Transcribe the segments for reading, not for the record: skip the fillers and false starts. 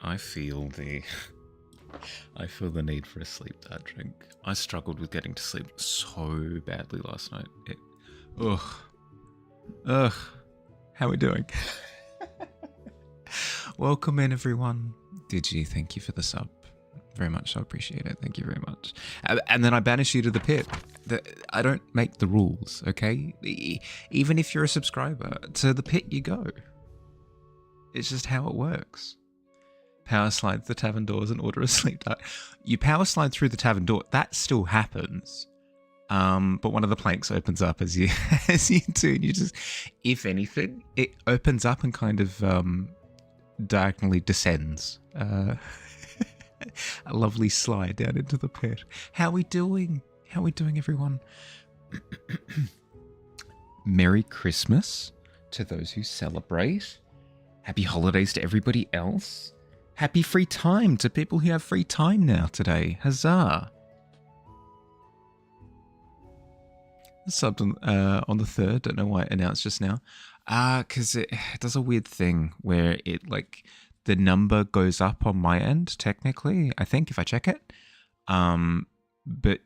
I feel the I feel the need for a sleep dart drink. I struggled with getting to sleep so badly last night. Ugh. How are we doing? Welcome in, everyone. Digi, thank you for the sub. Very much so, appreciate it. Thank you very much. And then I banish you to the pit. I don't make the rules, okay? Even if you're a subscriber, to the pit you go. It's just how it works. Power slide the tavern doors and order a sleep dart. You power slide through the tavern door. That still happens. But one of the planks opens up as you do. And you just, if anything, it opens up and kind of diagonally descends. A lovely slide down into the pit. How are we doing? How are we doing, everyone? Merry Christmas to those who celebrate. Happy holidays to everybody else. Happy free time to people who have free time now today. Huzzah. Subbed on the 3rd. Don't know why it announced just now. Because it does a weird thing where it, like, the number goes up on my end, technically, I think, if I check it. But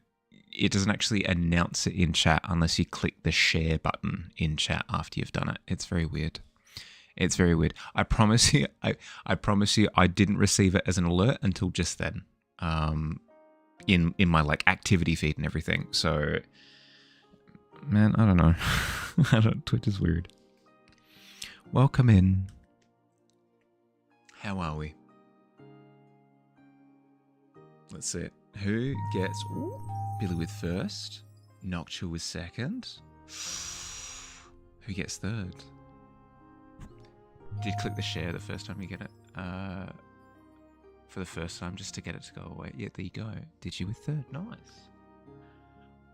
it doesn't actually announce it in chat unless you click the share button in chat after you've done it. It's very weird. It's very weird. I promise you, I promise you, I didn't receive it as an alert until just then. In my like activity feed and everything. So, man, I don't know. Twitch is weird. Welcome in. How are we? Let's see. Who gets Billy with first? Noctua with second. Who gets third? Did click the share the first time you get it. For the first time, just to get it to go away. Yeah, there you go. Did you with third? Nice.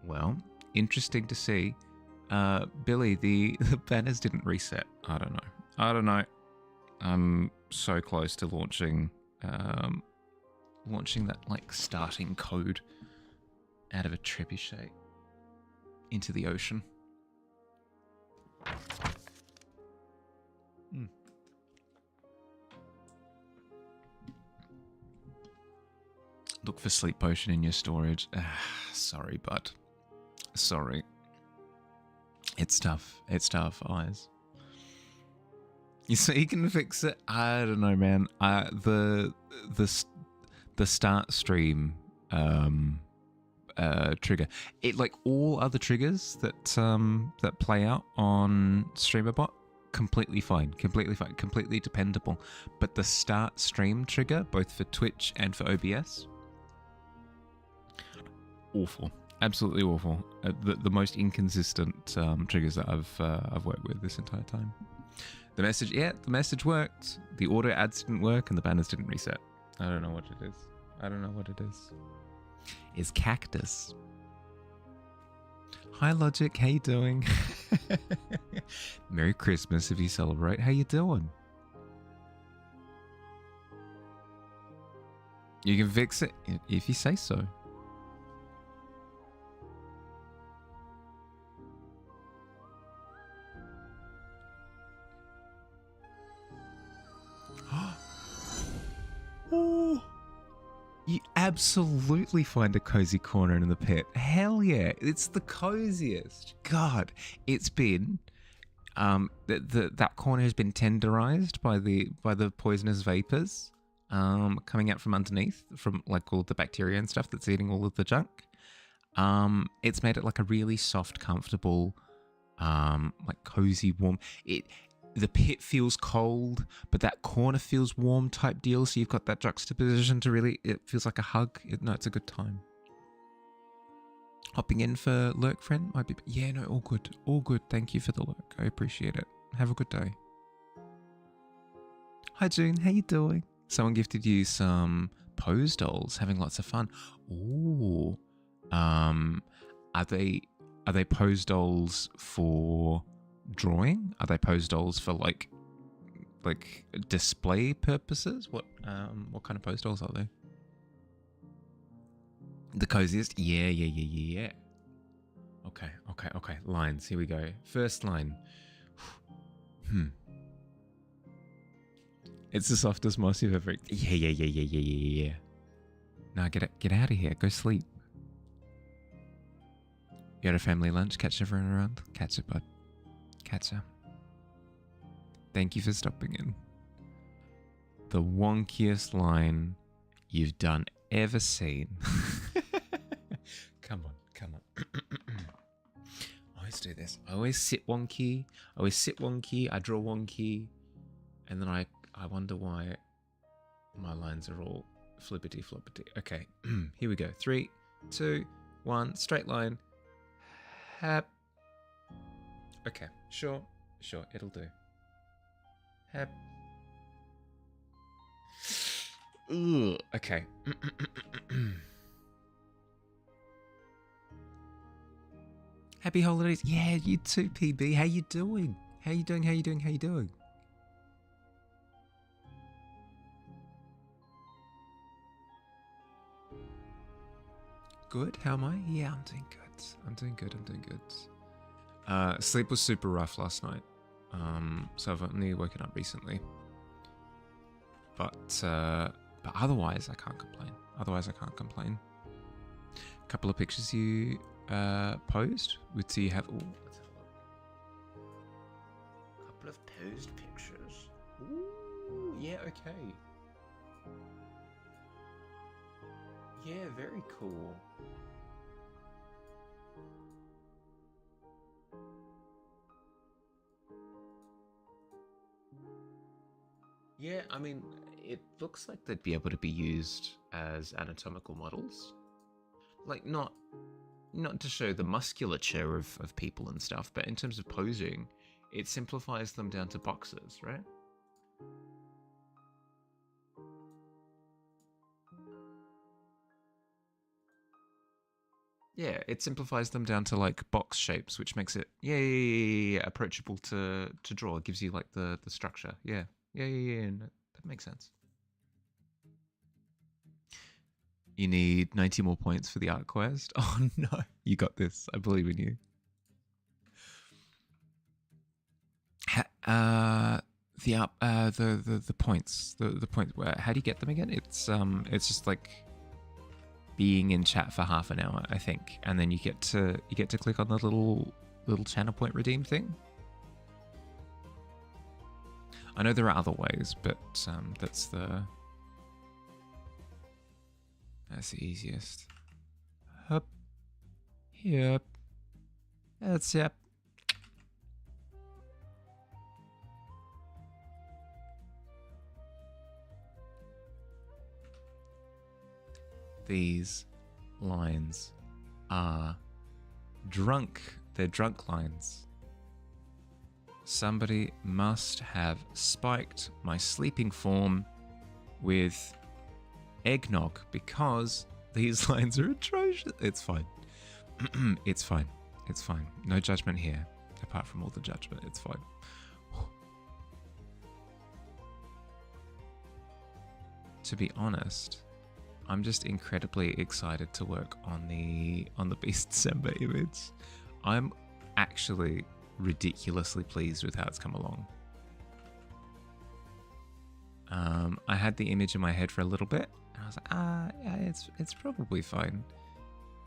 Well, interesting to see. Billy, the banners didn't reset. I don't know. I'm so close to launching that like starting code out of a trebuchet into the ocean. Look for sleep potion in your storage. Sorry, bud. Sorry. It's tough. It's tough, eyes. You say you can fix it? I don't know, man. The start stream trigger. It, like all other triggers that play out on StreamerBot, completely fine, completely dependable. But the start stream trigger, both for Twitch and for OBS, awful. Absolutely awful. The most inconsistent triggers that I've worked with this entire time. The message worked. The auto ads didn't work, and the banners didn't reset. I don't know what it is. It's cactus. Hi Logic, how you doing? Merry Christmas if you celebrate. How you doing? You can fix it if you say so. Oh, you absolutely find a cozy corner in the pit. Hell yeah, it's the coziest. God, it's been that corner has been tenderized by the poisonous vapors coming out from underneath, from like all of the bacteria and stuff that's eating all of the junk. It's made it like a really soft, comfortable, like cozy, warm. The pit feels cold, but that corner feels warm type deal. So you've got that juxtaposition to really, it feels like a hug. It's a good time. Hopping in for lurk, friend? Might be, yeah, no, all good. All good. Thank you for the lurk. I appreciate it. Have a good day. Hi, June. How you doing? Someone gifted you some pose dolls. Having lots of fun. Ooh. Are they pose dolls for drawing? Are they pose dolls for like display purposes? What kind of pose dolls are they? The coziest? Yeah. Okay. Lines. Here we go. First line. It's the softest moss you've ever. Yeah. Now get out of here. Go sleep. You had a family lunch? Catch everyone around? Catch it, bud. Catch her. Thank you for stopping in. The wonkiest line you've done ever seen. Come on. I always do this. I always sit wonky. I draw wonky. And then I wonder why my lines are all flippity floppity. Okay, here we go. 3, 2, 1, straight line. Hap. Okay, sure, it'll do. Hap. Ugh, okay. Happy holidays. Yeah, you too, PB. How you doing? Good? How am I? Yeah, I'm doing good. Sleep was super rough last night. So I've only woken up recently. But otherwise I can't complain. A couple of pictures you posed. Let's see, let's have a look. A couple of posed pictures. Ooh, yeah, okay. Yeah, very cool. Yeah, I mean, it looks like they'd be able to be used as anatomical models. Like, not to show the musculature of people and stuff, but in terms of posing, it simplifies them down to boxes, right? Yeah, it simplifies them down to like box shapes, which makes it approachable to draw. It gives you like the structure. Yeah. No, that makes sense. You need 90 more points for the art quest. Oh no, you got this. I believe in you. The points. The points. How do you get them again? It's just like being in chat for half an hour, I think, and then you get to click on the little channel point redeem thing. I know there are other ways, but that's the easiest. Hup. Yep. That's yep. These lines are drunk. They're drunk lines. Somebody must have spiked my sleeping form with eggnog because these lines are atrocious. It's fine. It's fine. It's fine. No judgment here. Apart from all the judgment, it's fine. To be honest, I'm just incredibly excited to work on the Beast December image. I'm actually ridiculously pleased with how it's come along. I had the image in my head for a little bit, and I was like, yeah, it's probably fine.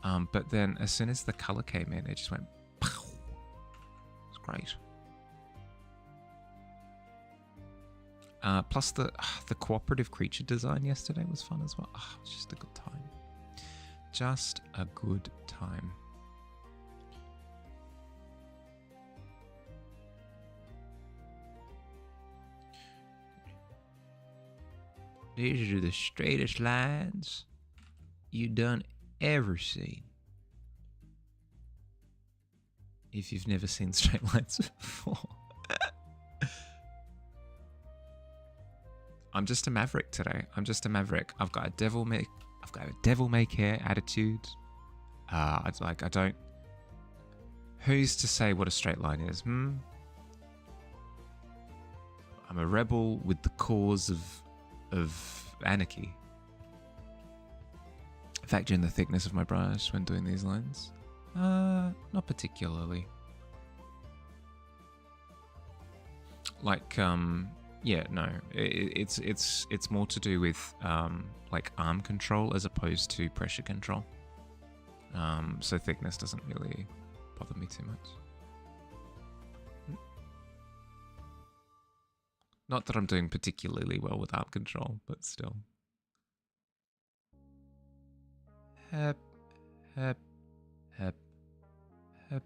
But then as soon as the color came in, it just went, pow. It's great. Plus the cooperative creature design yesterday was fun as well. It was just a good time. Just a good time. These are the straightest lines you done ever seen. If you've never seen straight lines before. I'm just a maverick today. I'm just a maverick. I've got a devil may care attitude. I don't. Who's to say what a straight line is? I'm a rebel with the cause of anarchy. Factor in the thickness of my brush when doing these lines. Not particularly. Like, yeah, no. It's more to do with like arm control as opposed to pressure control. So thickness doesn't really bother me too much. Not that I'm doing particularly well with arm control, but still. Hep, hep, hep, hep.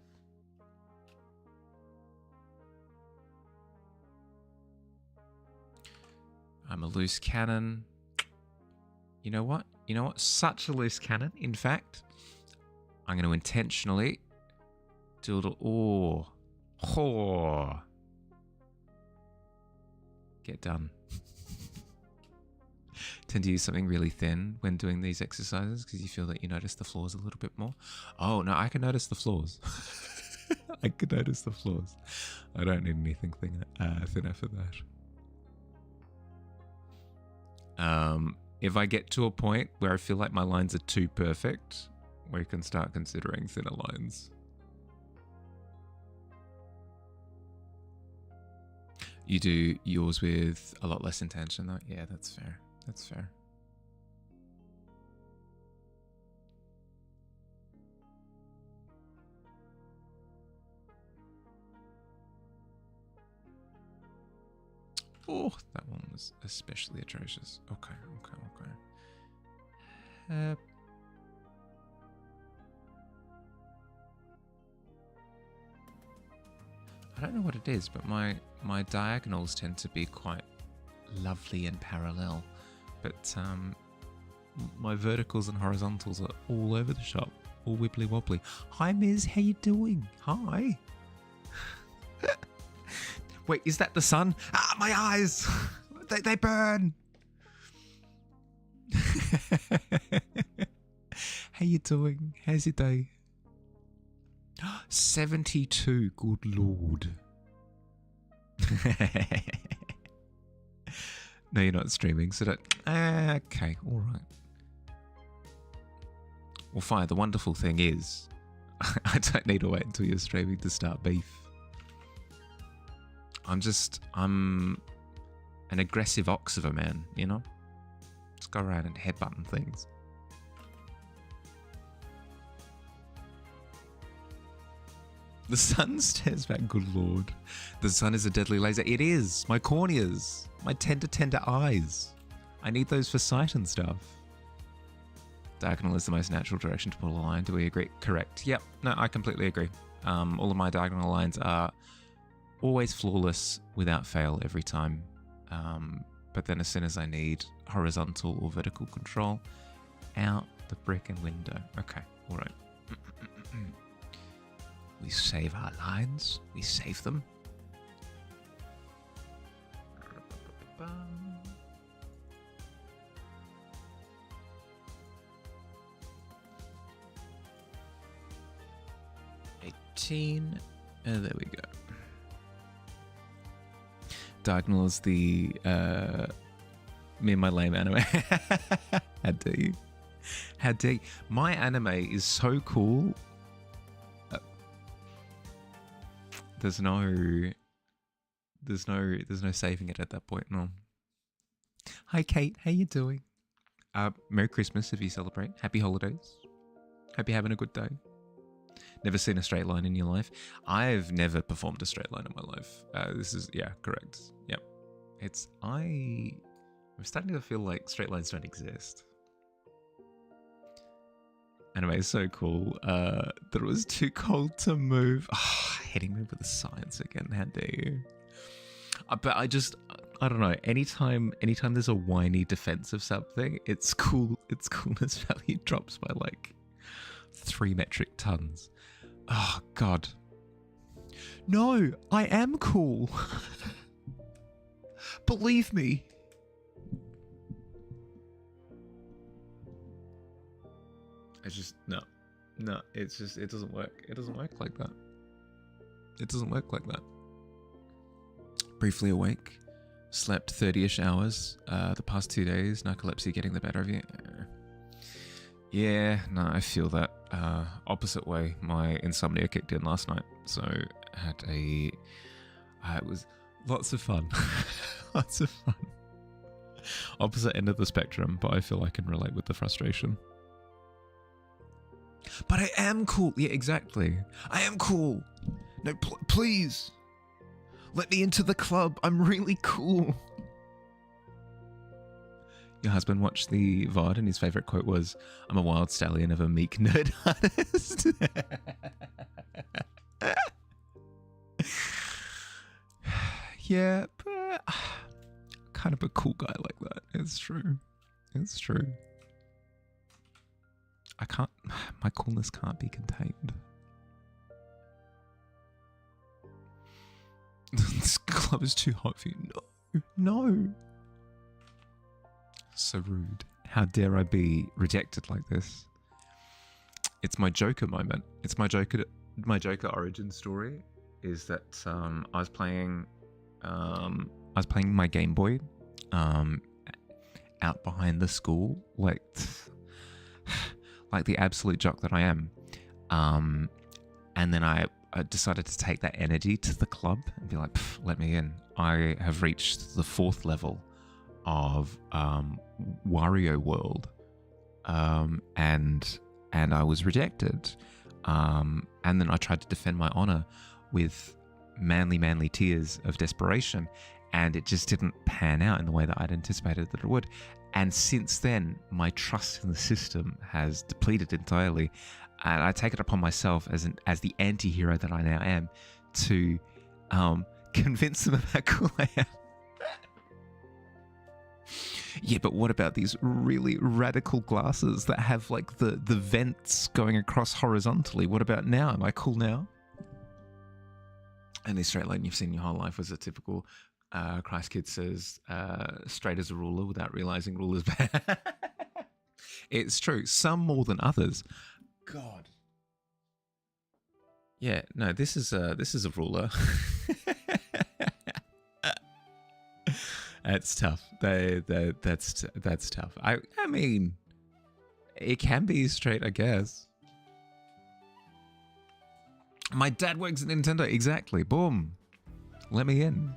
I'm a loose cannon. You know what? You know what? Such a loose cannon. In fact, I'm going to intentionally do a little... Oh. Get done. Tend to use something really thin when doing these exercises because you feel that you notice the flaws a little bit more. Oh, no, I can notice the flaws. I can notice the flaws. I don't need anything thinner for that. If I get to a point where I feel like my lines are too perfect, we can start considering thinner lines. You do yours with a lot less intention, though? Yeah, that's fair. That's fair. Oh, that one was especially atrocious. Okay. I don't know what it is, but my diagonals tend to be quite lovely and parallel, but my verticals and horizontals are all over the shop, all wibbly wobbly. Hi, Miz, how you doing? Hi. Wait, is that the sun? Ah, my eyes! They burn! How you doing? How's your day? 72, good lord. No, you're not streaming, so don't... okay, alright. Well, fine, the wonderful thing is, I don't need to wait until you're streaming to start beef. I'm an aggressive ox of a man, you know? Just go around and headbutting things. The sun stares back, good lord. The sun is a deadly laser. It is! My corneas! My tender eyes. I need those for sight and stuff. Diagonal is the most natural direction to pull a line. Do we agree? Correct. Yep. No, I completely agree. All of my diagonal lines are always flawless, without fail, every time. But then as soon as I need horizontal or vertical control, out the frickin' window. Okay, alright. We save our lines. We save them. And there we go. Diagonal is the me and my lame anime. How dare you? How dare you? My anime is so cool. There's no saving it at that point. No. Hi Kate, how you doing? Merry Christmas if you celebrate. Happy holidays. Hope you're having a good day. Never seen a straight line in your life? I've never performed a straight line in my life. This is, yeah, correct. Yep. I'm starting to feel like straight lines don't exist. Anime is so cool. That it was too cold to move. Oh, hitting me with the science again. How dare you? But I don't know. Anytime there's a whiny defense of something, it's cool. Its coolness value drops by like 3 metric tons. Oh, God. No, I am cool. Believe me. It's just, no, it doesn't work. It doesn't work like that. It doesn't work like that. Briefly awake, slept 30-ish hours the past 2 days, narcolepsy getting the better of you. Yeah, no, I feel that. Opposite way, my insomnia kicked in last night, so it was lots of fun. Lots of fun. Opposite end of the spectrum, but I feel I can relate with the frustration. But I am cool. Yeah, exactly. I am cool. No, please. Let me into the club. I'm really cool. Your husband watched the VOD and his favourite quote was, "I'm a wild stallion of a meek nerd artist." Yeah, but kind of a cool guy like that. It's true. It's true. My coolness can't be contained. This club is too hot for you. No. So rude. How dare I be rejected like this? It's my Joker moment. It's my Joker origin story is that I was playing my Game Boy out behind the school, like the absolute jock that I am. And then I decided to take that energy to the club and be like, let me in. I have reached the 4th level of Wario World, and I was rejected. And then I tried to defend my honor with manly tears of desperation, and it just didn't pan out in the way that I'd anticipated that it would. And since then, my trust in the system has depleted entirely, and I take it upon myself as the anti-hero that I now am to convince them of how cool I am. Yeah, but what about these really radical glasses that have like the vents going across horizontally? What about now? Am I cool now? And the straight line you've seen your whole life was a typical Christ kid says, straight as a ruler without realizing ruler's bad. It's true. Some more than others. God. Yeah, no, this is a ruler. That's tough. That's tough. I mean, it can be straight, I guess. My dad works at Nintendo. Exactly. Boom. Let me in.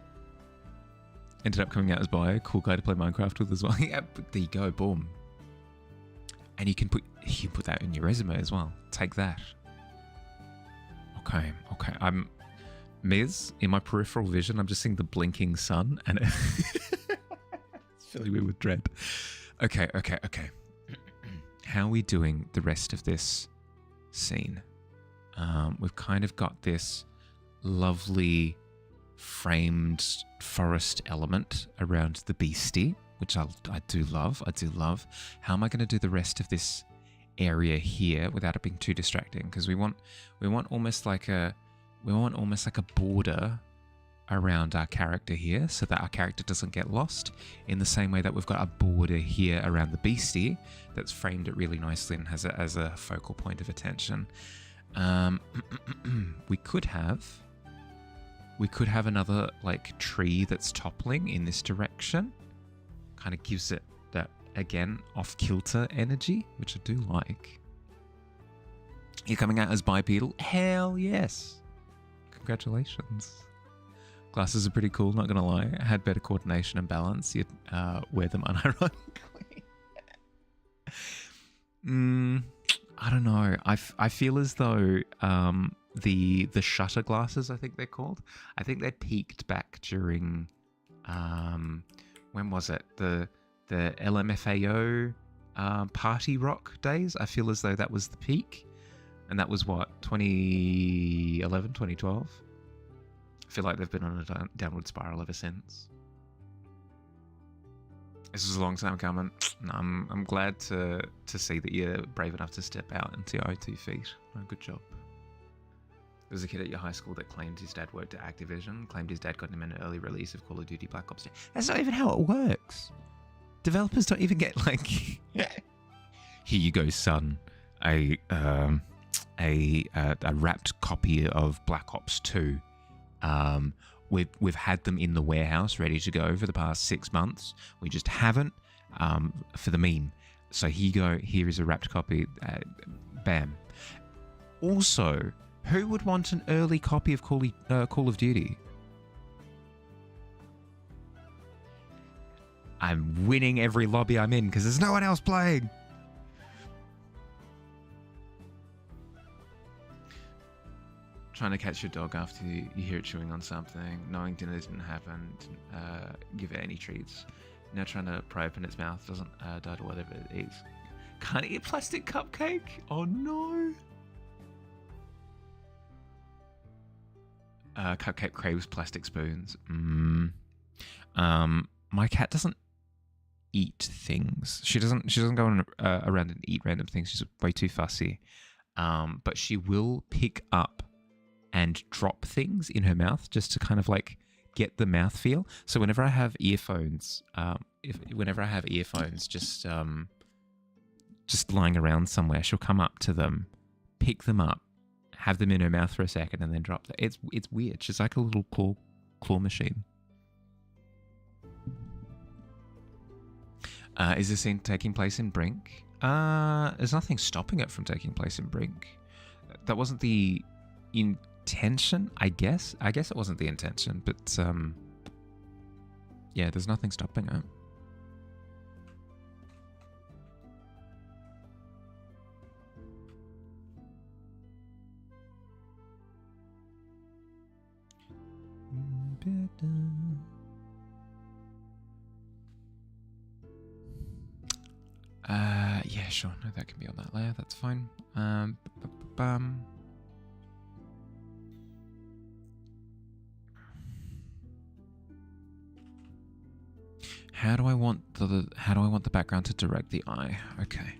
Ended up coming out as bio. Cool guy to play Minecraft with as well. Yeah, but there you go. Boom. And you can put that in your resume as well. Take that. Okay. I'm Miz, in my peripheral vision, I'm just seeing the blinking sun, and it's filling me with dread. Okay. How are we doing the rest of this scene? We've kind of got this lovely framed forest element around the beastie, which I do love. How am I going to do the rest of this area here without it being too distracting, because we want almost like a border around our character here, so that our character doesn't get lost, in the same way that we've got a border here around the beastie that's framed it really nicely and has it as a focal point of attention. We could have another like tree that's toppling in this direction. Kind of gives it that, again, off kilter energy, which I do like. You're coming out as bipedal? Hell yes! Congratulations. Glasses are pretty cool, not gonna lie. I had better coordination and balance. You'd wear them unironically. I don't know. I feel as though the shutter glasses, I think they're called, I think they peaked back during when was it? The LMFAO party rock days. I feel as though that was the peak. And that was what, 2011, 2012? I feel like they've been on a downward spiral ever since. This is a long time coming. I'm glad to see that you're brave enough to step out into your own 2 feet. Oh, good job. There was a kid at your high school that claimed his dad worked at Activision, claimed his dad got him an early release of Call of Duty Black Ops 2. That's not even how it works. Developers don't even get like, here you go, son, a wrapped copy of Black Ops 2. We've had them in the warehouse ready to go for the past 6 months. We just haven't for the meme. So here you go. Here is a wrapped copy. Bam. Also, who would want an early copy of Call of Duty? I'm winning every lobby I'm in because there's no one else playing. Trying to catch your dog after you hear it chewing on something, knowing dinner didn't happen, give it any treats. Now trying to pry open its mouth, doesn't die to whatever it eats. Can't eat a plastic cupcake? Oh no! Cupcake craves plastic spoons. My cat doesn't eat things. She doesn't go around and eat random things. She's way too fussy. But she will pick up and drop things in her mouth just to kind of like get the mouth feel. So whenever I have earphones, just lying around somewhere, she'll come up to them, pick them up, have them in her mouth for a second, and then drop them. It's weird. She's like a little claw machine. Is this scene taking place in Brink? There's nothing stopping it from taking place in Brink. That wasn't the intention, I guess. I guess it wasn't the intention, but yeah, there's nothing stopping it. Yeah, sure. No, that can be on that layer. That's fine. How do I want the background to direct the eye? Okay.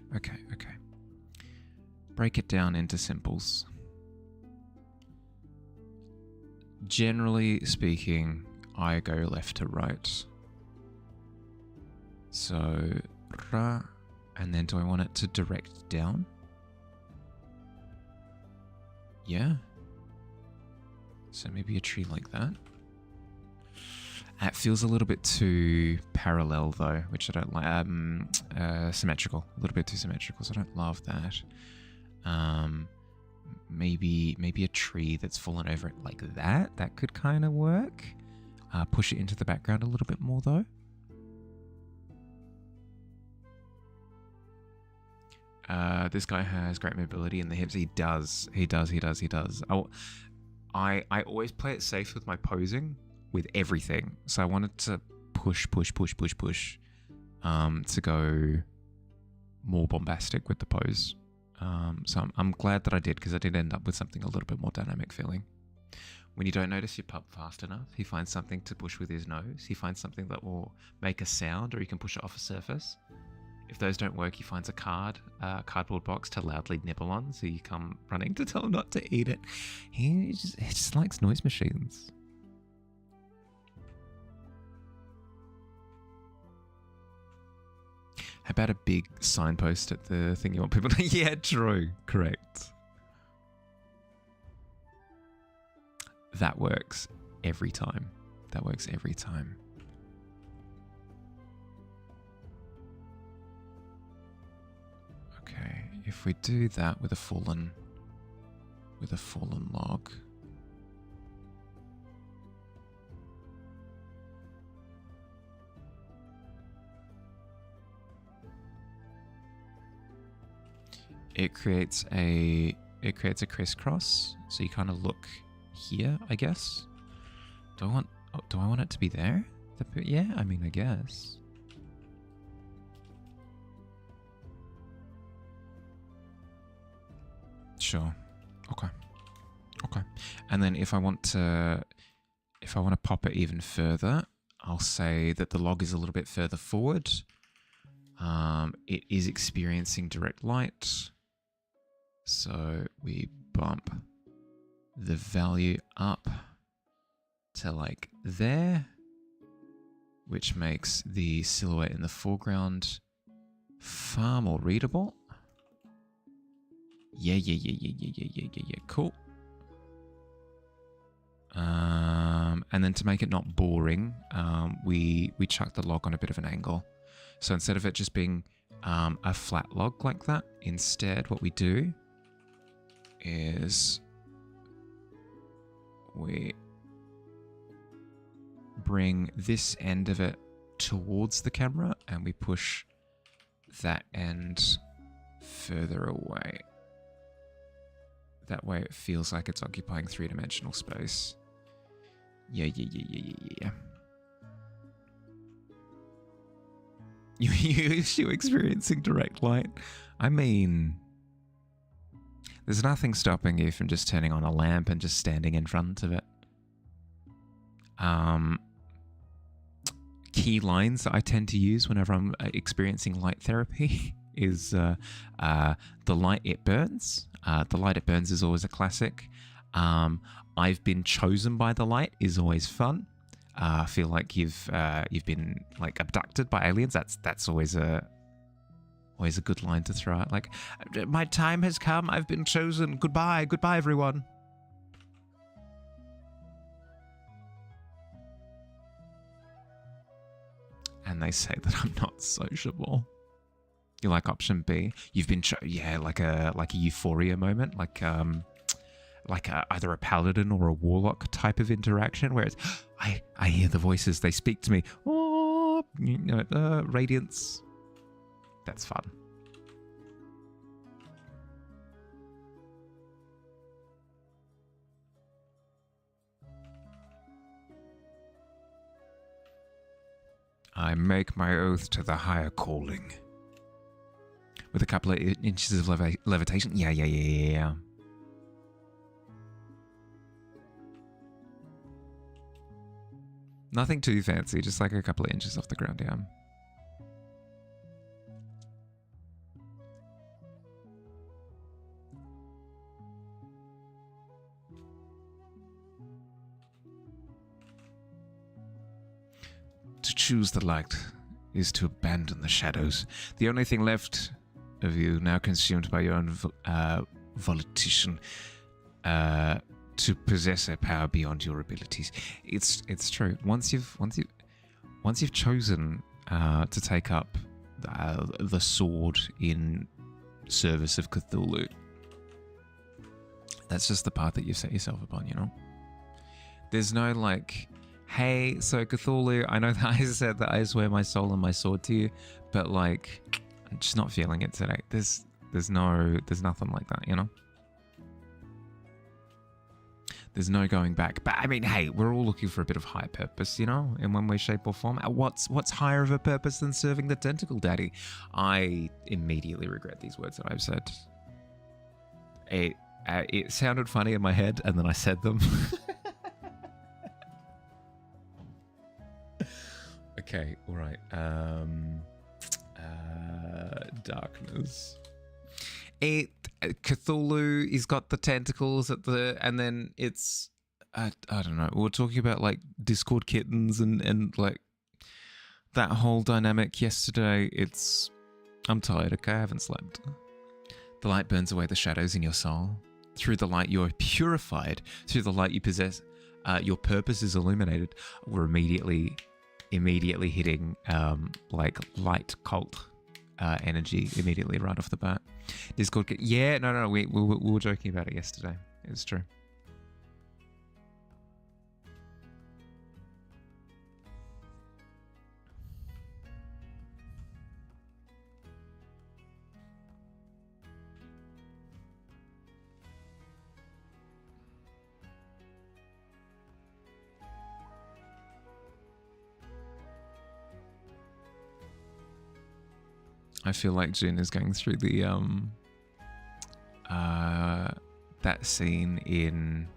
Break it down into simples. Generally speaking, I go left to right. So, and then do I want it to direct down? Yeah. So maybe a tree like that. It feels a little bit too parallel though, which I don't like. Symmetrical, a little bit too symmetrical, so I don't love that. Maybe a tree that's fallen over it like that. That could kind of work. Push it into the background a little bit more though. This guy has great mobility in the hips. He does. I always play it safe with my posing, with everything. So I wanted to push to go more bombastic with the pose. So I'm glad that I did, because I did end up with something a little bit more dynamic feeling. When you don't notice your pup fast enough, he finds something to push with his nose. He finds something that will make a sound, or he can push it off a surface. If those don't work, he finds a cardboard box to loudly nibble on, so you come running to tell him not to eat it. He just likes noise machines. How about a big signpost at the thing you want people to... Yeah, true. Correct. That works every time. That works every time. Okay, if we do that with a fallen log. It creates a crisscross, so you kind of look here, I guess. Do I want it to be there? Yeah, I mean, I guess. Sure. Okay. And then if I want to pop it even further, I'll say that the log is a little bit further forward. It is experiencing direct light. So we bump the value up to like there, which makes the silhouette in the foreground far more readable. Yeah. Cool. And then to make it not boring, we chuck the log on a bit of an angle. So instead of it just being a flat log like that, instead what we do is we bring this end of it towards the camera and we push that end further away. That way it feels like it's occupying three-dimensional space. Yeah. You experiencing direct light? I mean, there's nothing stopping you from just turning on a lamp and just standing in front of it. Key lines that I tend to use whenever I'm experiencing light therapy is the light it burns. The light it burns is always a classic. I've been chosen by the light is always fun. I feel like you've been like abducted by aliens. That's always a good line to throw out. Like, my time has come. I've been chosen. Goodbye everyone. And they say that I'm not sociable. You like option B? You've been like a euphoria moment, like either a paladin or a warlock type of interaction, where it's I hear the voices, they speak to me. Oh, radiance. That's fun. I make my oath to the higher calling. With a couple of inches of levitation. Yeah. Nothing too fancy, just like a couple of inches off the ground, yeah. To choose the light is to abandon the shadows. The only thing left of you now consumed by your own volition to possess a power beyond your abilities. It's true. Once you've chosen to take up the sword in service of Cthulhu, that's just the path that you've set yourself upon, you know? There's no like, hey, so Cthulhu, I know that I said that I swear my soul and my sword to you, but like, I'm just not feeling it today. There's nothing like that, you know? There's no going back. But I mean, hey, we're all looking for a bit of higher purpose, you know, in one way, shape, or form. What's higher of a purpose than serving the tentacle daddy? I immediately regret these words that I've said. It sounded funny in my head, and then I said them. Okay, all right. Darkness. Cthulhu, he's got the tentacles and then it's I don't know. We were talking about like Discord kittens and like that whole dynamic yesterday. I'm tired, okay? I haven't slept. The light burns away the shadows in your soul. Through the light you are purified. Through the light you possess, your purpose is illuminated. We're immediately hitting like light cult energy immediately right off the bat. Discord, yeah, no, we were joking about it yesterday. It's true. I feel like Jin is going through the that scene in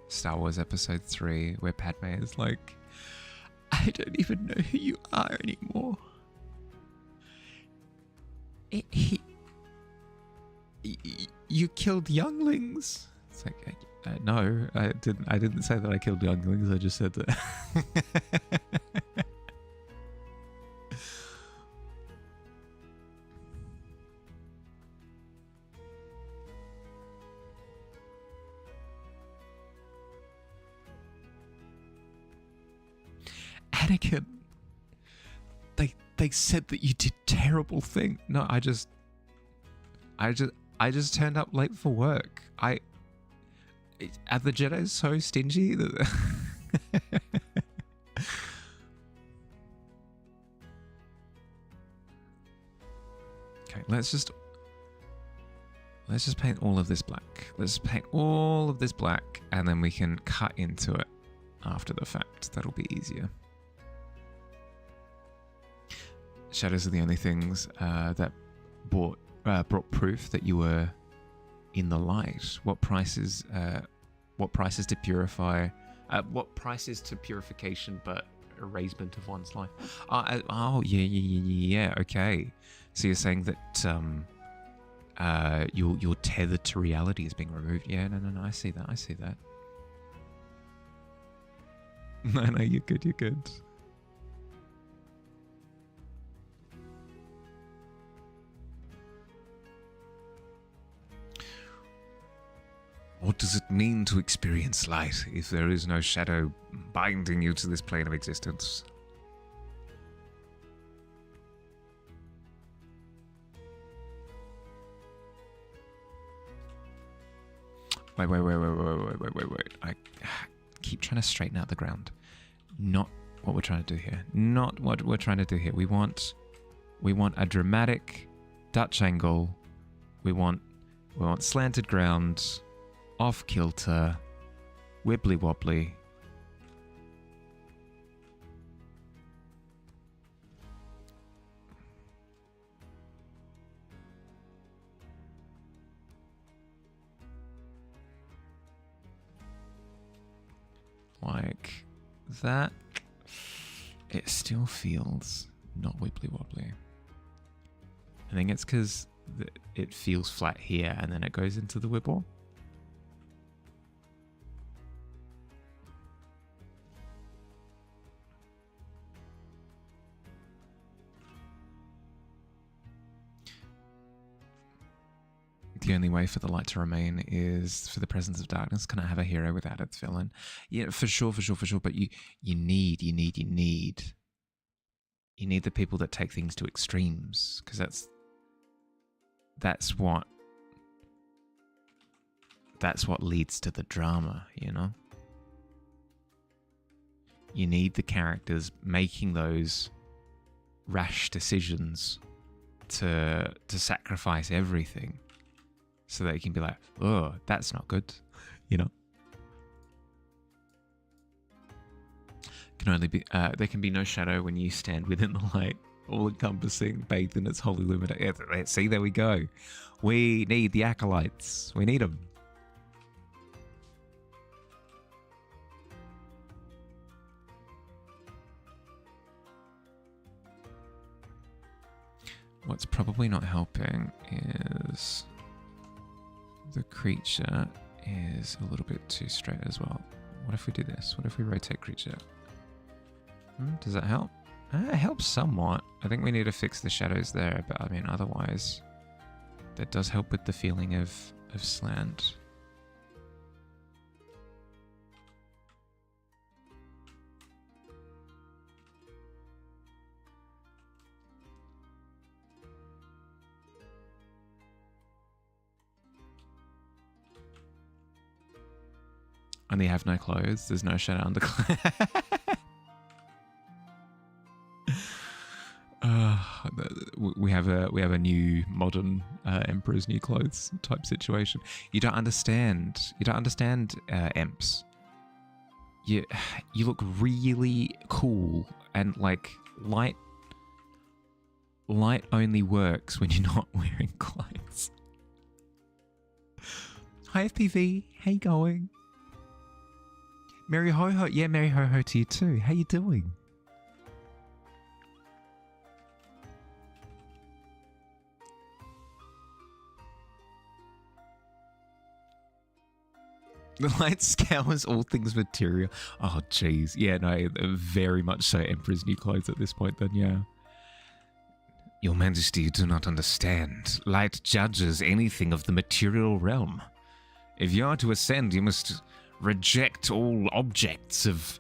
Star Wars Episode 3 where Padme is like, I don't even know who you are anymore. You killed younglings. It's like, no, I didn't say that I killed younglings. I just said that. Anakin, they said that you did terrible thing. No, I just turned up late for work. Are the Jedi so stingy that okay, let's just paint all of this black. Let's paint all of this black and then we can cut into it after the fact. That'll be easier. Shadows are the only things that brought proof that you were in the light. What prices to purify? What prices to purification but erasement of one's life? Yeah. Okay. So you're saying that your tether to reality is being removed? Yeah. No. I see that. No. You're good. What does it mean to experience light if there is no shadow binding you to this plane of existence? Wait. I keep trying to straighten out the ground. Not what we're trying to do here. Not what we're trying to do here. We want a dramatic Dutch angle. We want slanted ground. Off kilter, wibbly wobbly. Like that. It still feels not wibbly wobbly. I think it's because it feels flat here and then it goes into the wibble. The only way for the light to remain is for the presence of darkness. Can I have a hero without its villain? Yeah, for sure. But you need the people that take things to extremes, because that's what leads to the drama. You know, you need the characters making those rash decisions to sacrifice everything. So that you can be like, oh, that's not good, you know. Can only be there can be no shadow when you stand within the light, all-encompassing, bathed in its holy luminary. Yeah, see, there we go. We need the acolytes. We need them. What's probably not helping is the creature is a little bit too straight as well. What if we do this? What if we rotate creature? Does that help? It helps somewhat. I think we need to fix the shadows there, but I mean, otherwise, that does help with the feeling of slant. And they have no clothes. There's no shadow under clothes. We have a new modern Emperor's New Clothes type situation. You don't understand. You don't understand Emps. You look really cool, and like light only works when you're not wearing clothes. Hi FPV, how you going? Merry ho ho, yeah, merry ho ho to you too. How you doing? The light scours all things material. Oh, jeez. Yeah, no, very much so Emperor's New Clothes at this point then, yeah. Your Majesty, you do not understand. Light judges anything of the material realm. If you are to ascend, you must reject all objects of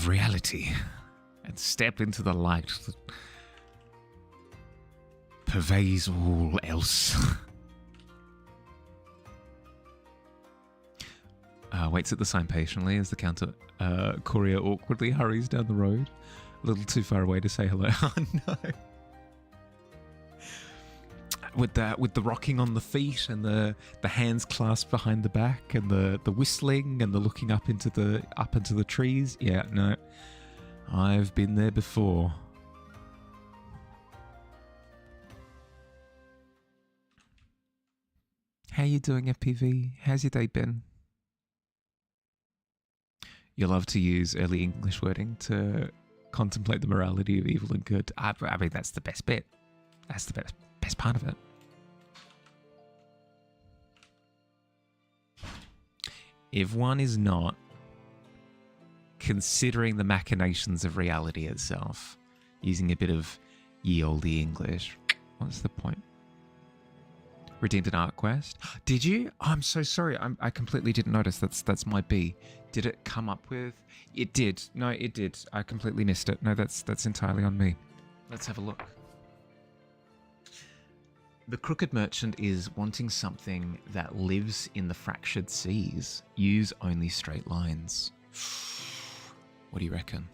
reality and step into the light that pervades all else. Waits at the sign patiently as the counter courier awkwardly hurries down the road, a little too far away to say hello. Oh no! With the rocking on the feet and the hands clasped behind the back and the whistling and the looking up into the trees. Yeah, no, I've been there before. How you doing, FPV? How's your day been? You love to use early English wording to contemplate the morality of evil and good. I mean, that's the best bit. That's the best part of it. If one is not considering the machinations of reality itself, using a bit of ye olde English, what's the point? Redeemed an art quest. Did you? Oh, I'm so sorry. I completely didn't notice. That's my B. Did it come up with? It did. No, it did. I completely missed it. No, that's entirely on me. Let's have a look. The crooked merchant is wanting something that lives in the fractured seas. Use only straight lines. What do you reckon?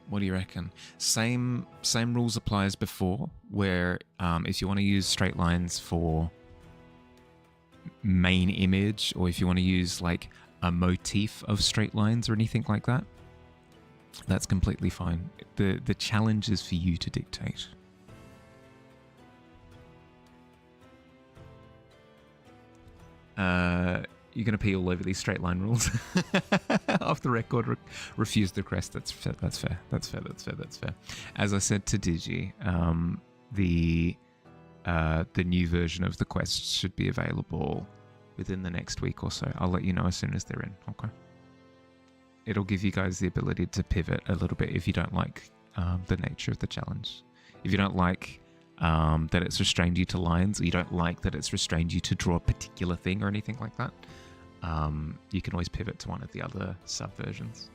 What do you reckon? Same rules apply as before, where if you want to use straight lines for main image, or if you want to use like a motif of straight lines or anything like that, that's completely fine. The challenge is for you to dictate. You're going to pee all over these straight line rules. Off the record, refuse the crest. That's fair. That's fair. As I said to Digi, the new version of the quest should be available within the next week or so. I'll let you know as soon as they're in. Okay. It'll give you guys the ability to pivot a little bit if you don't like the nature of the challenge. If you don't like that it's restrained you to lines, or you don't like that it's restrained you to draw a particular thing or anything like that, you can always pivot to one of the other subversions.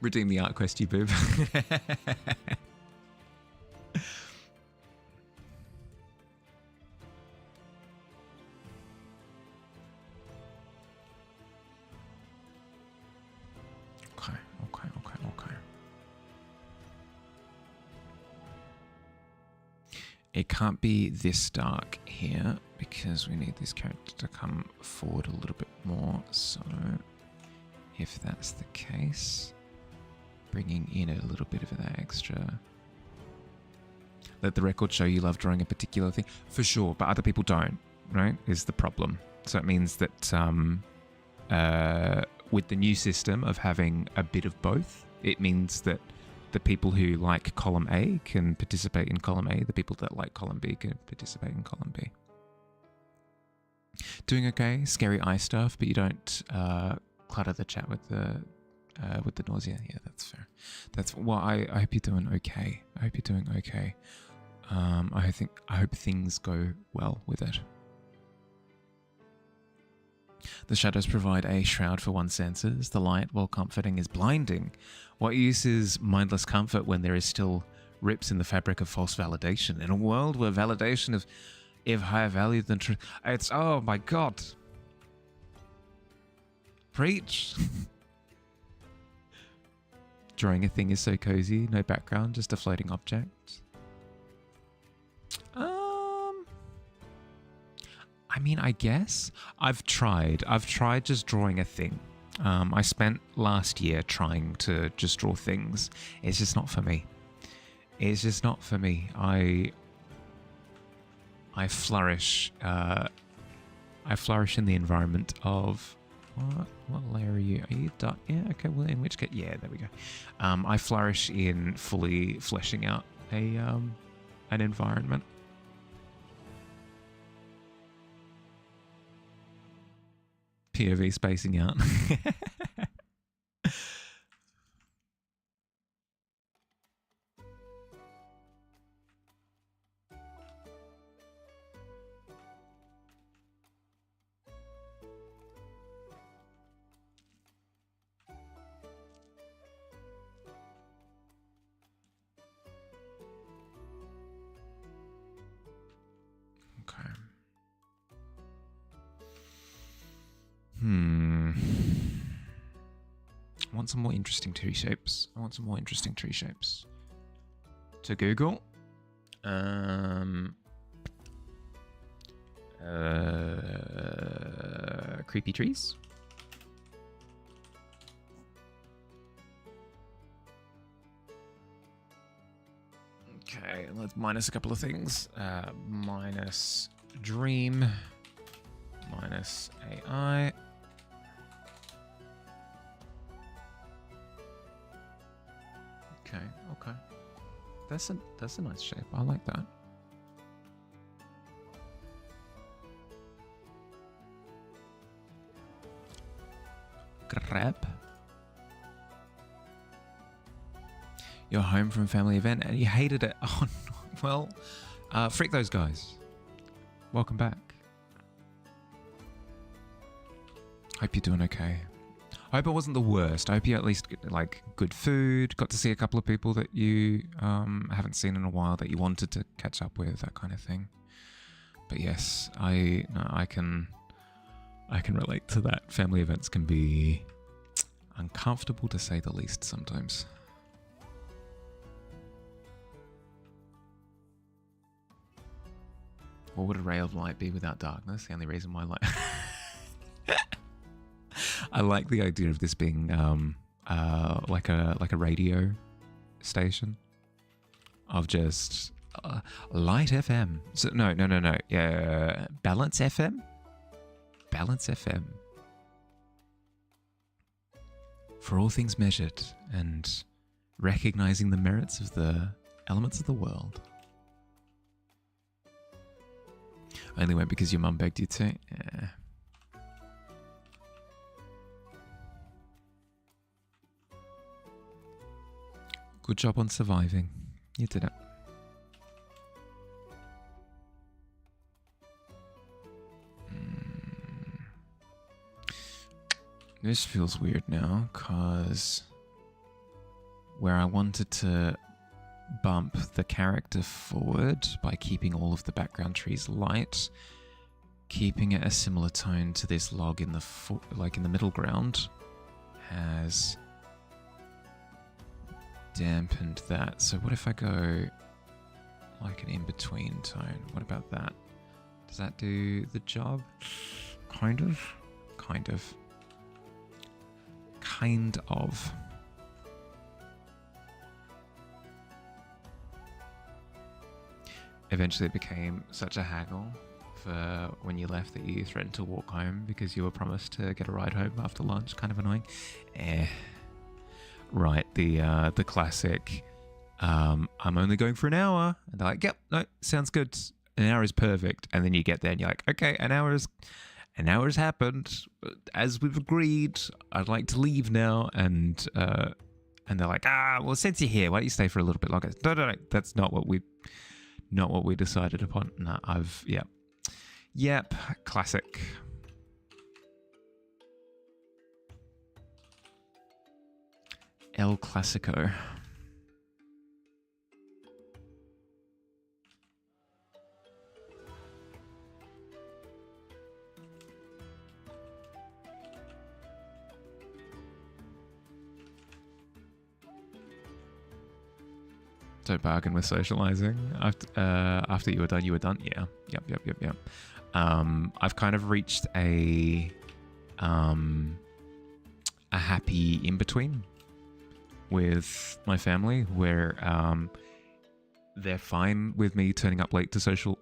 Redeem the art quest, you boob. Okay. It can't be this dark here because we need this character to come forward a little bit more. So if that's the case, bringing in a little bit of that extra. Let the record show you love drawing a particular thing. For sure, but other people don't, right? Is the problem. So it means that with the new system of having a bit of both, It means that the people who like column A can participate in column A. The people that like column B can participate in column B. Doing okay. Scary eye stuff, but you don't clutter the chat with the nausea. Yeah, that's fair. Well. I hope you're doing okay. I hope you're doing okay. I hope things go well with it. The shadows provide a shroud for one's senses. The light, while comforting, is blinding. What use is mindless comfort when there is still rips in the fabric of false validation? In a world where validation is higher value than truth, it's, oh my god. Preach. Drawing a thing is so cozy, no background, just a floating object. I mean, I guess I've tried just drawing a thing. I spent last year trying to just draw things. It's just not for me. It's just not for me. I flourish. I flourish in the environment of what layer are you? Are you dark? Yeah. Okay. Well, in which case, yeah. There we go. I flourish in fully fleshing out an environment. POV spacing out. I want some more interesting tree shapes. To Google. Creepy trees. Okay, let's minus a couple of things. Minus dream. Minus AI. Okay. That's a nice shape. I like that. Grab. You're home from a family event and you hated it. Oh no. Well, freak those guys. Welcome back. Hope you're doing okay. I hope it wasn't the worst. I hope you at least like good food, got to see a couple of people that you haven't seen in a while that you wanted to catch up with, that kind of thing. But yes, I can relate to that. Family events can be uncomfortable to say the least sometimes. What would a ray of light be without darkness? The only reason why light. I like the idea of this being like a radio station of just Light FM. So, no. Yeah, Balance FM. Balance FM. For all things measured and recognizing the merits of the elements of the world. Only went because your mum begged you to. Yeah. Good job on surviving. You did it. This feels weird now, because where I wanted to bump the character forward by keeping all of the background trees light, keeping it a similar tone to this log in the in the middle ground has dampened that. So what if I go like an in-between tone? What about that? Does that do the job? Kind of. Eventually it became such a haggle for when you left that you threatened to walk home because you were promised to get a ride home after lunch. Kind of annoying. right? The classic. I'm only going for an hour, and they're like, "Yep, no, sounds good. An hour is perfect." And then you get there, and you're like, "Okay, an hour has happened. As we've agreed, I'd like to leave now." And they're like, well, since you're here, why don't you stay for a little bit longer? No, that's not what we decided upon. No, yep, classic. El Clasico. Don't bargain with socializing. After you were done, you were done. Yeah. Yep. I've kind of reached a happy in between with my family where they're fine with me turning up late to social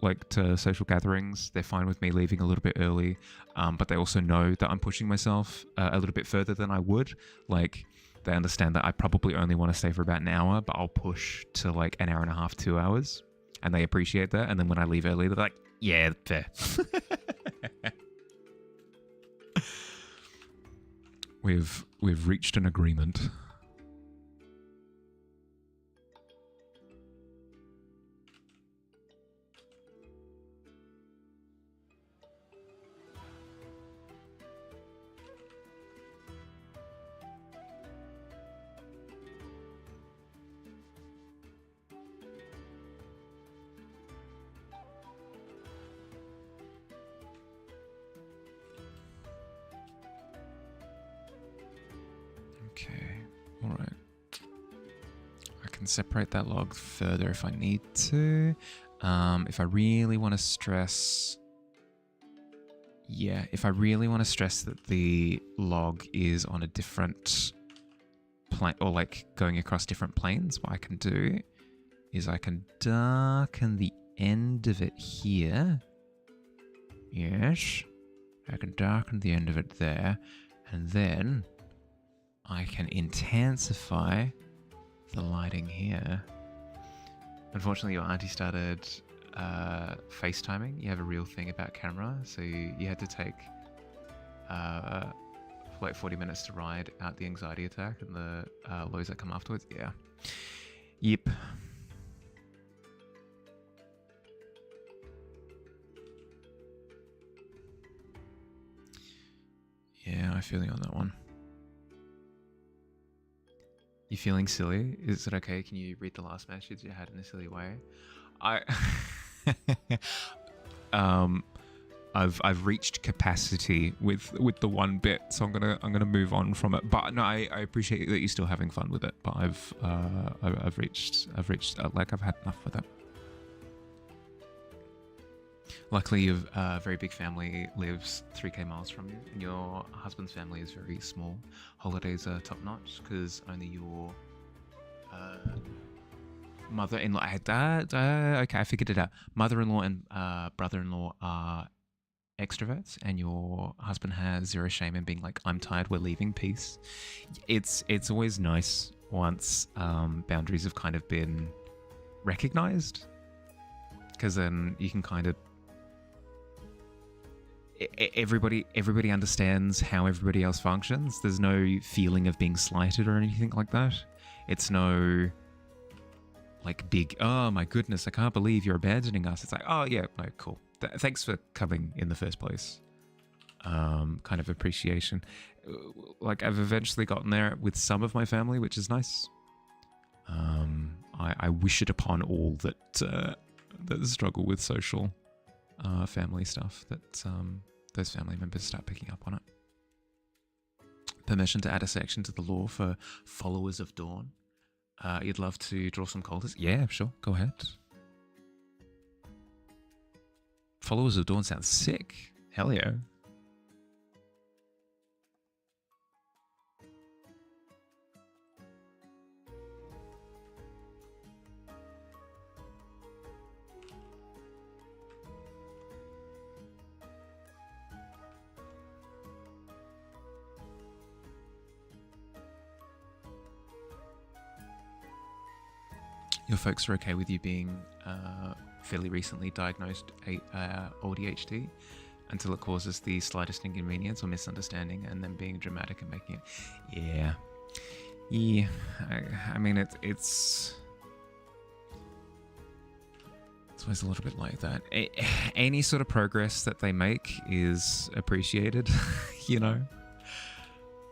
gatherings. They're fine with me leaving a little bit early, but they also know that I'm pushing myself a little bit further than I would. Like, they understand that I probably only want to stay for about an hour, but I'll push to like an hour and a half, 2 hours, and they appreciate that. And then when I leave early, they're like, "Yeah, fair." We've reached an agreement. Okay, all right. I can separate that log further if I need to. If I really want to stress... Yeah, if I really want to stress that the log is on a different plane, or like going across different planes, what I can do is I can darken the end of it here. Yes. I can darken the end of it there. And then I can intensify the lighting here. Unfortunately, your auntie started FaceTiming. You have a real thing about camera, so you had to take like 40 minutes to ride out the anxiety attack and the lows that come afterwards. Yeah. Yep. Yeah, I feel you on that one. You feeling silly? Is it okay? Can you read the last message you had in a silly way? I've reached capacity with the one bit, so I'm gonna move on from it. But no, I appreciate that you're still having fun with it. But I've reached like I've had enough with it. Luckily, you've a very big family lives 3k miles from you, and your husband's family is very small. Holidays are top notch because only your mother-in-law. Okay, I figured it out. Mother-in-law and brother-in-law are extroverts, and your husband has zero shame in being like, "I'm tired, we're leaving, peace." It's always nice once boundaries have kind of been recognized, because then you can kind of everybody understands how everybody else functions. There's no feeling of being slighted or anything like that. It's no like big, "Oh my goodness, I can't believe you're abandoning us." It's like, "Oh yeah, no, cool. Thanks for coming in the first place." Kind of appreciation. Like, I've eventually gotten there with some of my family, which is nice. I wish it upon all that struggle with social family stuff, that those family members start picking up on it. Permission to add a section to the law for followers of Dawn. You'd love to draw some cultists? Yeah, sure, go ahead. Followers of Dawn sounds sick. Hell yeah. your folks are okay with you being fairly recently diagnosed ADHD until it causes the slightest inconvenience or misunderstanding, and then being dramatic and making it. Yeah. I mean, it's always a little bit like that. Any sort of progress that they make is appreciated, you know.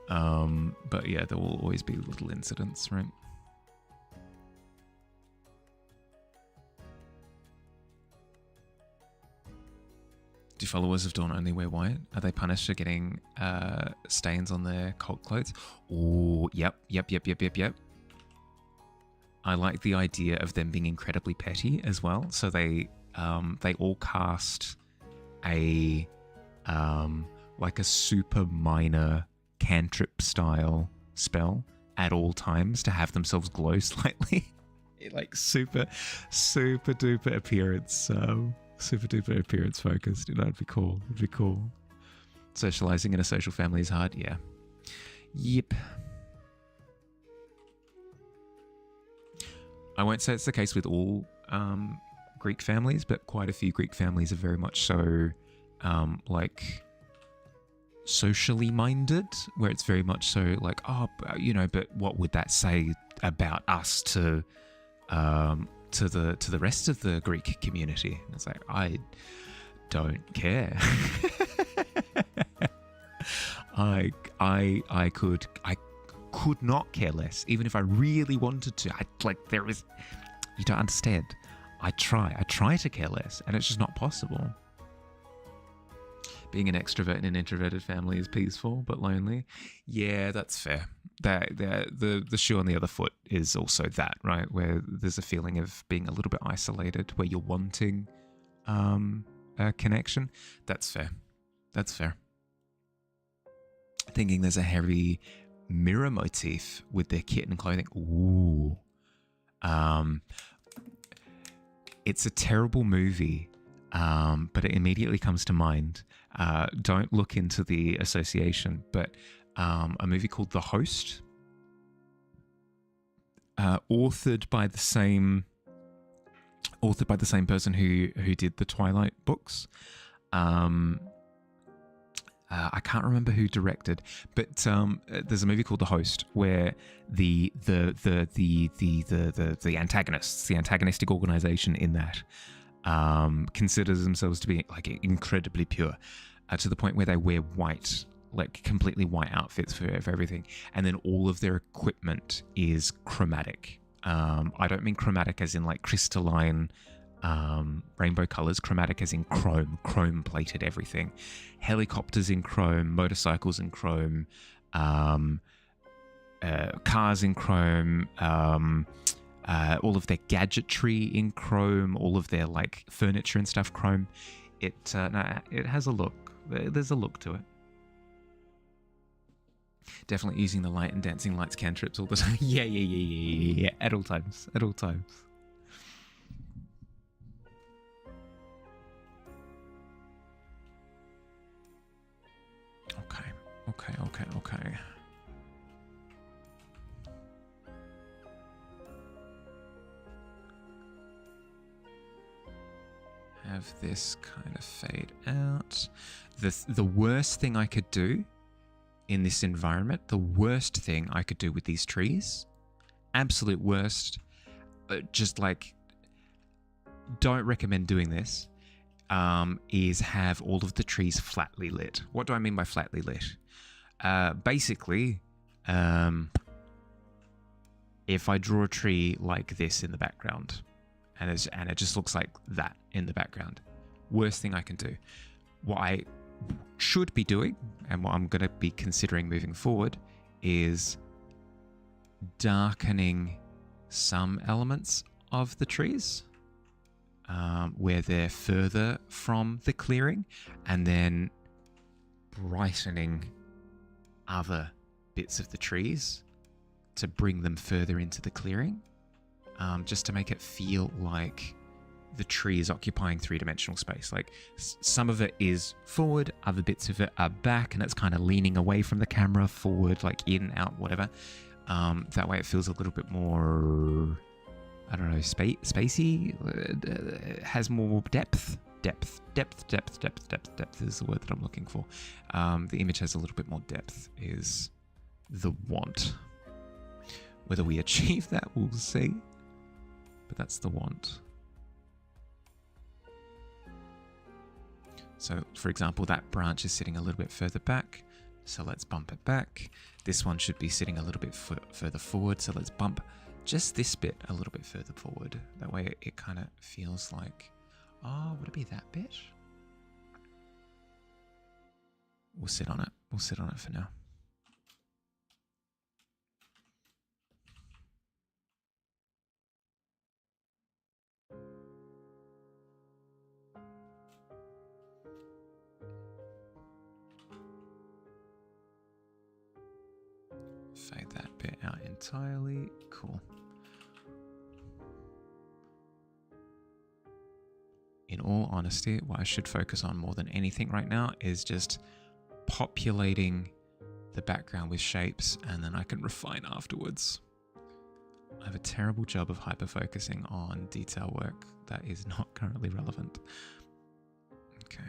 But yeah, there will always be little incidents, right? Do followers of Dawn only wear white? Are they punished for getting stains on their cult clothes? Oh, yep. I like the idea of them being incredibly petty as well. So they all cast a like a super minor cantrip style spell at all times to have themselves glow slightly. Like super duper appearance. Super duper appearance focused. It'd be cool. Socializing in a social family is hard. Yeah. Yep. I won't say it's the case with all Greek families, but quite a few Greek families are very much so like socially minded, where it's very much so like, oh, you know, but what would that say about us to the rest of the Greek community? And it's like, I don't care. I could not care less, even if I really wanted to. You don't understand. I try to care less, and it's just not possible. Being an extrovert in an introverted family is peaceful but lonely. Yeah, that's fair. The shoe on the other foot is also that, right? Where there's a feeling of being a little bit isolated, where you're wanting a connection. That's fair. Thinking there's a heavy mirror motif with their kit and clothing. Ooh. It's a terrible movie, but it immediately comes to mind. Don't look into the association, but a movie called The Host, authored by the same person who did the Twilight books. I can't remember who directed, but there's a movie called The Host where the antagonists, the antagonistic organization in that, considers themselves to be like incredibly pure, to the point where they wear white, like completely white outfits for everything, and then all of their equipment is chromatic. I don't mean chromatic as in like crystalline rainbow colors, chromatic as in chrome plated everything. Helicopters in chrome, motorcycles in chrome, cars in chrome, all of their gadgetry in chrome, all of their like furniture and stuff chrome. It has a look. There's a look to it. Definitely using the light and dancing lights cantrips all the time. Yeah. At all times. Okay. Have this kind of fade out. The worst thing I could do in this environment, the worst thing I could do with these trees, absolute worst, just like, don't recommend doing this, is have all of the trees flatly lit. What do I mean by flatly lit? Basically, if I draw a tree like this in the background, and it just looks like that in the background, worst thing I can do. What I should be doing, and what I'm going to be considering moving forward, is darkening some elements of the trees where they're further from the clearing, and then brightening other bits of the trees to bring them further into the clearing, just to make it feel like the tree is occupying three-dimensional space. Like some of it is forward, other bits of it are back, and it's kind of leaning away from the camera, forward, like in, out, whatever. That way it feels a little bit more I don't know, spacey, has more depth. Depth is the word that I'm looking for. The image has a little bit more depth is the want. Whether we achieve that, we'll see. But that's the want. So, for example, that branch is sitting a little bit further back. So let's bump it back. This one should be sitting a little bit further forward. So let's bump just this bit a little bit further forward. That way it kind of feels like, oh, would it be that bit? We'll sit on it. We'll sit on it for now. Fade that bit out entirely. Cool. In all honesty, what I should focus on more than anything right now is just populating the background with shapes, and then I can refine afterwards. I have a terrible job of hyper-focusing on detail work that is not currently relevant. Okay.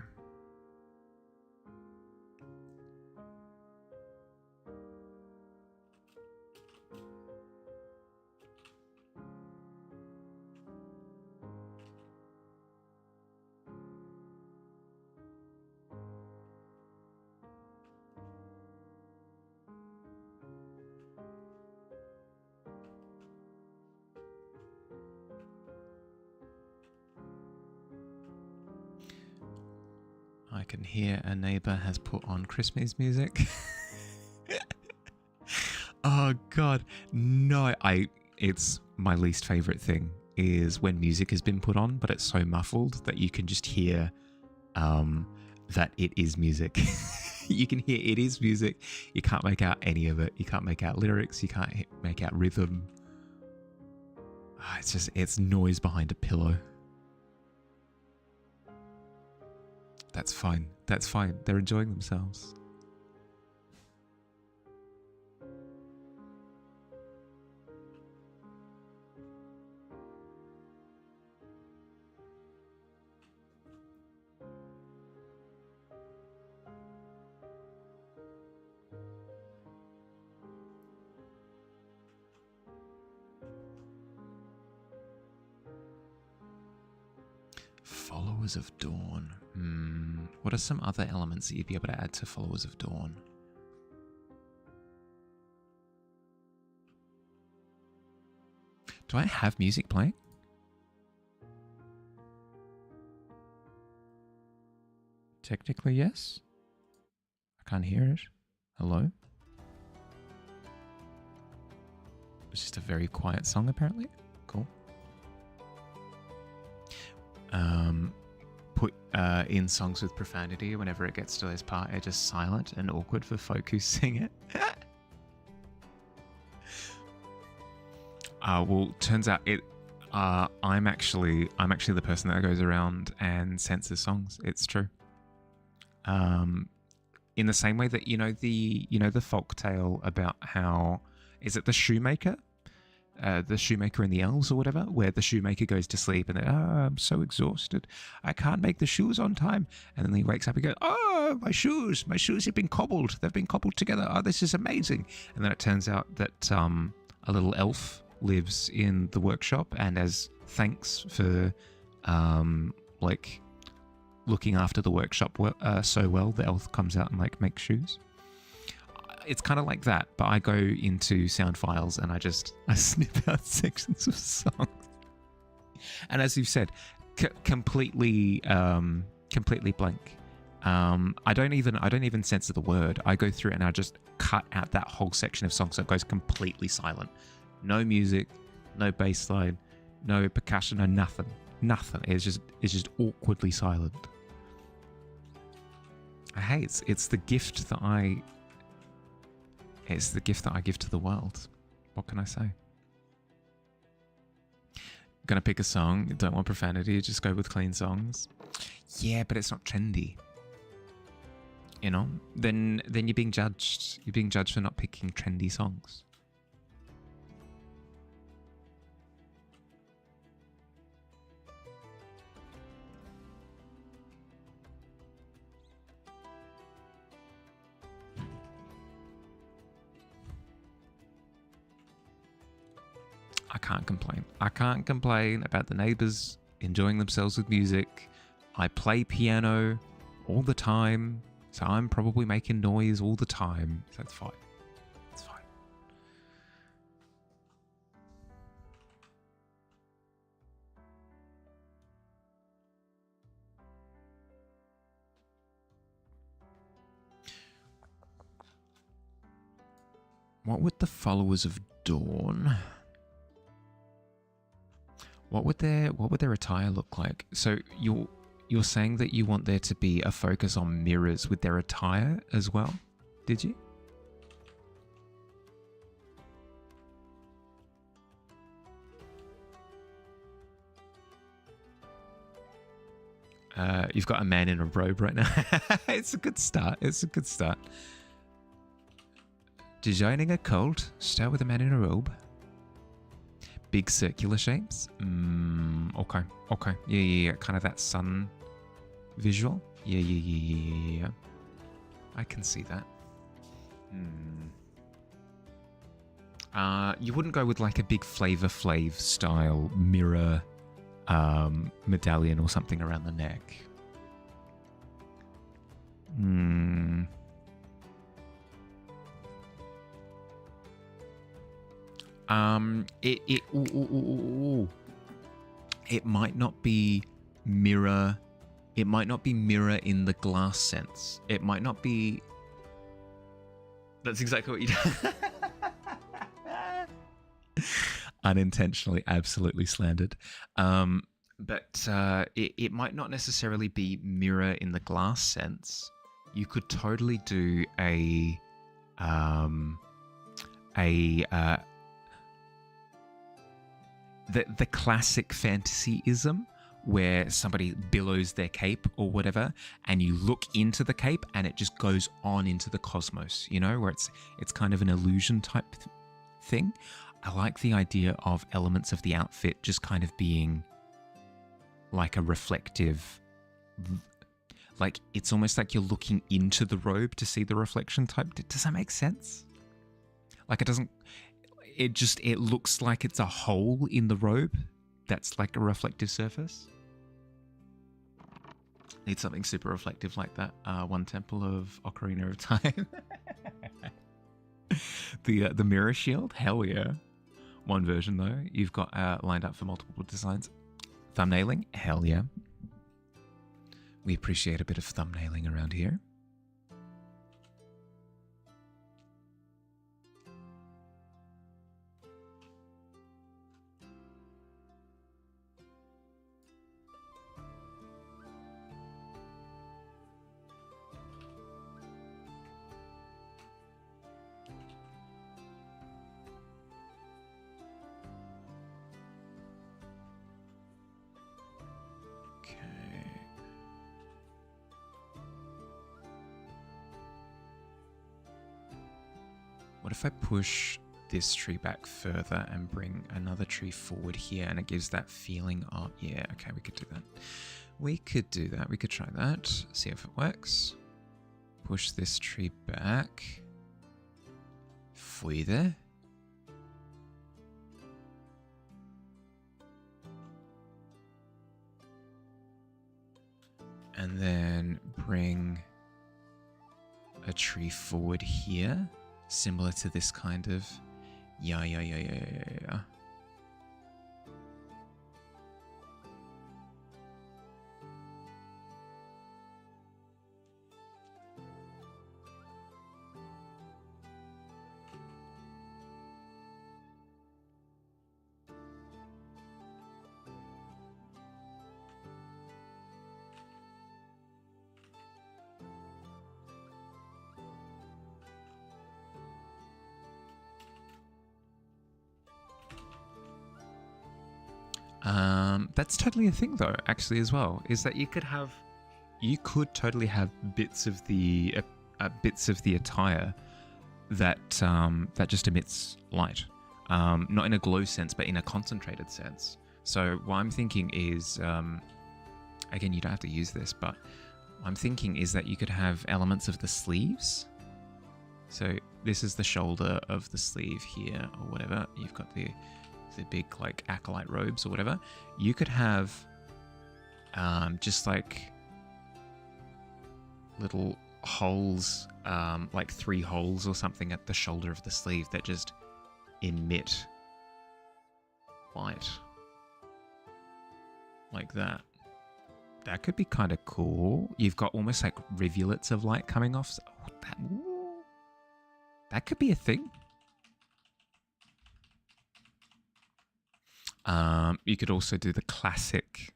I can hear a neighbor has put on Christmas music. Oh God, no! It's my least favorite thing is when music has been put on, but it's so muffled that you can just hear that it is music. You can hear it is music. You can't make out any of it. You can't make out lyrics. You can't make out rhythm. It's noise behind a pillow. That's fine. That's fine. They're enjoying themselves. Followers of Dawn. What are some other elements that you'd be able to add to Followers of Dawn? Do I have music playing? Technically, yes. I can't hear it. Hello? It's just a very quiet song, apparently. Cool. Put in songs with profanity. Whenever it gets to this part, it's just silent and awkward for folk who sing it. Well, turns out it. I'm actually the person that goes around and censors songs. It's true. In the same way that the folk tale about how is it the shoemaker? The shoemaker and the elves or whatever, where the shoemaker goes to sleep and then, I'm so exhausted. I can't make the shoes on time. And then he wakes up and goes, oh, my shoes have been cobbled. They've been cobbled together. Oh, this is amazing. And then it turns out that a little elf lives in the workshop, and as thanks for looking after the workshop so well, the elf comes out and makes shoes. It's kind of like that, but I go into sound files and I snip out sections of songs. And as you've said, completely blank. I don't even censor the word. I go through and I just cut out that whole section of songs so it goes completely silent. No music, no bass line, no percussion, no nothing. Nothing. It's just awkwardly silent. Hey, it's the gift that I give to the world. What can I say? Gonna pick a song. Don't want profanity. Just go with clean songs. Yeah, but it's not trendy. You know? Then you're being judged. You're being judged for not picking trendy songs. I can't complain. I can't complain about the neighbors enjoying themselves with music. I play piano all the time, so I'm probably making noise all the time. So it's fine. It's fine. What would the followers of Dawn? What would their attire look like? So you're saying that you want there to be a focus on mirrors with their attire as well? Did you? You've got a man in a robe right now. It's a good start. It's a good start. Designing a cult. Start with a man in a robe. Big circular shapes. Okay. Okay. Yeah. Kind of that sun visual. Yeah. I can see that. You wouldn't go with like a big Flavor Flav style mirror medallion or something around the neck. It might not be mirror. It might not be mirror in the glass sense. It might not be. That's exactly what you do. Unintentionally, absolutely slandered. But it might not necessarily be mirror in the glass sense. You could totally do the classic fantasyism where somebody billows their cape or whatever, and you look into the cape and it just goes on into the cosmos, you know, where it's kind of an illusion type thing. I like the idea of elements of the outfit just kind of being like a reflective, like it's almost like you're looking into the robe to see the reflection type. Does that make sense? Like it looks like it's a hole in the robe that's like a reflective surface. Need something super reflective like that. One Temple of Ocarina of Time. The mirror shield, hell yeah. One version though. You've got lined up for multiple designs. Thumbnailing, hell yeah. We appreciate a bit of thumbnailing around here. What if I push this tree back further and bring another tree forward here, and it gives that feeling of, yeah, okay, we could do that. We could do that. We could try that. See if it works. Push this tree back. Further. And then bring a tree forward here. Similar to this kind of, yeah. That's totally a thing though, actually, as well, is that you could totally have bits of the attire that just emits light, not in a glow sense, but in a concentrated sense. So what I'm thinking is, again, you don't have to use this, but what I'm thinking is that you could have elements of the sleeves. So this is the shoulder of the sleeve here, or whatever. You've got the big like acolyte robes or whatever, you could have just like little holes, like 3 holes or something at the shoulder of the sleeve that just emit light like that. That could be kind of cool. You've got almost like rivulets of light coming off. So, that could be a thing. You could also do the classic,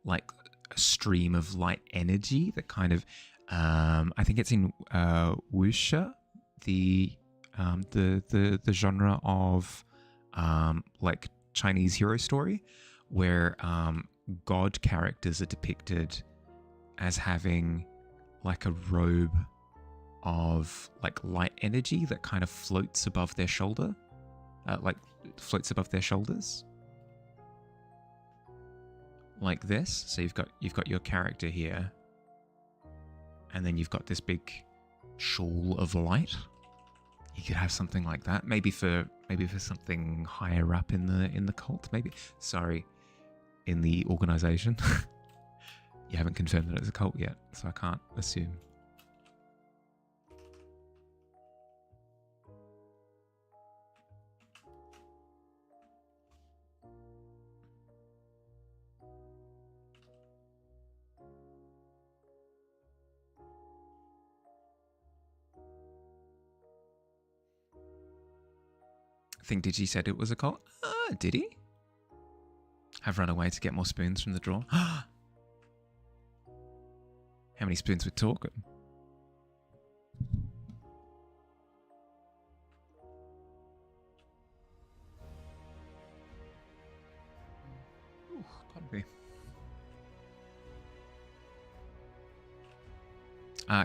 like a stream of light energy that kind of, I think it's in wuxia, the genre of like Chinese hero story, where god characters are depicted as having like a robe of like light energy that kind of floats above their shoulder, floats above their shoulders, like this. So you've got your character here, and then you've got this big shawl of light. You could have something like that, maybe for something higher up in the cult, maybe. Sorry, in the organization. You haven't confirmed that it's a cult yet, so I can't assume. I think Digi said it was a cult. Did he? Have run away to get more spoons from the drawer. How many spoons we're talking? Ooh, pardon me.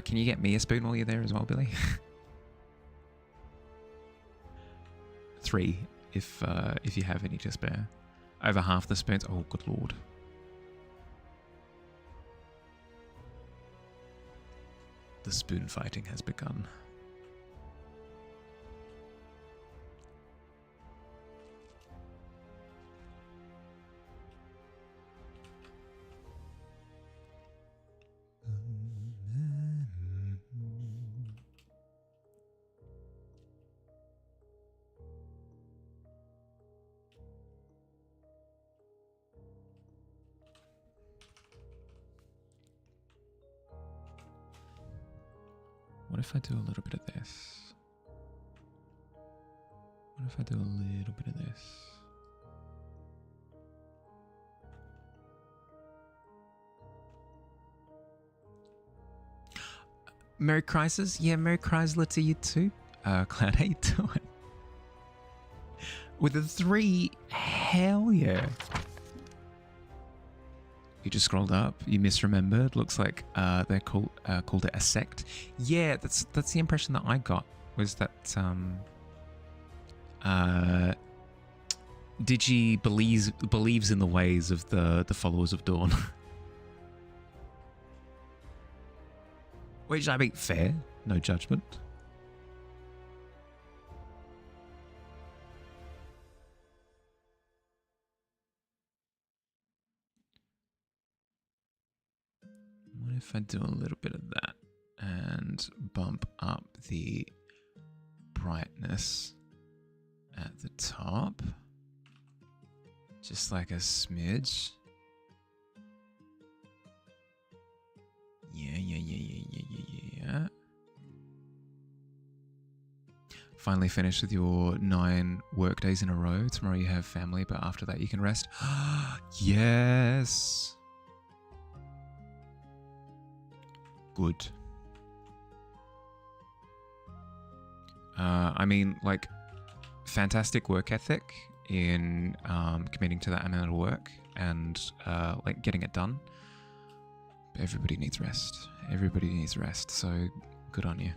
Can you get me a spoon while you're there as well, Billy? 3, if you have any to spare. Over half the spoons. Oh, good lord. The spoon fighting has begun. What if I do a little bit of this? What if I do a little bit of this? Merry Crisis? Yeah, Merry Chrysler to you too. Cloud, how you doing? With a 3, hell yeah. You just scrolled up. You misremembered. Looks like they're called it a sect. Yeah, that's the impression that I got. Was that Digi believes in the ways of the followers of Dawn. Which I mean, fair, no judgment. What if I do a little bit of that and bump up the brightness at the top? Just like a smidge. Yeah. Finally finished with your 9 work days in a row. Tomorrow you have family, but after that you can rest. Yes. Good. I mean, like, fantastic work ethic in committing to that amount of work and like getting it done. But everybody needs rest. Everybody needs rest. So good on you.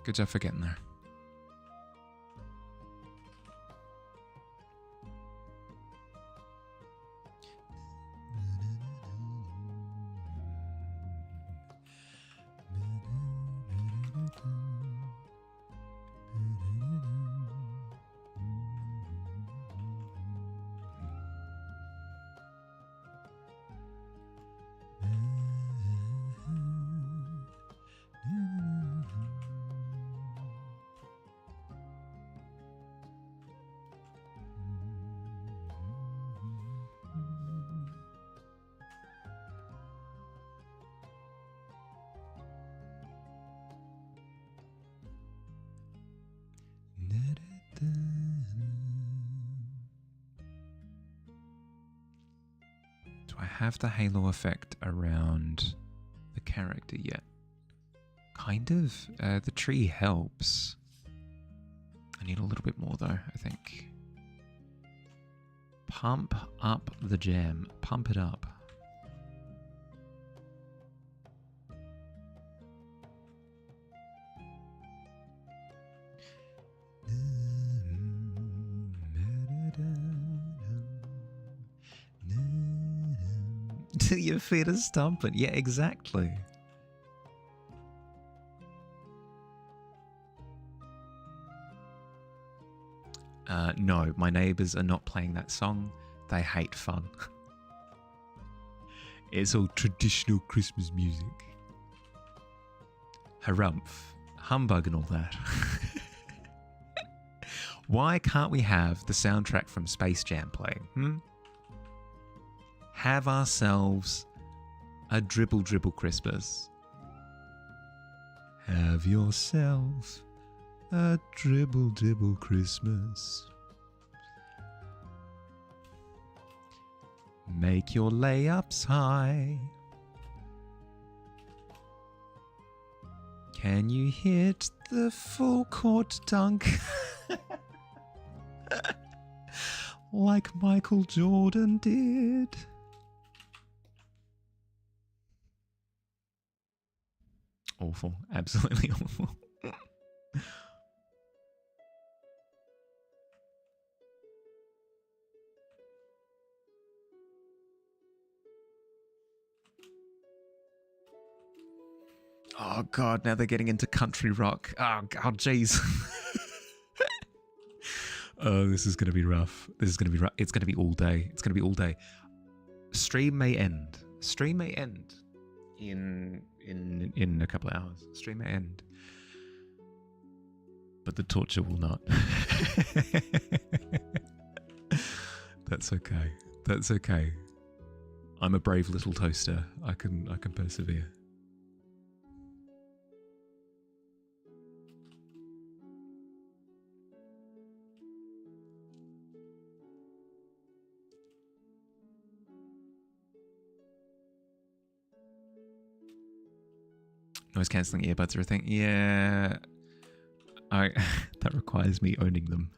Good job for getting there. have the halo effect around the character yet. Kind of. The tree helps. I need a little bit more though, I think. Pump up the jam. Pump it up. Your feet are stomping. Yeah, exactly. No, my neighbors are not playing that song. They hate fun. It's all traditional Christmas music. Harumph, humbug and all that. Why can't we have the soundtrack from Space Jam playing? Have ourselves a dribble dribble Christmas. Have yourself a dribble dribble Christmas. Make your layups high. Can you hit the full court dunk? Like Michael Jordan did. Awful. Absolutely awful. Oh god, now they're getting into country rock. Oh god, jeez. Oh, this is going to be rough. This is going to be rough. It's going to be all day. It's going to be all day. Stream may end. Stream may end in a couple of hours. Stream may end. But the torture will not. That's okay. That's okay. I'm a brave little toaster. I can persevere. Noise cancelling earbuds are a thing. Yeah, that requires me owning them.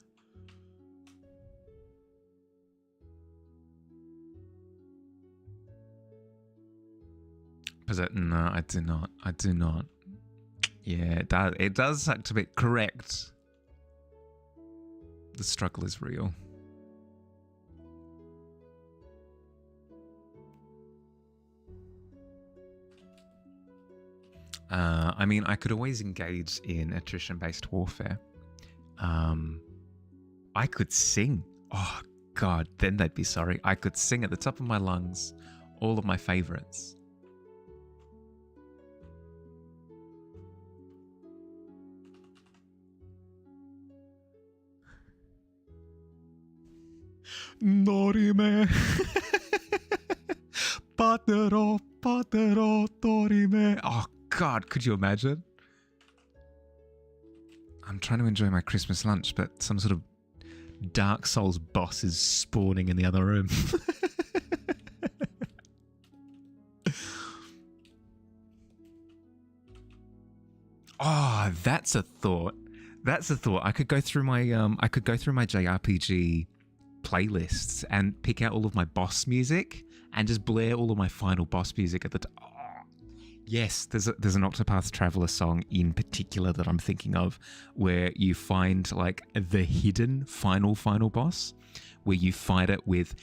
No, I do not. I do not. Yeah, it does suck to be correct. The struggle is real. I mean, I could always engage in attrition-based warfare. I could sing. Oh, God, then they'd be sorry. I could sing at the top of my lungs all of my favorites. Dorime. Patero, patero, dorime. Oh, God, could you imagine? I'm trying to enjoy my Christmas lunch, but some sort of Dark Souls boss is spawning in the other room. Oh, that's a thought. That's a thought. I could go through my JRPG playlists and pick out all of my boss music and just blare all of my final boss music at the time. Yes, there's an Octopath Traveler song in particular that I'm thinking of, where you find like the hidden final boss, where you fight it with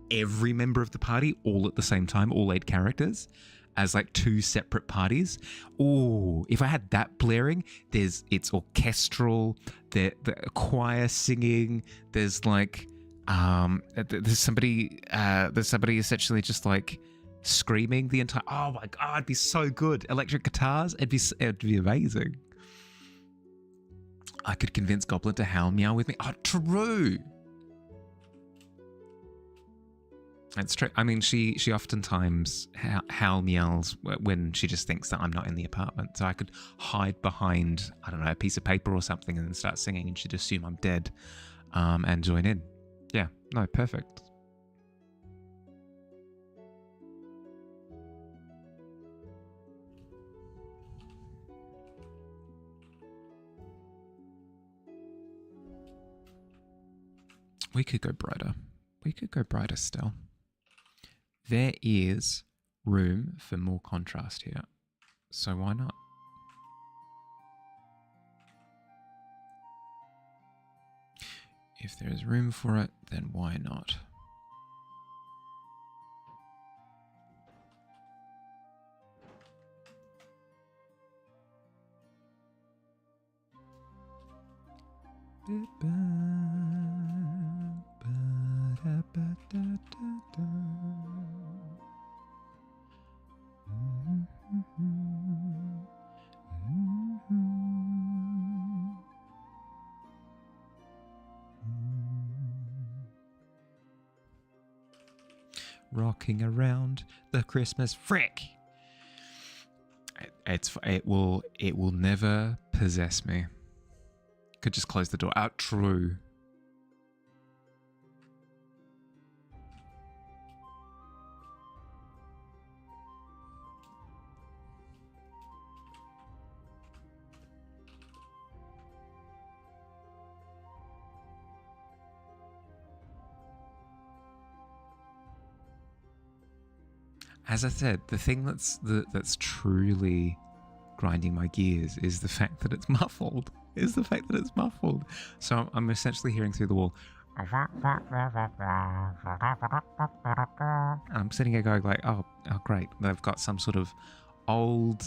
every member of the party all at the same time, all 8 characters, as like 2 separate parties. Oh, if I had that blaring, it's orchestral, the choir singing, there's like there's somebody essentially just like screaming the entire. Oh my god, it'd be so good. Electric guitars, it'd be amazing. I could convince Goblin to howl meow with me. Oh, true. It's true. I mean, she oftentimes howl meows when she just thinks that I'm not in the apartment. So I could hide behind, I don't know, a piece of paper or something and then start singing, and she'd assume I'm dead, and join in. Yeah, no, perfect. We could go brighter. We could go brighter still. There is room for more contrast here. So why not? If there is room for it, then why not? Rocking around the Christmas frick. It will never possess me. Could just close the door. Out. True. As I said, the thing that's truly grinding my gears is the fact that it's muffled. So I'm essentially hearing through the wall. I'm sitting here going like, oh great. They've got some sort of old,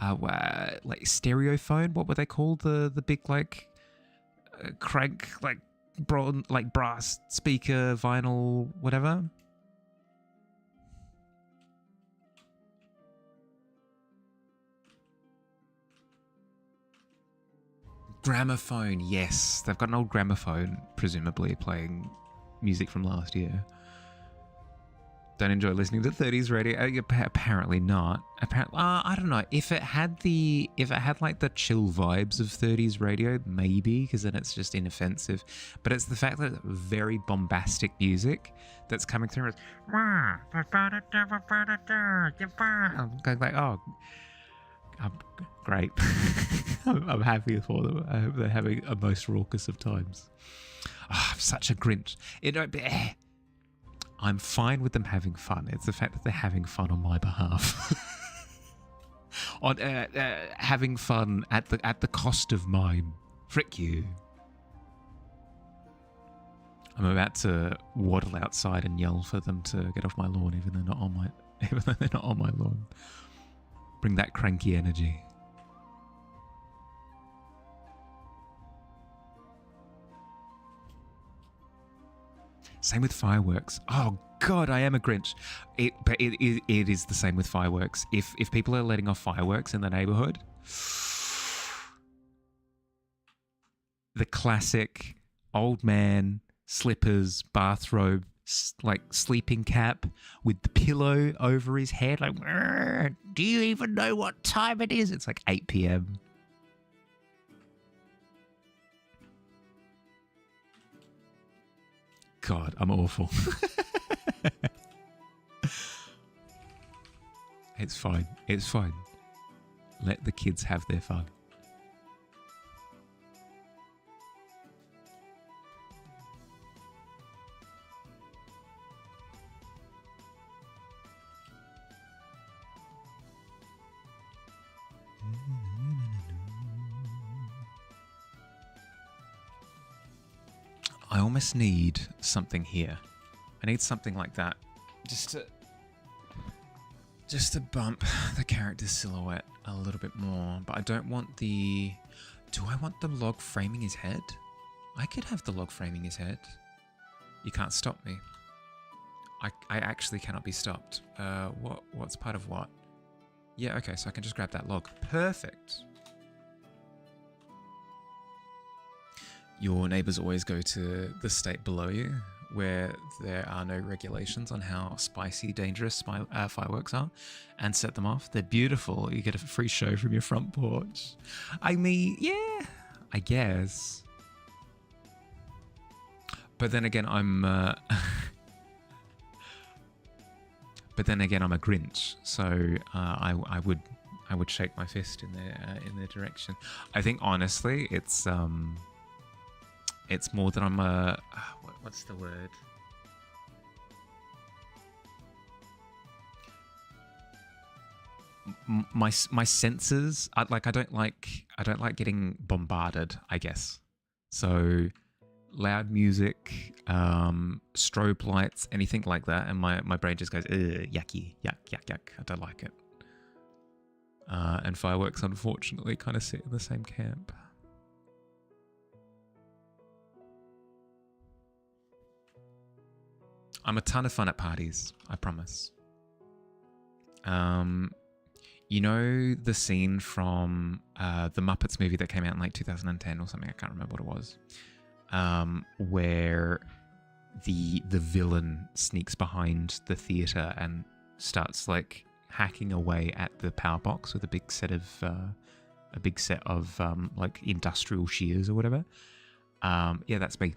like stereophone. What were they called? The big like crank like brass speaker vinyl whatever. Gramophone, yes. They've got an old gramophone, presumably playing music from last year. Don't enjoy listening to 30s radio? Apparently not. I don't know. If it had like the chill vibes of 30s radio, maybe, because then it's just inoffensive. But it's the fact that it's very bombastic music that's coming through. I'm going like, oh, great. I'm happy for them. I hope they're having a most raucous of times. Oh, I'm such a Grinch. I'm fine with them having fun. It's the fact that they're having fun on my behalf. On having fun at the cost of mine. Frick you. I'm about to waddle outside and yell for them to get off my lawn, even though they're not on my lawn. Bring that cranky energy. Same with fireworks. Oh God, I am a Grinch. But it is the same with fireworks. If people are letting off fireworks in the neighborhood, the classic old man, slippers, bathrobe, like sleeping cap with the pillow over his head, like, do you even know what time it is? It's like 8 p.m. God, I'm awful. It's fine. It's fine. Let the kids have their fun. I almost need something here. I need something like that. Just to bump the character's silhouette a little bit more. But I don't want the... Do I want the log framing his head? I could have the log framing his head. You can't stop me. I actually cannot be stopped. What's part of what? Yeah, okay, so I can just grab that log. Perfect. Your neighbours always go to the state below you, where there are no regulations on how spicy, dangerous fireworks are, and set them off. They're beautiful. You get a free show from your front porch. I mean, yeah, I guess. But then again, I'm a Grinch, so I would shake my fist in their direction. I think honestly, it's It's more that I'm a... what's the word? My senses, I don't like getting bombarded, I guess. So loud music, strobe lights, anything like that, and my brain just goes, yucky, yuck. I don't like it. And fireworks, unfortunately, kind of sit in the same camp. I'm a ton of fun at parties, I promise. You know the scene from the Muppets movie that came out in like 2010 or something? I can't remember what it was. Where the villain sneaks behind the theater and starts like hacking away at the power box with a big set of like industrial shears or whatever. Yeah, that's me.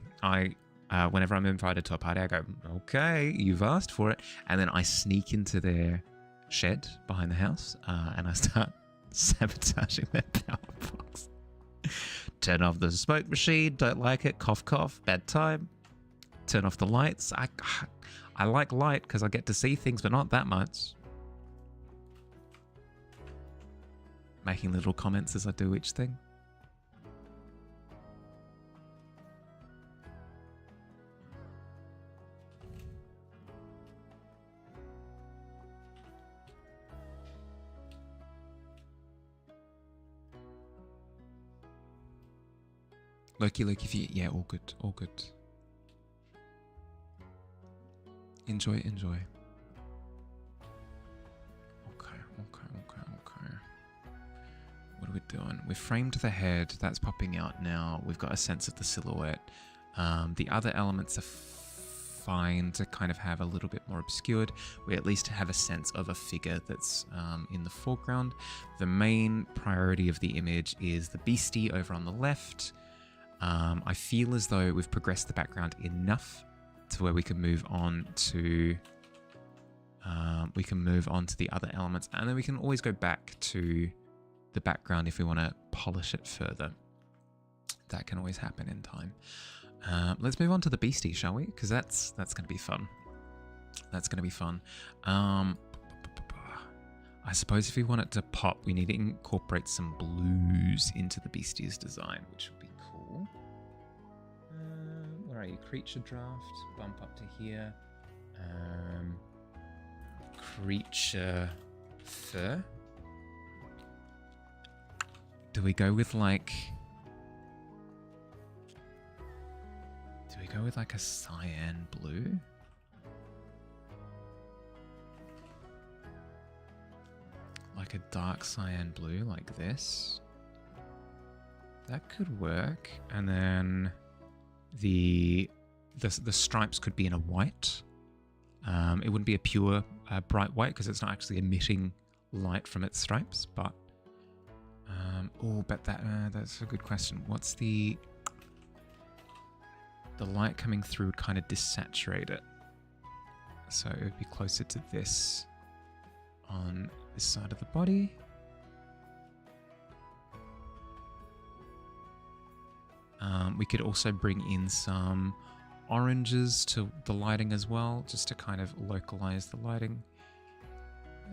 Whenever I'm invited to a party, I go, okay, you've asked for it, and then I sneak into their shed behind the house, and I start sabotaging their power box. Turn off the smoke machine, don't like it, cough cough, bad time. Turn off the lights. I like light because I get to see things, but not that much. Making little comments as I do each thing. Loki, if you... Yeah, all good. Enjoy. Okay. What are we doing? We've framed the head. That's popping out now. We've got a sense of the silhouette. The other elements are fine to kind of have a little bit more obscured. We at least have a sense of a figure that's in the foreground. The main priority of the image is the beastie over on the left. I feel as though we've progressed the background enough to where we can move on to the other elements, and then we can always go back to the background if we want to polish it further. That can always happen in time. Let's move on to the beastie, shall we? Because that's going to be fun. I suppose if we want it to pop, we need to incorporate some blues into the beastie's design, which would be cool. Where are you? Creature draft. Bump up to here. Creature fur. Do we go with like... a cyan blue? Like a dark cyan blue like this? That could work. And then the stripes could be in a white. It wouldn't be a pure bright white because it's not actually emitting light from its stripes, but that's a good question. What's the light coming through would kind of desaturate it. So it would be closer to this on this side of the body. We could also bring in some oranges to the lighting as well, just to kind of localize the lighting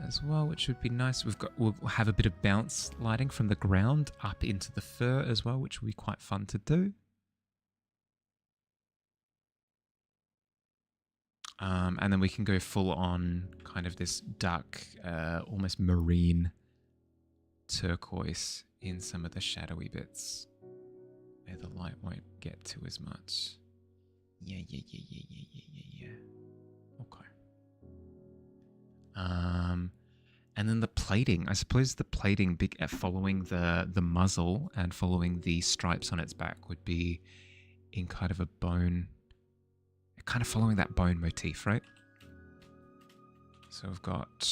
as well, which would be nice. We'll have a bit of bounce lighting from the ground up into the fur as well, which will be quite fun to do. And then we can go full on kind of this dark, almost marine turquoise in some of the shadowy bits where the light won't get to as much. Yeah. Okay. And then the plating. I suppose the plating following the muzzle and following the stripes on its back would be in kind of a bone... kind of following that bone motif, right? So we've got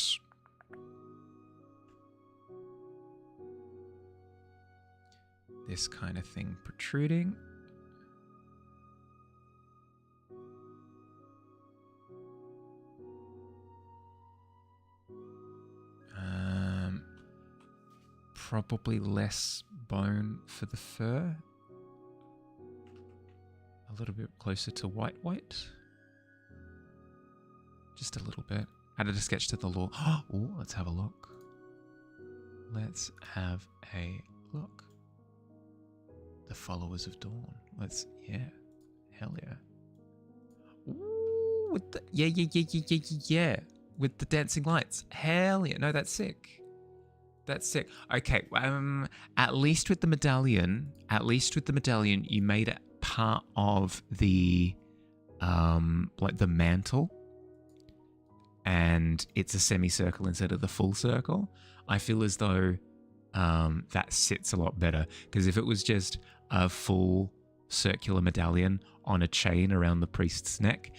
this kind of thing protruding. Probably less bone for the fur. little bit closer to white. Just a little bit. Added a sketch to the law. Oh, let's have a look. Let's have a look. The Followers of Dawn. Yeah. Hell yeah. Ooh, with the, yeah. With the dancing lights. Hell yeah. No, that's sick. That's sick. Okay, at least with the medallion, you made it part of the, like the mantle. And it's a semicircle instead of the full circle. I feel as though that sits a lot better. Because if it was just a full circular medallion on a chain around the priest's neck,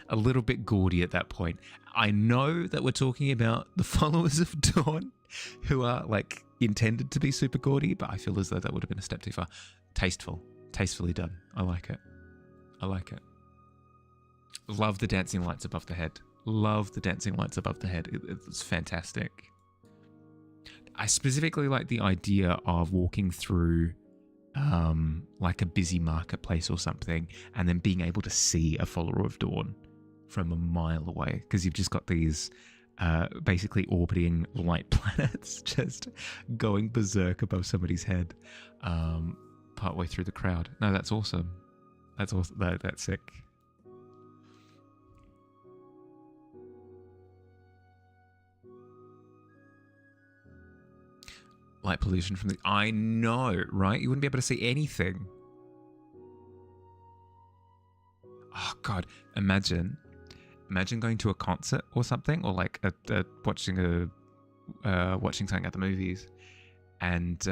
a little bit gaudy at that point. I know that we're talking about the Followers of Dawn, who are like intended to be super gaudy, but I feel as though that would have been a step too far. Tastefully done. I like it. Love the dancing lights above the head. It's fantastic. I specifically like the idea of walking through like a busy marketplace or something, and then being able to see a Follower of Dawn from a mile away, because you've just got these basically orbiting light planets just going berserk above somebody's head partway through the crowd. No, that's awesome. That's sick. Light pollution from the... I know, right? You wouldn't be able to see anything. Oh, God. Imagine going to a concert or something, or like watching something at the movies, and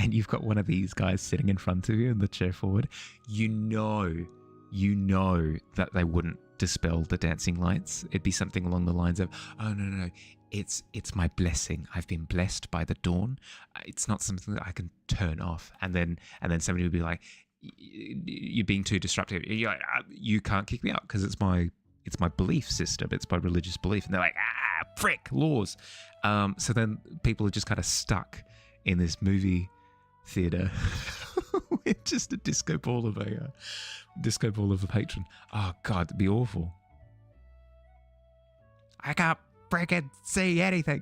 you've got one of these guys sitting in front of you in the chair forward. You know that they wouldn't dispel the dancing lights. It'd be something along the lines of, oh, no. It's my blessing. I've been blessed by the dawn. It's not something that I can turn off. And then somebody would be like, you're being too disruptive. You're like, you can't kick me out because it's my belief system. It's my religious belief. And they're like, frick, laws. So then people are just kind of stuck in this movie theater with just a disco ball of a patron. Oh, God, that'd be awful. I can't freaking see anything.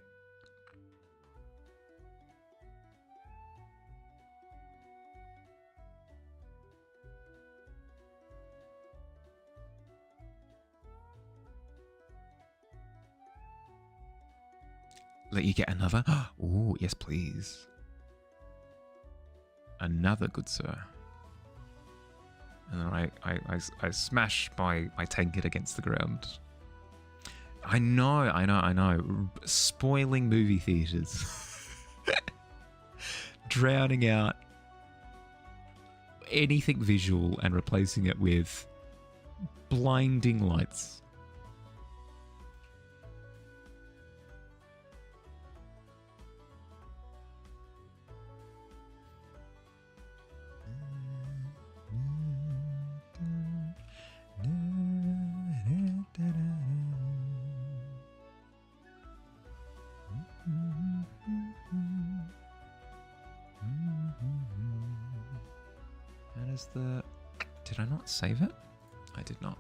Let you get another? Oh, yes, please. Another, good sir. And then I smash my tankard against the ground. I know. Spoiling movie theaters. Drowning out anything visual and replacing it with blinding lights. Did I not save it? I did not.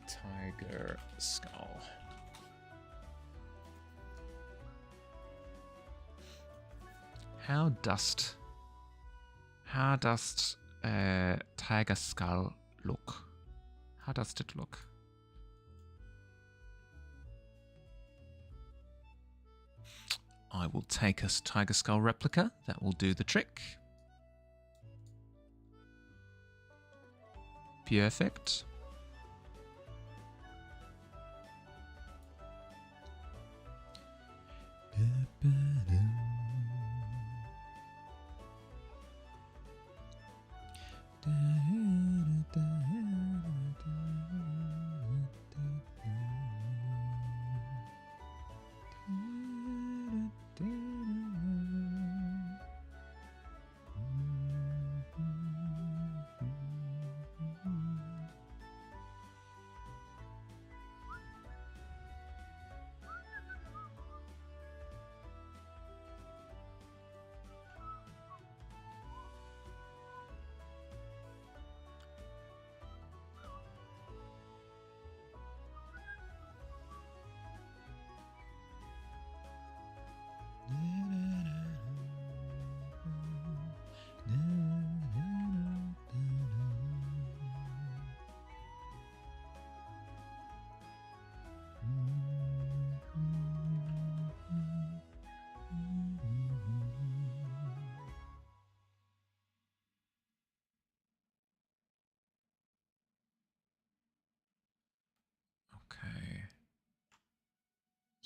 Tiger skull. How dost tiger skull look? How does it look? I will take a tiger skull replica. That will do the trick. Perfect.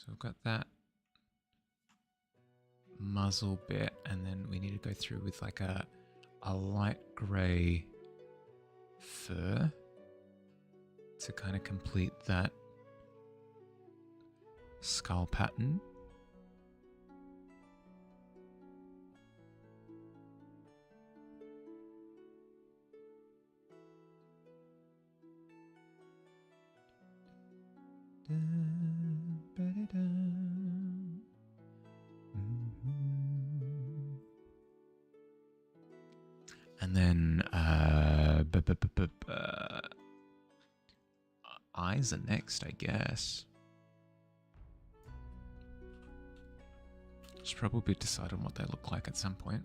we've got that muzzle bit, and then we need to go through with like a light grey fur to kind of complete that skull pattern. And then eyes are next, I guess. Should probably decide on what they look like at some point.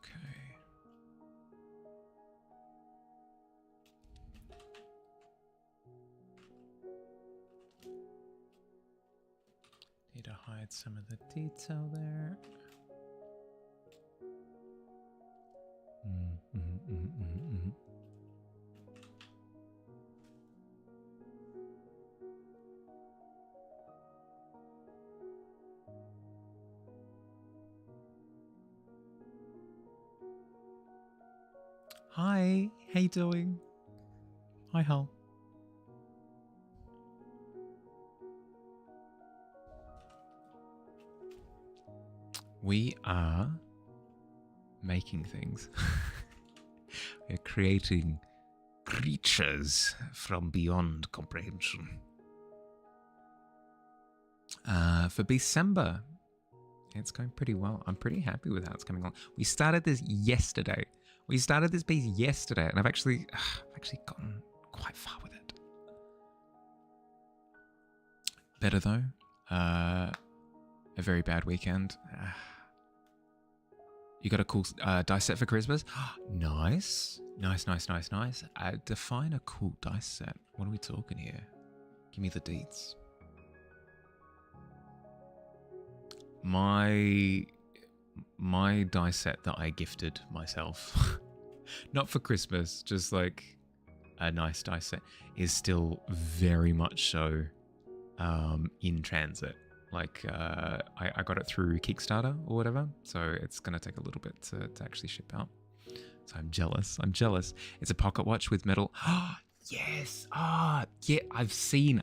Okay. Need to hide some of the detail there. Hi, how you doing? Hi, Hal. We are making things. We're creating creatures from beyond comprehension. For December, it's going pretty well. I'm pretty happy with how it's coming along. We started this yesterday. And I've actually gotten quite far with it. Better though. A very bad weekend. You got a cool dice set for Christmas? Nice. Define a cool dice set. What are we talking here? Give me the deets. My dice set that I gifted myself, not for Christmas, just like a nice dice set, is still very much so in transit. Like I got it through Kickstarter or whatever, so it's gonna take a little bit to actually ship out. So I'm jealous. It's a pocket watch with metal. Yes. Yeah, I've seen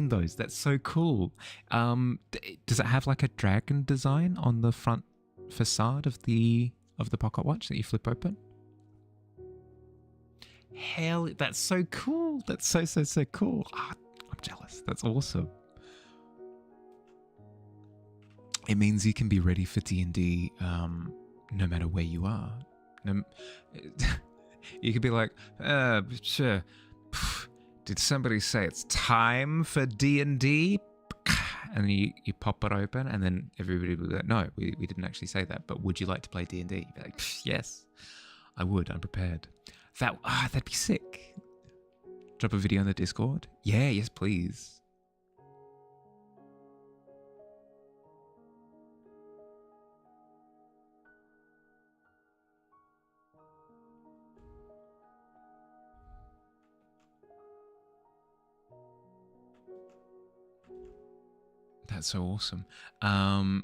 those. That's so cool. Does it have like a dragon design on the front facade of the pocket watch that you flip open? Hell, that's so cool. That's so cool. I'm jealous. That's awesome. It means you can be ready for D&D no matter where you are. You could be like, sure. Did somebody say it's time for D&D? And then you pop it open, and then everybody will be like, no, we didn't actually say that, but would you like to play D&D? You'd be like, yes, I would. I'm prepared. That'd be sick. Drop a video on the Discord? Yeah, yes, please. That's so awesome. How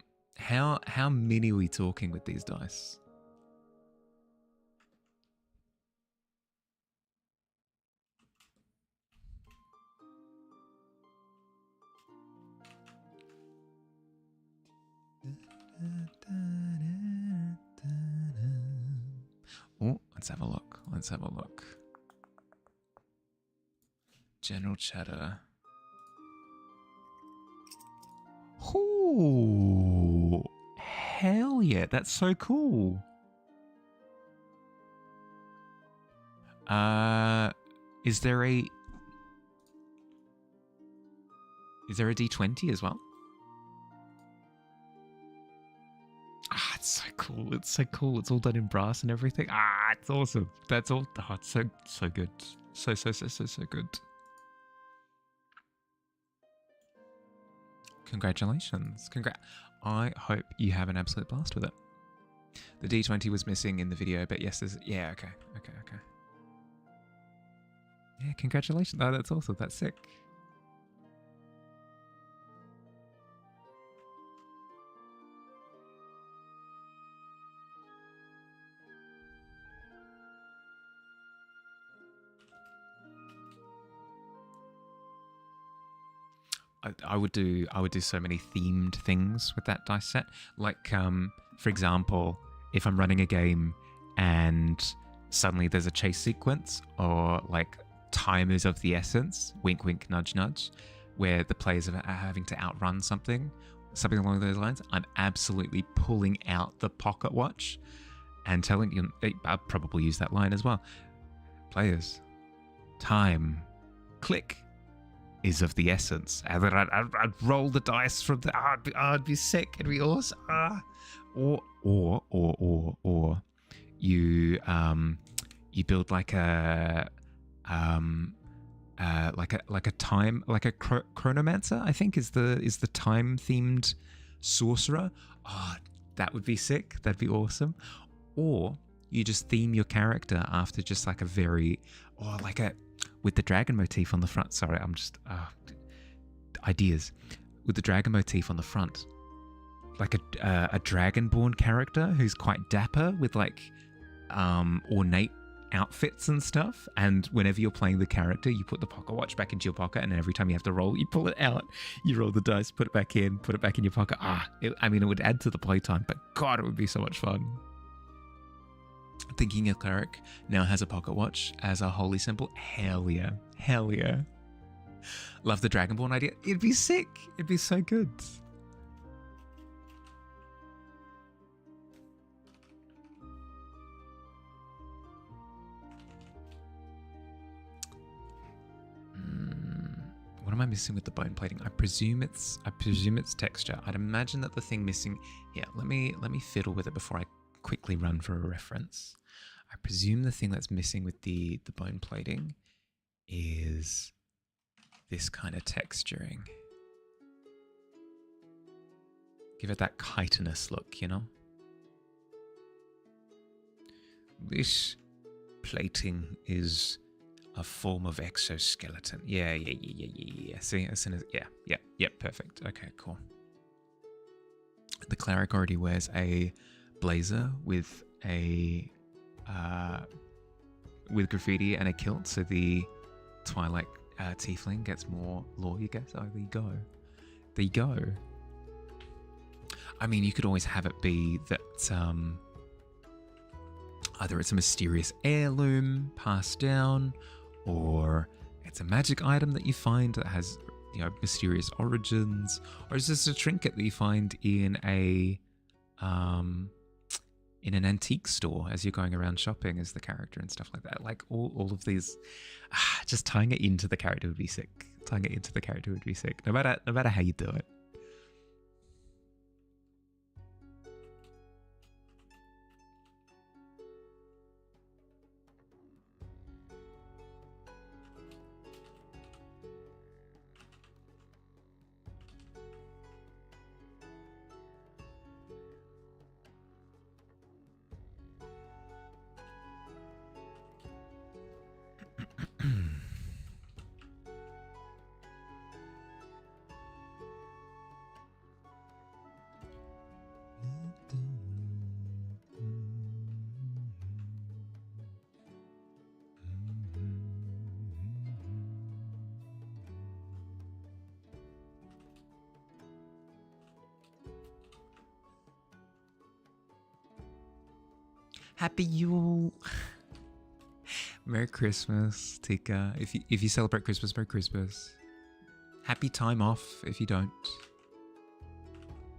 many are we talking with these dice? Oh, let's have a look. General chatter. Ooh, hell yeah, that's so cool. Is there a D20 as well? It's so cool. It's all done in brass and everything. It's awesome. That's all. It's so good. So good. Congratulations. I hope you have an absolute blast with it. The D20 was missing in the video, but yes, yeah, okay. Yeah, congratulations. Oh, that's awesome. That's sick. I would do so many themed things with that dice set. Like, for example, if I'm running a game and suddenly there's a chase sequence, or like time is of the essence, wink wink nudge nudge, where the players are having to outrun something along those lines, I'm absolutely pulling out the pocket watch and telling you, I'll probably use that line as well. Players, time, click, is of the essence. And then I'd roll the dice from the. It'd be sick. It'd be awesome. Or you build like a chronomancer, I think is the time themed sorcerer. That would be sick. That'd be awesome. Or you just theme your character after just like a very, with the dragon motif on the front. Sorry, I'm just ideas with the dragon motif on the front, like a dragonborn character who's quite dapper with like ornate outfits and stuff. And whenever you're playing the character, you put the pocket watch back into your pocket, and every time you have to roll, you pull it out. You roll the dice, put it back in your pocket. It would add to the playtime, but God, it would be so much fun. Thinking a cleric now has a pocket watch as a holy symbol. Hell yeah. Hell yeah. Love the Dragonborn idea. It'd be sick. It'd be so good. What am I missing with the bone plating? I presume it's texture. I'd imagine that the thing missing. Yeah, let me fiddle with it before I quickly run for a reference. I presume the thing that's missing with the bone plating is this kind of texturing. Give it that chitinous look, you know? This plating is a form of exoskeleton. Yeah. See, as soon as yeah, perfect. Okay, cool. The cleric already wears a blazer with a with graffiti and a kilt, so the Twilight tiefling gets more lore, you guess. Oh, there you go. There you go. I mean, you could always have it be that either it's a mysterious heirloom passed down, or it's a magic item that you find that has, you know, mysterious origins, or it's just a trinket that you find in an antique store as you're going around shopping as the character and stuff like that. Like all of these, just tying it into the character would be sick. Tying it into the character would be sick. No matter how you do it. Happy Yule. Merry Christmas, Tika. If you celebrate Christmas, Merry Christmas. Happy time off if you don't.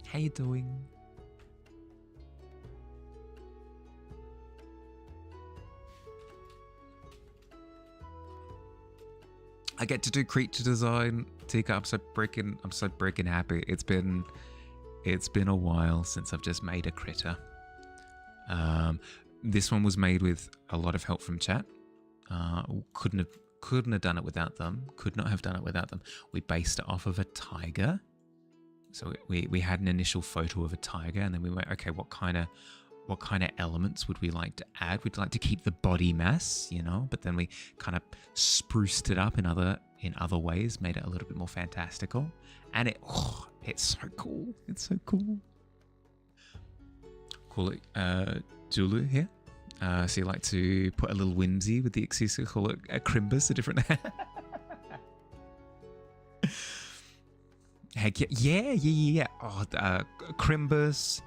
How you doing? I get to do creature design, Tika. I'm so freaking happy. It's been a while since I've just made a critter. This one was made with a lot of help from chat. Couldn't have done it without them. Could not have done it without them. We based it off of a tiger. So we had an initial photo of a tiger, and then we went, okay, what kind of elements would we like to add? We'd like to keep the body mass, you know, but then we kind of spruced it up in other ways, made it a little bit more fantastical, and it's so cool. It's so cool. Call it Julu here. So you like to put a little whimsy with the accessory, call it a Crimbus, a different... Heck yeah. Oh, Crimbus.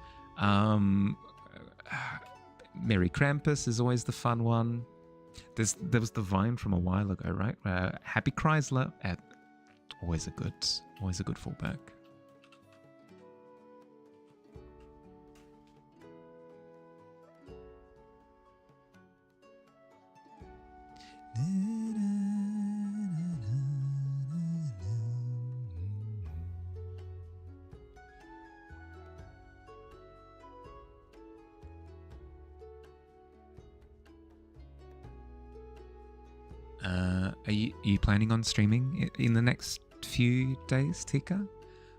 Merry Krampus is always the fun one. There was the Vine from a while ago, right? Happy Chrysler. Always a good fallback. Are you planning on streaming in the next few days, Tika?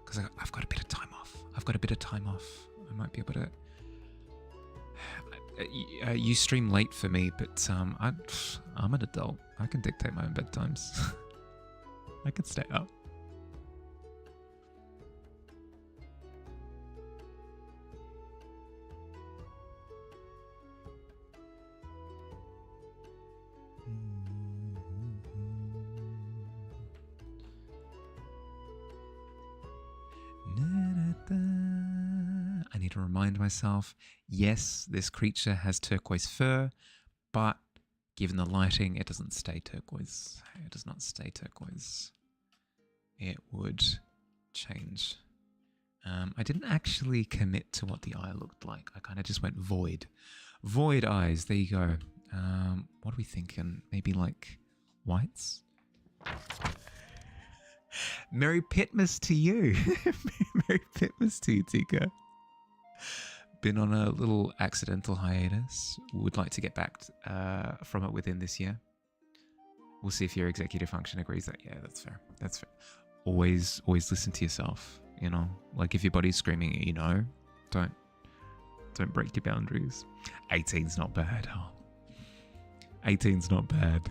Because I've got a bit of time off. I might be able to... you stream late for me, but I'm an adult. I can dictate my own bedtimes. I can stay up. to remind myself, yes, this creature has turquoise fur, but given the lighting, it doesn't stay turquoise. It does not stay turquoise. It would change. I didn't actually commit to what the eye looked like. I kind of just went void. Void eyes, there you go. What are we thinking? Maybe like whites? Merry Pitmas to you. Merry Pitmas to you, Tika. Been on a little accidental hiatus. Would like to get back from it within this year. We'll see if your executive function agrees that, yeah, that's fair. That's fair. Always listen to yourself, you know? Like if your body's screaming, you know, don't break your boundaries. 18's not bad, huh? 18's not bad.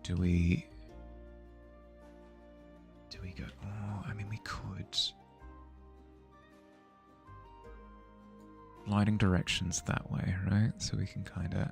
Do we go? Oh, I mean, we could. Lighting directions that way, right? So we can kind of.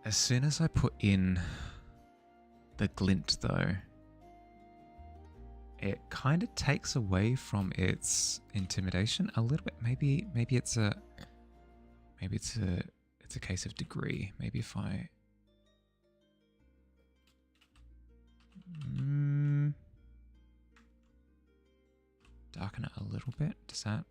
As soon as I put in the glint, though, it kind of takes away from its intimidation a little bit. Maybe it's a case of degree. Maybe if I darken it a little bit. Does that?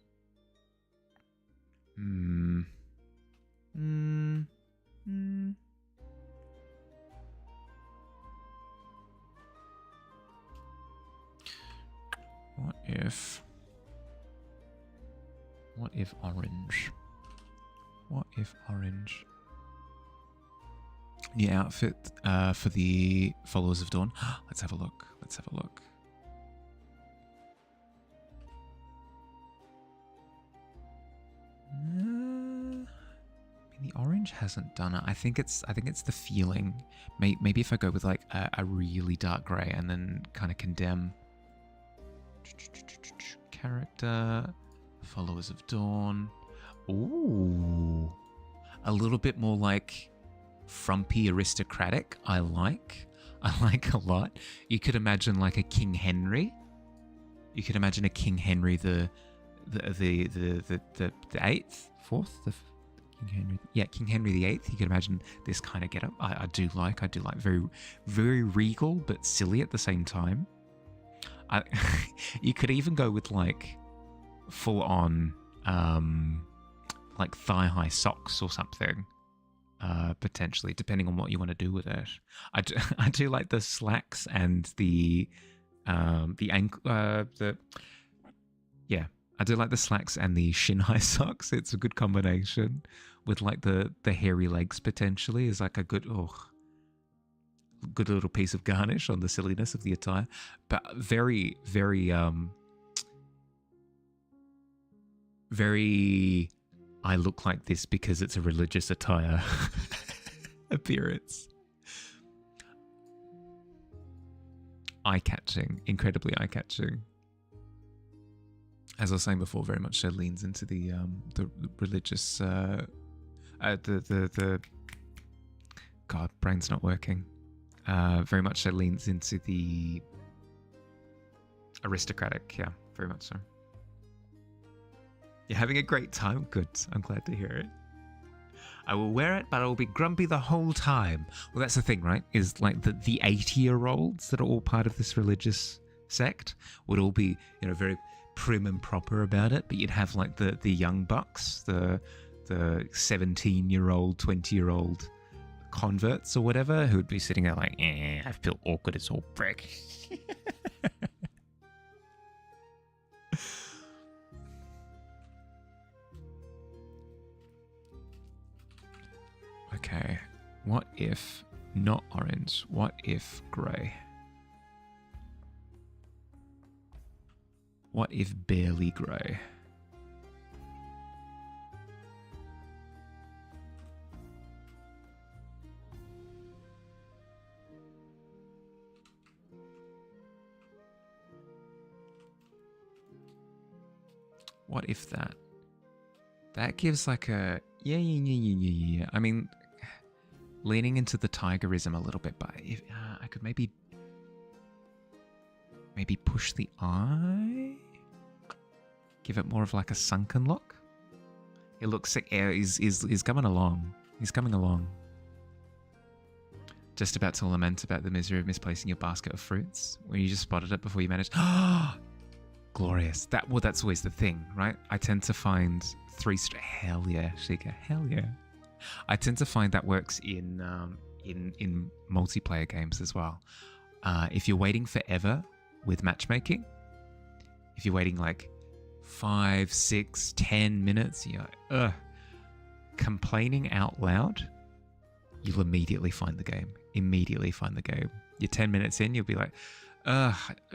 What if orange? What if orange? The outfit for the Followers of Dawn. Let's have a look. Let's have a look. I mean, the orange hasn't done it. I think it's the feeling. Maybe if I go with like a really dark grey and then kind of condemn. Character, Followers of Dawn. Ooh, a little bit more like frumpy aristocratic. I like a lot. You could imagine like a King Henry. You could imagine a King Henry the eighth, fourth, King Henry. Yeah, King Henry the VIII. You could imagine this kind of getup. I do like very very regal but silly at the same time. You could even go with like full on like thigh high socks or something, potentially, depending on what you want to do with it. I do like the slacks and the ankle I do like the slacks and the shin high socks. It's a good combination with like the hairy legs potentially is like a good little piece of garnish on the silliness of the attire, but very I look like this because it's a religious attire appearance. Eye-catching, incredibly eye-catching. As I was saying before, very much so leans into the religious the God, brain's not working. Very much so leans into the aristocratic, yeah, very much so. You're having a great time? Good, I'm glad to hear it. I will wear it, but I will be grumpy the whole time. Well, that's the thing, right? Is like the 80-year-olds that are all part of this religious sect would all be, you know, very prim and proper about it, but you'd have like the young bucks, the 17-year-old, 20-year-old converts or whatever, who would be sitting there like, I feel awkward as all brick. Okay, what if not orange? What if grey? What if barely grey? What if that? That gives like a... Yeah. I mean, leaning into the tigerism a little bit, but if, I could maybe push the eye? Give it more of like a sunken look? It looks sick. Yeah, he's coming along. He's coming along. Just about to lament about the misery of misplacing your basket of fruits when you just spotted it before you managed. Glorious. That's always the thing, right? I tend to find hell yeah, Sheikah, hell yeah. I tend to find that works in multiplayer games as well. If you're waiting forever with matchmaking, if you're waiting like 5, 6, 10 minutes, you're like, ugh, complaining out loud, you'll immediately find the game. Immediately find the game. You're 10 minutes in, you'll be like,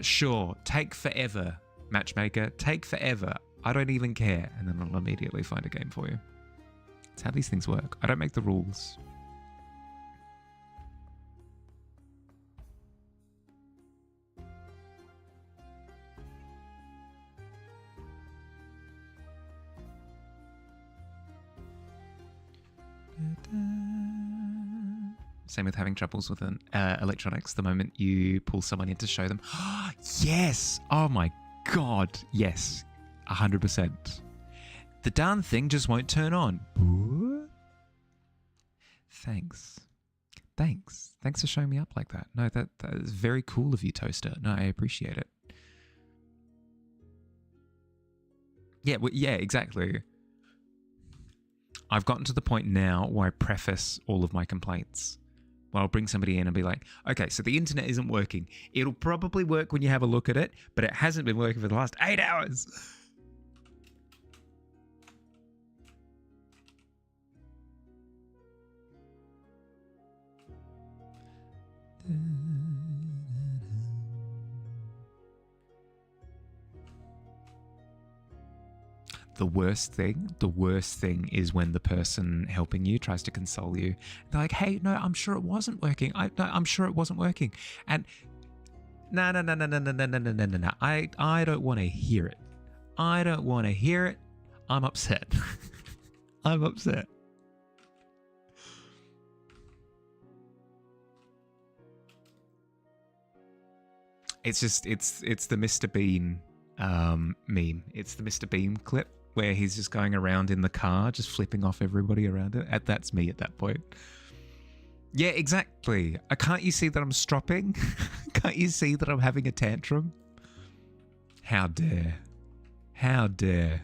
sure, take forever, matchmaker, take forever. I don't even care. And then I'll immediately find a game for you. That's how these things work. I don't make the rules. Same with having troubles with electronics. The moment you pull someone in to show them, yes! Oh my god, yes, 100%. The darn thing just won't turn on. Thanks for showing me up like that. No, that is very cool of you, Toaster. No, I appreciate it. Yeah, yeah, exactly. I've gotten to the point now where I preface all of my complaints. Well, I'll bring somebody in and be like, okay, so the internet isn't working. It'll probably work when you have a look at it, but it hasn't been working for the last 8 hours. The worst thing is when the person helping you tries to console you. They're like, hey, no, I'm sure it wasn't working. I'm sure it wasn't working. And no. I don't want to hear it. I don't want to hear it. I'm upset. I'm upset. It's just, it's the Mr. Bean meme. It's the Mr. Bean clip where he's just going around in the car, just flipping off everybody around it. That's me at that point. Yeah, exactly. Can't you see that I'm stropping? Can't you see that I'm having a tantrum? How dare. How dare.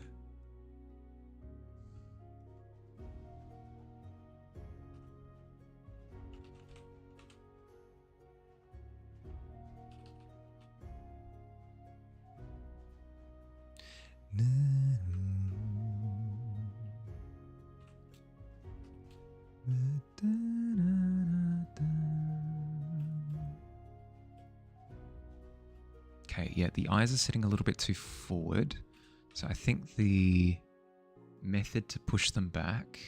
Okay, yeah, the eyes are sitting a little bit too forward. So I think the method to push them back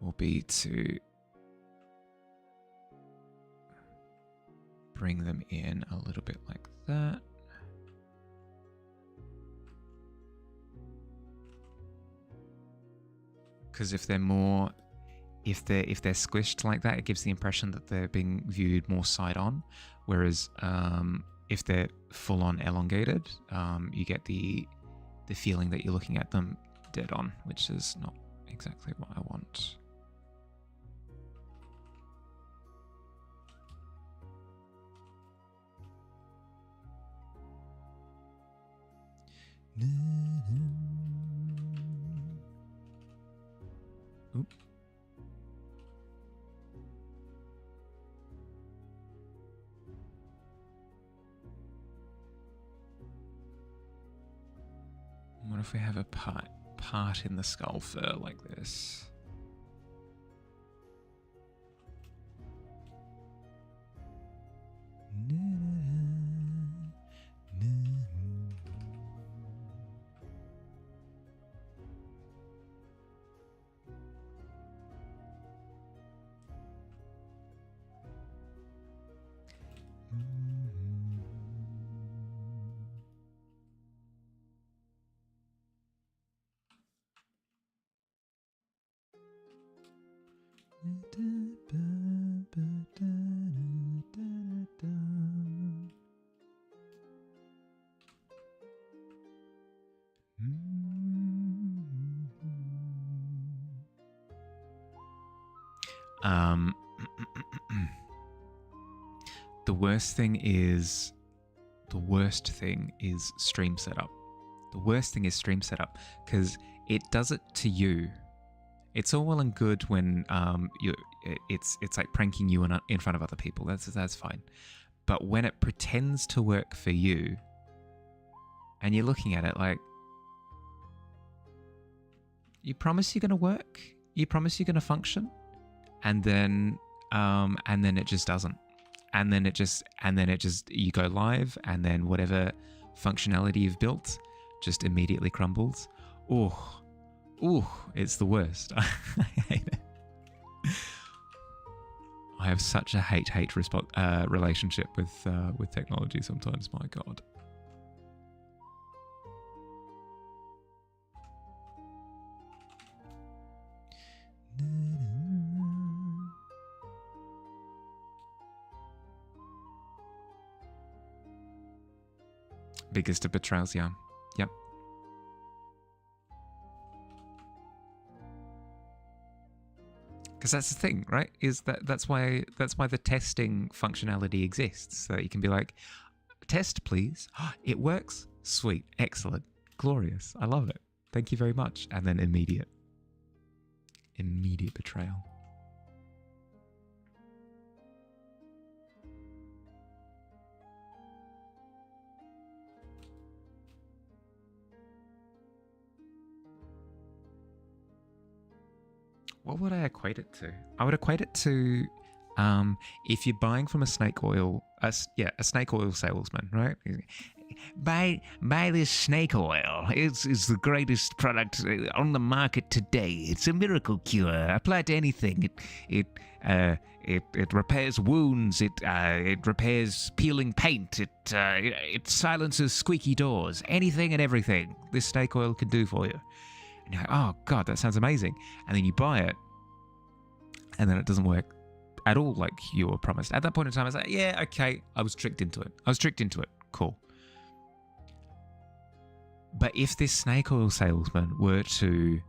will be to bring them in a little bit like that. Because if they're squished like that, it gives the impression that they're being viewed more side on. Whereas if they're full on elongated, you get the feeling that you're looking at them dead on, which is not exactly what I want. Oop. What if we have a part in the skull fur like this? Um, the worst thing is stream setup. The worst thing is stream setup because it does it to you. It's all well and good when it's like pranking you in front of other people. That's fine. But when it pretends to work for you, and you're looking at it like, you promise you're going to work, you promise you're going to function, and then it just doesn't. And then it just you go live, and then whatever functionality you've built just immediately crumbles. Ooh, it's the worst. I hate it. I have such a hate relationship with technology sometimes. My God. Biggest of betrayals, yeah. Yep. Because that's the thing, right? Is that's why the testing functionality exists, so that you can be like, test please. It works. Sweet, excellent, glorious. I love it. Thank you very much. And then immediate betrayal. What would I equate it to? I would equate it to if you're buying from a snake oil salesman, right? Buy this snake oil. It's the greatest product on the market today. It's a miracle cure. Apply it to anything. It repairs wounds. It repairs peeling paint. It silences squeaky doors. Anything and everything this snake oil can do for you. And you're like, oh God, that sounds amazing. And then you buy it, and then it doesn't work at all like you were promised. At that point in time, I was like, yeah, okay, I was tricked into it. Cool. But if this snake oil salesman were to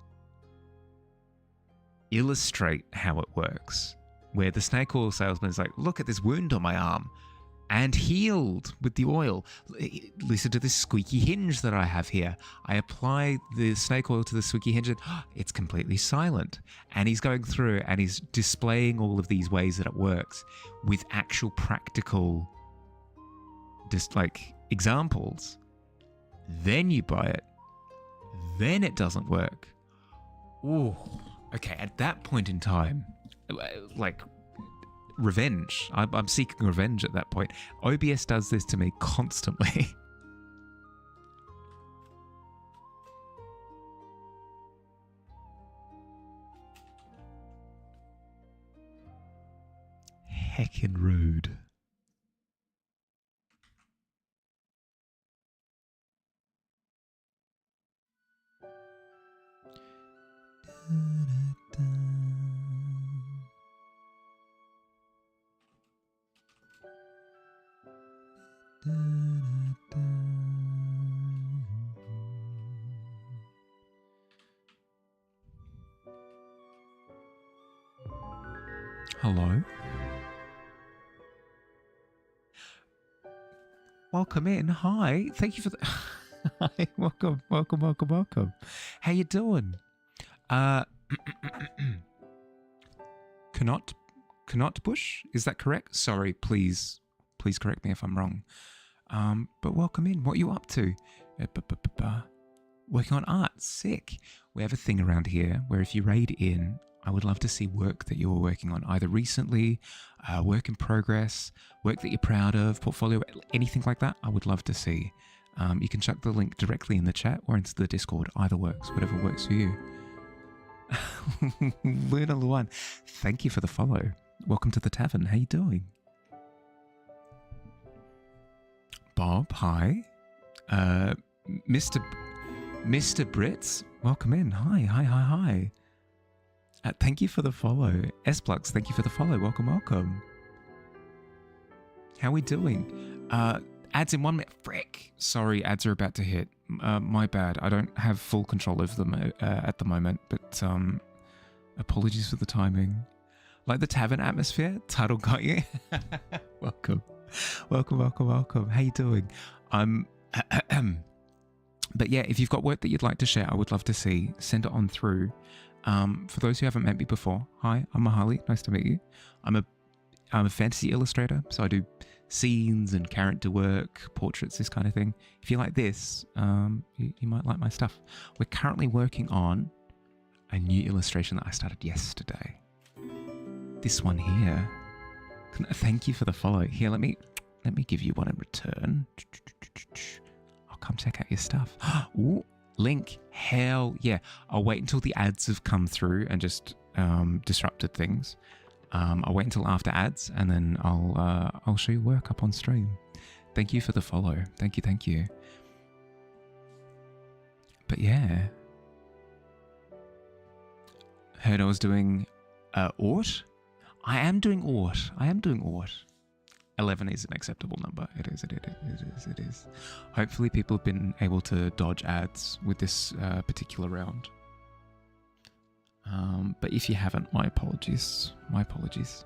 illustrate how it works, where the snake oil salesman is like, look at this wound on my arm, and healed with the oil. Listen to this squeaky hinge that I have here. I apply the snake oil to the squeaky hinge and it's completely silent. And he's going through and he's displaying all of these ways that it works with actual practical examples. Then you buy it. Then it doesn't work. Ooh. Okay, at that point in time, revenge. I'm seeking revenge at that point. OBS does this to me constantly. Heckin' rude. Hello. Welcome in. Hi. Thank you for the Hi. Welcome. How you doing? Cannot Bush? Is that correct? Sorry, please correct me if I'm wrong. But welcome in. What are you up to? Working on art. Sick. We have a thing around here where if you raid in, I would love to see work that you're working on, either recently, work in progress, work that you're proud of, portfolio, anything like that. I would love to see. You can chuck the link directly in the chat or into the Discord. Either works, whatever works for you. Luna Luan, thank you for the follow. Welcome to the Tavern. How you doing? Bob, hi. Mr. Brits, welcome in. Hi. Thank you for the follow. S-Plux, thank you for the follow. Welcome. How we doing? Ads in 1 minute. Frick. Sorry, ads are about to hit. My bad. I don't have full control over them at the moment, but apologies for the timing. Like the tavern atmosphere? Title got you? Welcome. Welcome, welcome, welcome. How you doing? But yeah, if you've got work that you'd like to share, I would love to see. Send it on through. For those who haven't met me before, hi, I'm Mahali. Nice to meet you. I'm a fantasy illustrator, so I do scenes and character work, portraits, this kind of thing. If you like this, you might like my stuff. We're currently working on a new illustration that I started yesterday. This one here. Thank you for the follow. Here, let me give you one in return. I'll come check out your stuff. Ooh, link. Hell yeah. I'll wait until the ads have come through and just disrupted things. I'll wait until after ads, and then I'll show you work up on stream. Thank you for the follow. Thank you, thank you. But yeah, heard I was doing Ort. I am doing Ort. 11 is an acceptable number. It is. Hopefully people have been able to dodge ads with this particular round. But if you haven't, my apologies. My apologies.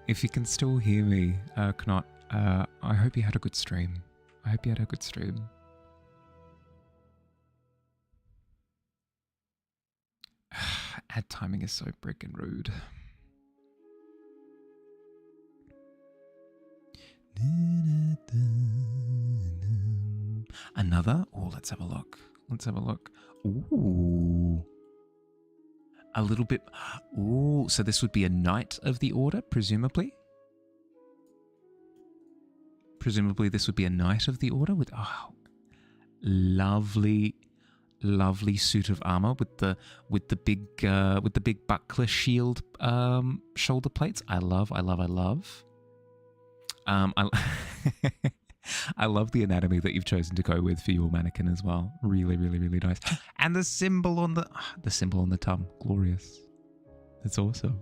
If you can still hear me, Knot, I hope you had a good stream. Ad timing is so freaking rude. Another? Oh, let's have a look. Ooh. A little bit. Ooh, so this would be a Knight of the Order, presumably? Presumably this would be a Knight of the Order with, oh, lovely suit of armor with the big buckler shield shoulder plates. I love. I love the anatomy that you've chosen to go with for your mannequin as well. Really nice. And the symbol on the tongue, glorious. That's awesome.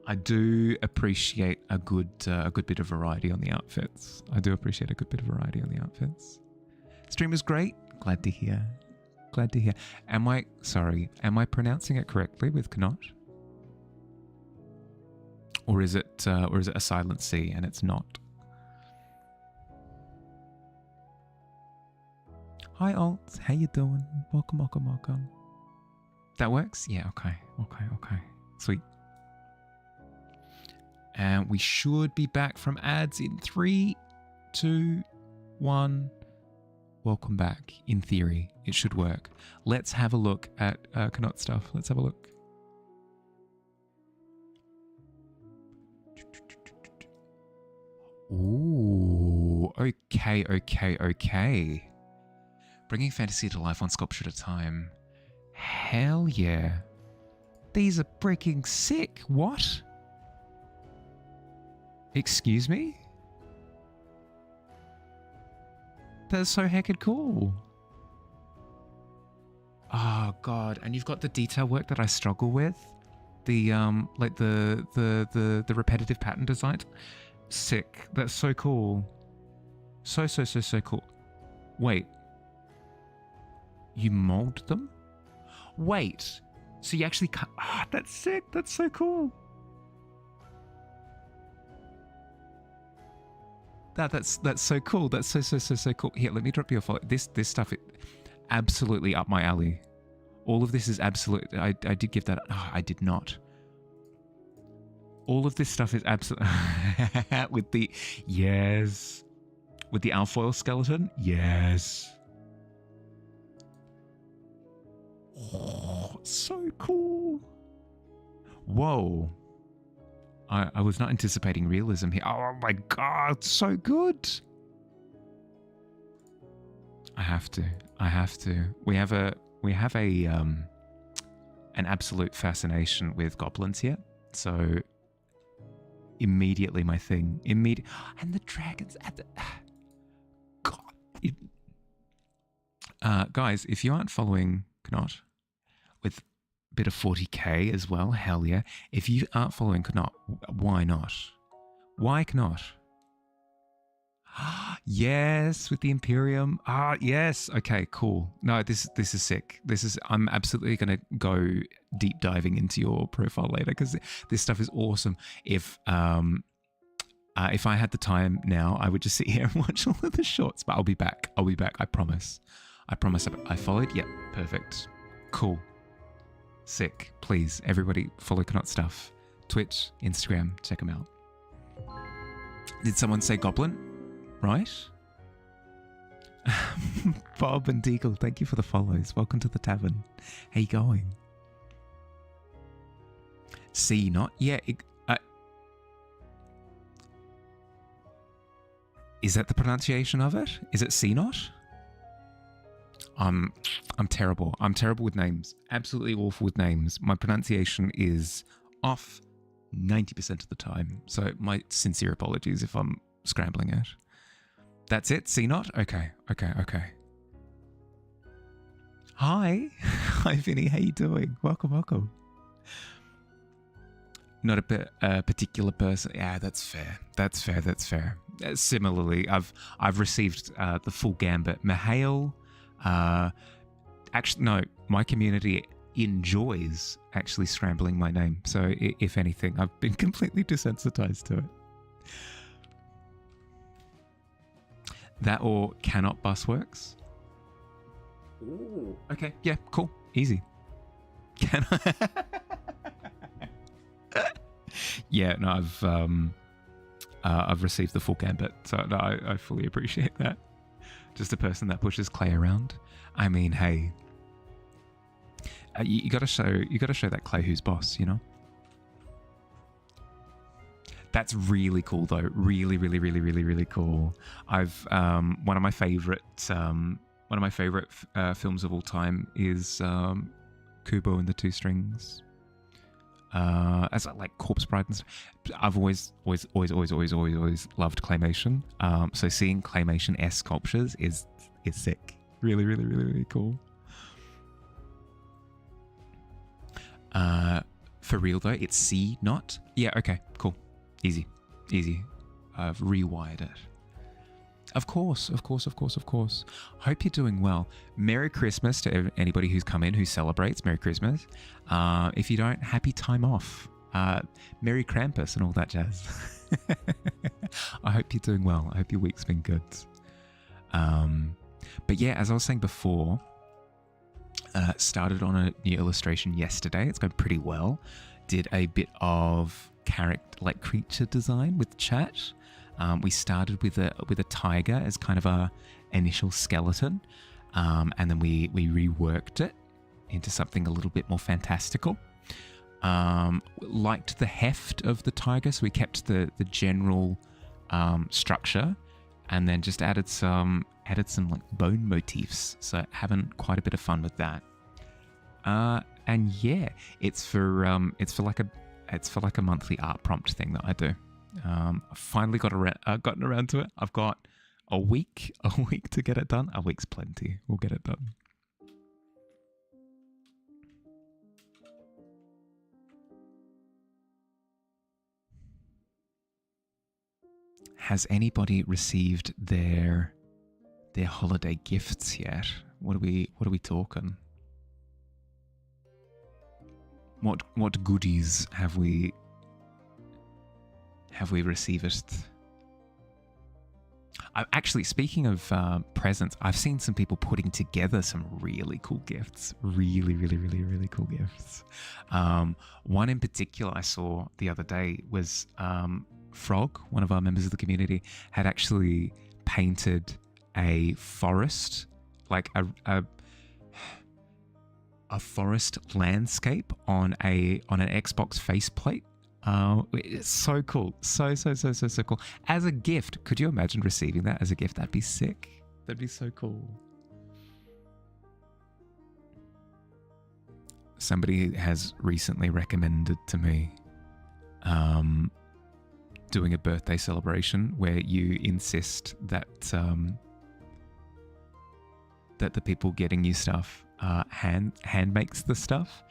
I do appreciate a good bit of variety on the outfits. Stream was great. Glad to hear. Am I pronouncing it correctly with Knot? Or is it a silent C and it's not? Hi Alt, how you doing? Welcome. That works? Yeah, okay. Sweet. And we should be back from ads in 3, 2, 1. Welcome back. In theory, it should work. Let's have a look at Knot stuff. Let's have a look. Ooh, okay. Bringing fantasy to life one sculpture at a time. Hell yeah. These are freaking sick. What? Excuse me? That's so heckin' cool. Oh god, and you've got the detail work that I struggle with. The like the repetitive pattern design. Sick. That's so cool. So cool. Wait. You mold them? Wait. So you actually cut. Ah, that's sick. That's so cool. That's so cool. That's so cool. Here, let me drop you a follow. This stuff, absolutely up my alley. All of this is absolutely. I did give that. Oh, I did not. All of this stuff is absolutely with the with the alfoil skeleton. Yes. Oh, so cool. Whoa. I was not anticipating realism here. Oh my god, so good. I have to. We have a an absolute fascination with goblins here. So immediately my thing. And the dragons at the God. Guys, if you aren't following Knot with bit of 40k as well, hell yeah. If you aren't following Knot, why not? Why Knot? Yes, with the Imperium. Yes. Okay, cool. No, this is sick. I'm absolutely gonna go deep diving into your profile later because this stuff is awesome. If I had the time now, I would just sit here and watch all of the shorts. But I'll be back. I promise. I followed. Yep, perfect. Cool. Sick. Please, everybody, follow Knot stuff. Twitch, Instagram, check them out. Did someone say goblin? Right? Bob and Deagle, thank you for the follows. Welcome to the tavern. How you going? See not? Yeah. Is that the pronunciation of it? Is it see not? I'm terrible. I'm terrible with names. Absolutely awful with names. My pronunciation is off 90% of the time. So my sincere apologies if I'm scrambling it. That's it? See not? Okay. Hi. Hi, Vinny. How you doing? Welcome. Not a particular person. Yeah, that's fair. Similarly, I've received the full gambit. Mihail. Actually, no. My community enjoys actually scrambling my name. So, if anything, I've been completely desensitized to it. That or cannot bus works. Ooh. Okay. Yeah. Cool. Easy. Can I? Yeah. No. I've received the full gambit, so no, I fully appreciate that. Just a person that pushes Clay around. I mean, hey, you got to show that Clay who's boss. You know. That's really cool, though. Really cool. I've one of my favorite films of all time is Kubo and the Two Strings. As like Corpse Bride and stuff. I've always loved claymation. So seeing claymation sculptures is sick. Really cool. For real though, it's C not. Yeah. Okay. Cool. Easy. I've rewired it. Of course. Hope you're doing well. Merry Christmas to anybody who's come in who celebrates. Merry Christmas. If you don't, happy time off. Merry Krampus and all that jazz. I hope you're doing well. I hope your week's been good. But yeah, as I was saying before, started on a new illustration yesterday. It's going pretty well. Did a bit of creature design with chat. We started with a tiger as kind of our initial skeleton, and then we reworked it into something a little bit more fantastical. Liked the heft of the tiger, so we kept the general structure, and then just added some like bone motifs. So having quite a bit of fun with that. And yeah, it's for like a monthly art prompt thing that I do. I finally gotten around to it. I've got a week to get it done. A week's plenty. We'll get it done. Has anybody received their holiday gifts yet? What are we talking? What goodies have we received? Actually, speaking of presents, I've seen some people putting together some really cool gifts. Really cool gifts. One in particular I saw the other day was Frog, one of our members of the community, had actually painted a forest, like a forest landscape on an Xbox faceplate. It's so cool. So cool. As a gift, could you imagine receiving that as a gift? That'd be sick. That'd be so cool. Somebody has recently recommended to me doing a birthday celebration where you insist that that the people getting you stuff hand makes the stuff.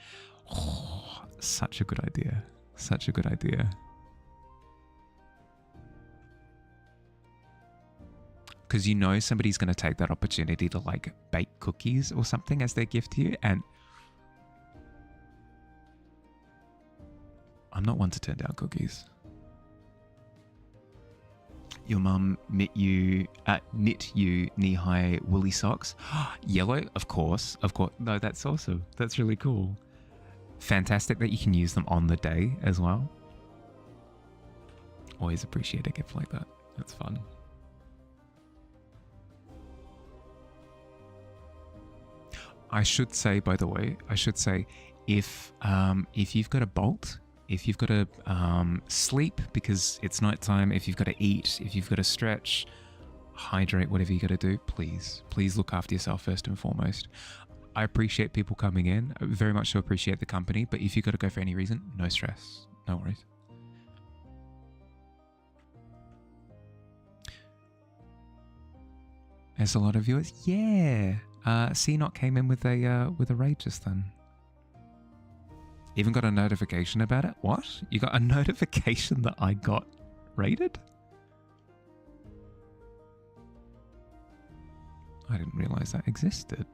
Oh, such a good idea. Such a good idea. Because you know somebody's going to take that opportunity to like bake cookies or something as their gift to you, and I'm not one to turn down cookies. Your mum knit you knee-high woolly socks. Yellow, of course. No, that's awesome. That's really cool. Fantastic that you can use them on the day as well. Always appreciate a gift like that. That's fun. I should say, by the way, if you've got a bolt, if you've got to sleep because it's nighttime, if you've got to eat, if you've got to stretch, hydrate, whatever you got to do, please look after yourself first and foremost. I appreciate people coming in. I very much so appreciate the company, but if you've got to go for any reason, no stress. No worries. There's a lot of viewers. Yeah. CNOT came in with a raid just then. Even got a notification about it. What? You got a notification that I got raided? I didn't realize that existed.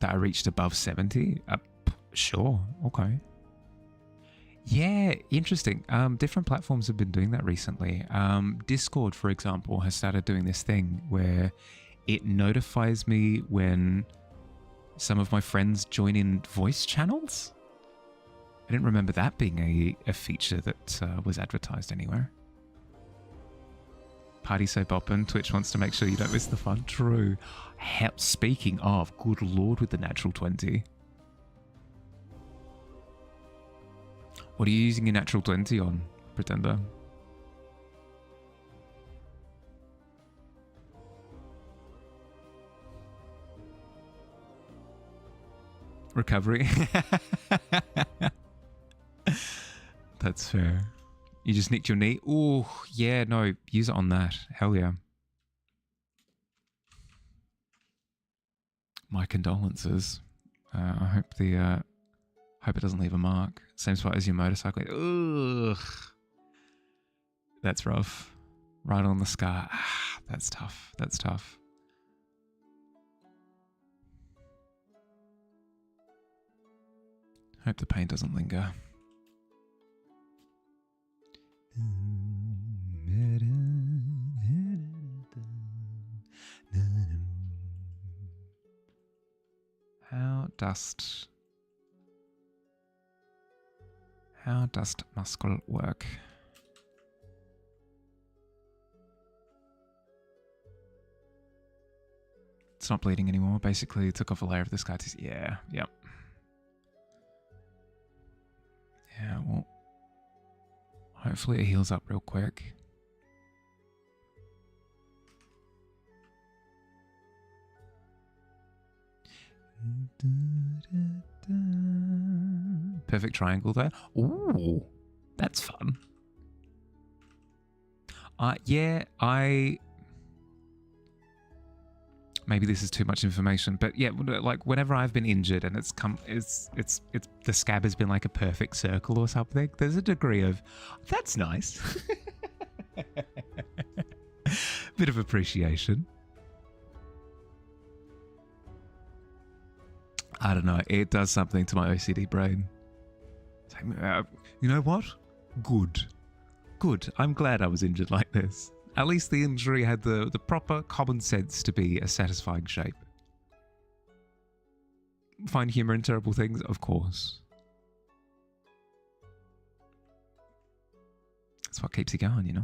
That I reached above 70? Sure. Okay. Yeah, interesting. Different platforms have been doing that recently. Discord, for example, has started doing this thing where it notifies me when some of my friends join in voice channels. I didn't remember that being a feature that was advertised anywhere. Party so boppin', Twitch wants to make sure you don't miss the fun. True. Speaking of, good lord with the natural 20. What are you using your natural 20 on, Pretender? Recovery? That's fair. You just nicked your knee? Oh, yeah, no, use it on that. Hell yeah. My condolences. I hope it doesn't leave a mark. Same spot as your motorcycle. Ugh. That's rough. Right on the scar. Ah, that's tough. That's tough. Hope the pain doesn't linger. How does muscle work? It's not bleeding anymore. Basically, took off a layer of the scar tissue. Yeah, yep. Yeah, well, hopefully it heals up real quick. Perfect triangle there. Ooh, that's fun. Yeah, maybe this is too much information, but yeah, like whenever I've been injured and it's the scab has been like a perfect circle or something, there's a degree of that's nice. Bit of appreciation. I don't know, it does something to my OCD brain. You know what? Good. I'm glad I was injured like this. At least the injury had the proper common sense to be a satisfying shape. Find humor in terrible things? Of course. That's what keeps you going, you know?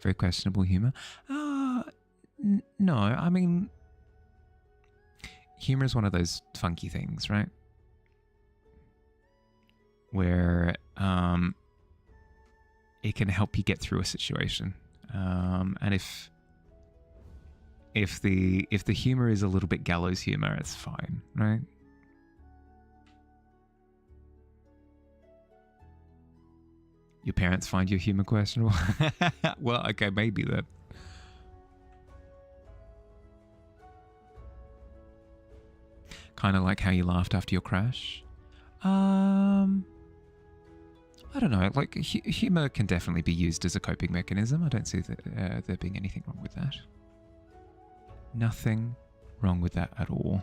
Very questionable humor. No, I mean, humor is one of those funky things, right? Where it can help you get through a situation, and if the humor is a little bit gallows humor, it's fine, right? Your parents find your humor questionable? Well, okay, maybe then. Kind of like how you laughed after your crash. I don't know. Like, humor can definitely be used as a coping mechanism. I don't see there being anything wrong with that. Nothing wrong with that at all.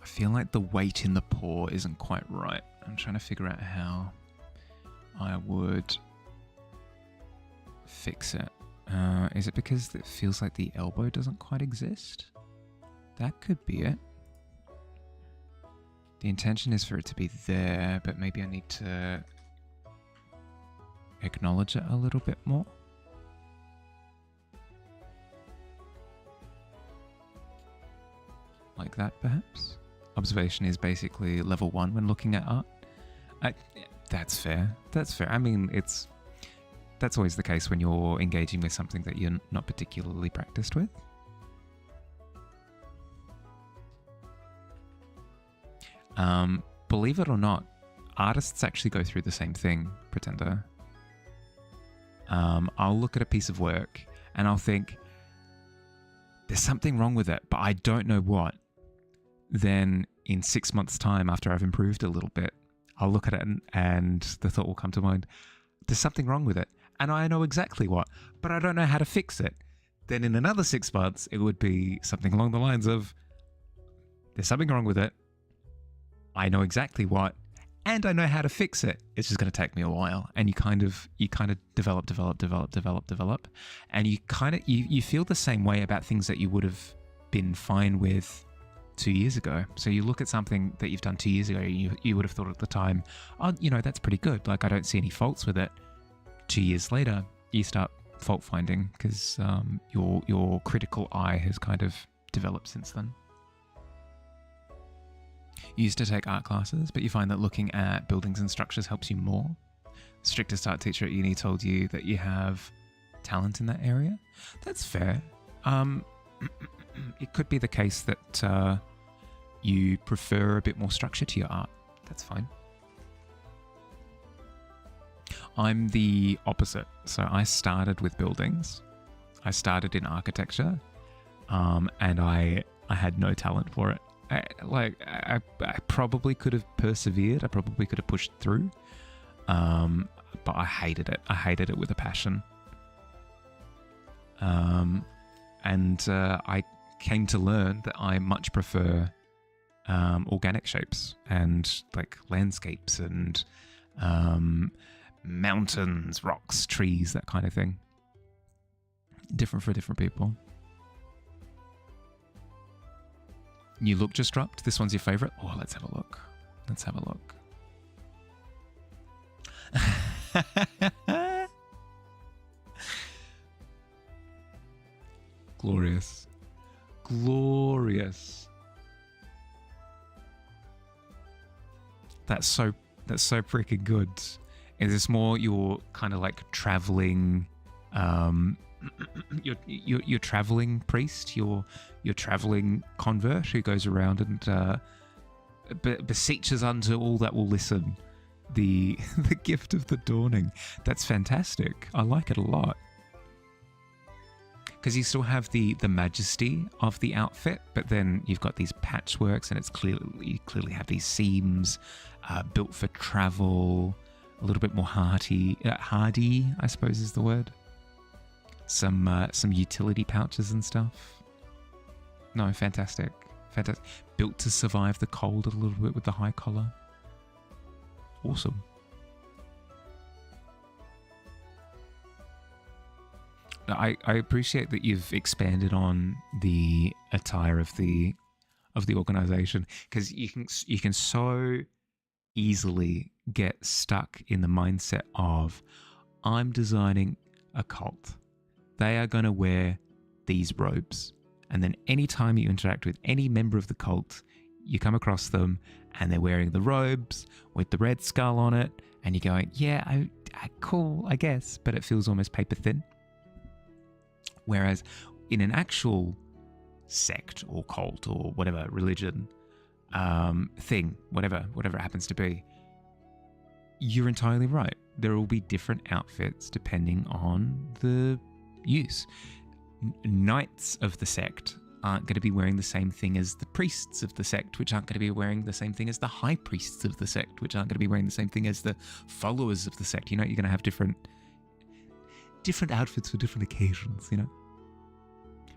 I feel like the weight in the paw isn't quite right. I'm trying to figure out how I would fix it. Is it because it feels like the elbow doesn't quite exist? That could be it. The intention is for it to be there, but maybe I need to acknowledge it a little bit more. Like that, perhaps? Observation is basically level 1 when looking at art. That's fair. That's fair. I mean, that's always the case when you're engaging with something that you're not particularly practiced with. Believe it or not, artists actually go through the same thing, Pretender. I'll look at a piece of work and I'll think, there's something wrong with it, but I don't know what. Then in 6 months' time, after I've improved a little bit, I'll look at it and the thought will come to mind, there's something wrong with it. And I know exactly what, but I don't know how to fix it. Then in another 6 months, it would be something along the lines of, there's something wrong with it. I know exactly what, and I know how to fix it. It's just going to take me a while. And you kind of develop. And you feel the same way about things that you would have been fine with 2 years ago. So you look at something that you've done 2 years ago, you would have thought at the time, oh, that's pretty good. Like, I don't see any faults with it. 2 years later, you start fault finding because your critical eye has kind of developed since then. You used to take art classes, but you find that looking at buildings and structures helps you more. The strictest art teacher at uni told you that you have talent in that area. That's fair. It could be the case that you prefer a bit more structure to your art. That's fine. I'm the opposite. So I started with buildings. I started in architecture, and I had no talent for it. I probably could have persevered. I probably could have pushed through, but I hated it. I hated it with a passion. And I came to learn that I much prefer organic shapes and like landscapes and mountains, rocks, trees, that kind of thing. Different for different people. New look just dropped. This one's your favorite? Oh, let's have a look. Let's have a look. Glorious. Glorious. That's so freaking good. Is this more your kind of like traveling your traveling priest, your traveling convert who goes around and beseeches unto all that will listen the gift of the dawning? That's fantastic. I like it a lot. Because you still have the majesty of the outfit, but then you've got these patchworks, and you clearly have these seams built for travel, a little bit more hardy, I suppose is the word. Some utility pouches and stuff. No, fantastic. Built to survive the cold a little bit with the high collar. Awesome. I appreciate that you've expanded on the attire of the organization, because you can so easily get stuck in the mindset of, I'm designing a cult. They are going to wear these robes. And then anytime you interact with any member of the cult, you come across them and they're wearing the robes with the red skull on it. And you're going, yeah, cool, I guess. But it feels almost paper thin. Whereas in an actual sect or cult or whatever religion thing, whatever it happens to be, you're entirely right. There will be different outfits depending on the use. Knights of the sect aren't going to be wearing the same thing as the priests of the sect, which aren't going to be wearing the same thing as the high priests of the sect, which aren't going to be wearing the same thing as the followers of the sect. You're going to have different outfits for different occasions,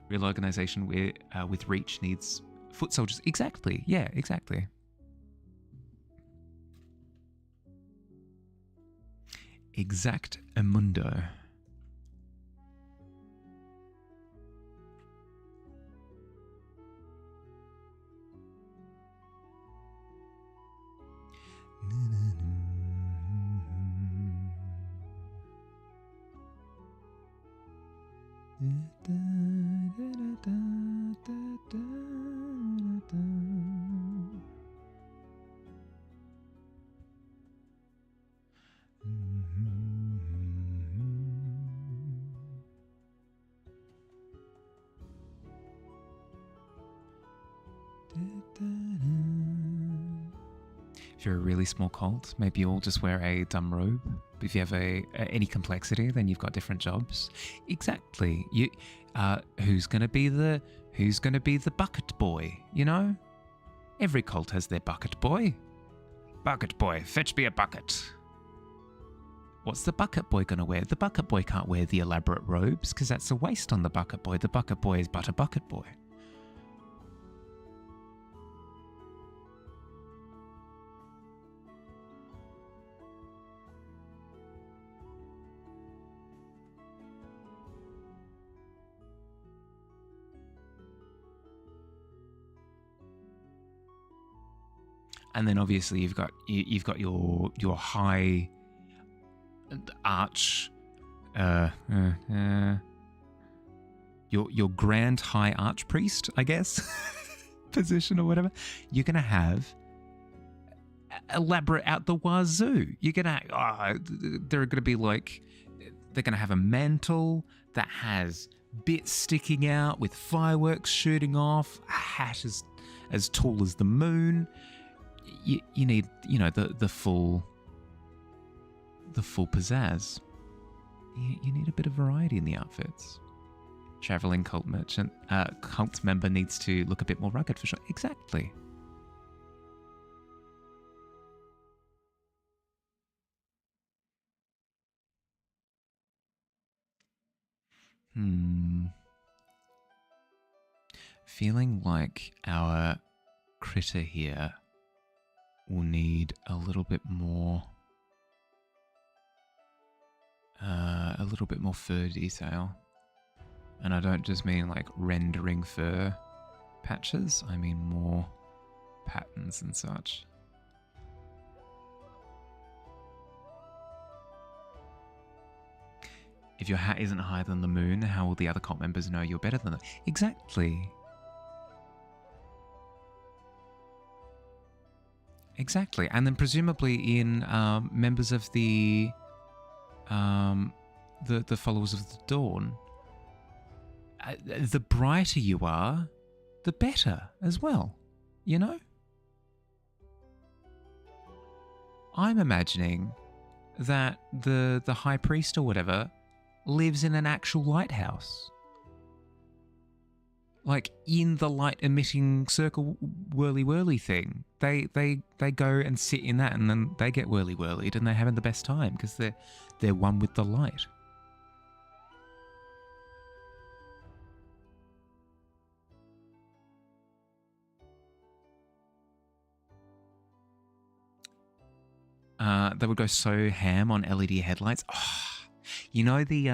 Real organization with reach needs foot soldiers. Exactly. Yeah, exactly. Exact amundo. If you're a really small cult, maybe you'll just wear a dumb robe. But if you have any complexity, then you've got different jobs. Exactly. Who's gonna be the bucket boy? Every cult has their bucket boy. Bucket boy, fetch me a bucket. What's the bucket boy gonna wear? The bucket boy can't wear the elaborate robes because that's a waste on the bucket boy. The bucket boy is but a bucket boy. And then obviously you've got your high arch, your grand high archpriest, I guess, position or whatever. You're gonna have elaborate out the wazoo. You're gonna they're gonna be like, they're gonna have a mantle that has bits sticking out with fireworks shooting off, a hat as tall as the moon. You need, the full pizzazz. You need a bit of variety in the outfits. Traveling cult member needs to look a bit more rugged for sure. Exactly. Feeling like our critter here will need a little bit more fur detail. And I don't just mean like rendering fur patches, I mean more patterns and such. If your hat isn't higher than the moon, how will the other cult members know you're better than them? Exactly. Exactly. And then presumably in members of the followers of the dawn, the brighter you are, the better as well, you know? I'm imagining that the high priest or whatever lives in an actual lighthouse. Like in the light emitting circle whirly thing. They go and sit in that and then they get whirlied and they're having the best time because they're one with the light. They would go so ham on LED headlights. Oh, you know the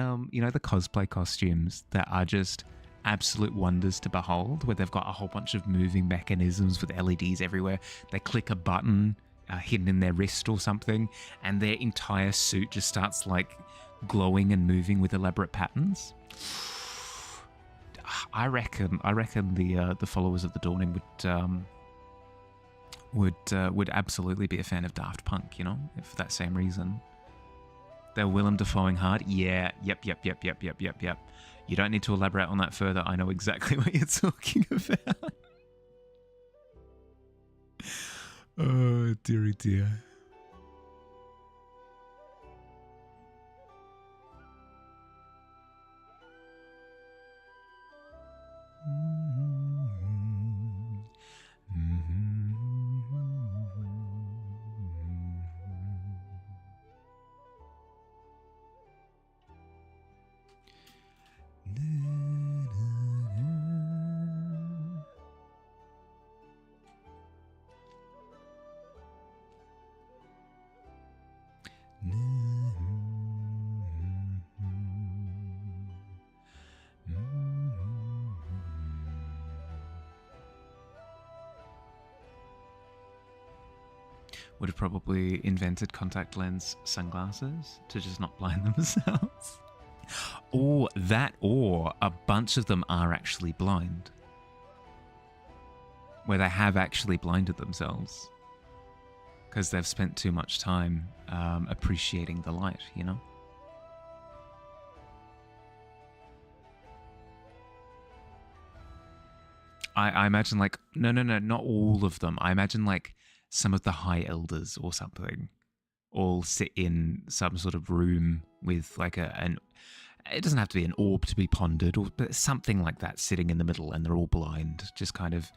cosplay costumes that are just absolute wonders to behold, where they've got a whole bunch of moving mechanisms with LEDs everywhere. They click a button hidden in their wrist or something, and their entire suit just starts like glowing and moving with elaborate patterns. I reckon the followers of the Dawning would absolutely be a fan of Daft Punk, you know, for that same reason. They're Willem Dafoeing hard. Yeah, yep. You don't need to elaborate on that further. I know exactly what you're talking about. Oh, dearie dear. Would have probably invented contact lens sunglasses to just not blind themselves. Or a bunch of them are actually blind. Where they have actually blinded themselves. Because they've spent too much time appreciating the light, you know? I imagine like, no, not all of them. I imagine like some of the high elders or something all sit in some sort of room with like it doesn't have to be an orb to be pondered, but something like that sitting in the middle, and they're all blind, just kind of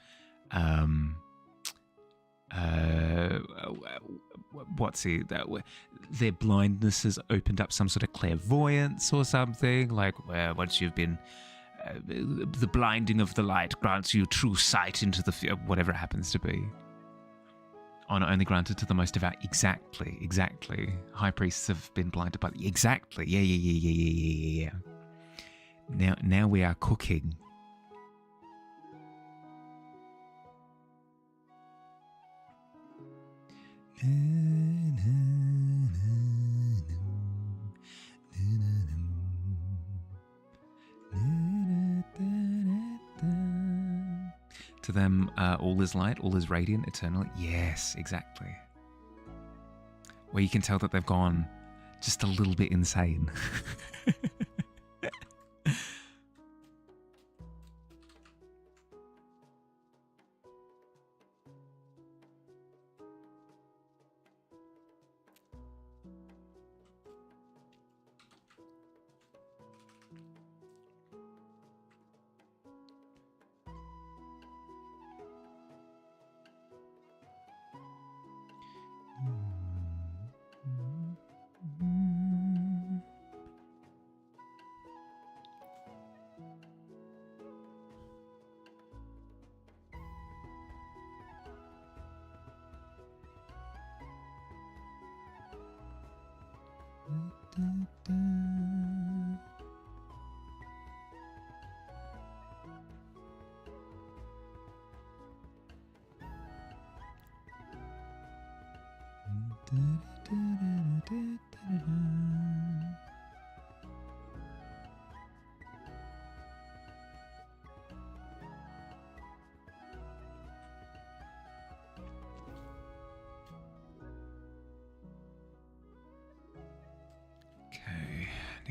their blindness has opened up some sort of clairvoyance or something, like where once you've been the blinding of the light grants you true sight into the whatever it happens to be. Honor only granted to the most devout. Exactly. High priests have been blinded by... Exactly. Yeah. Now we are cooking. To them, all is light, all is radiant, eternally. Yes, exactly. Where you can tell that they've gone just a little bit insane.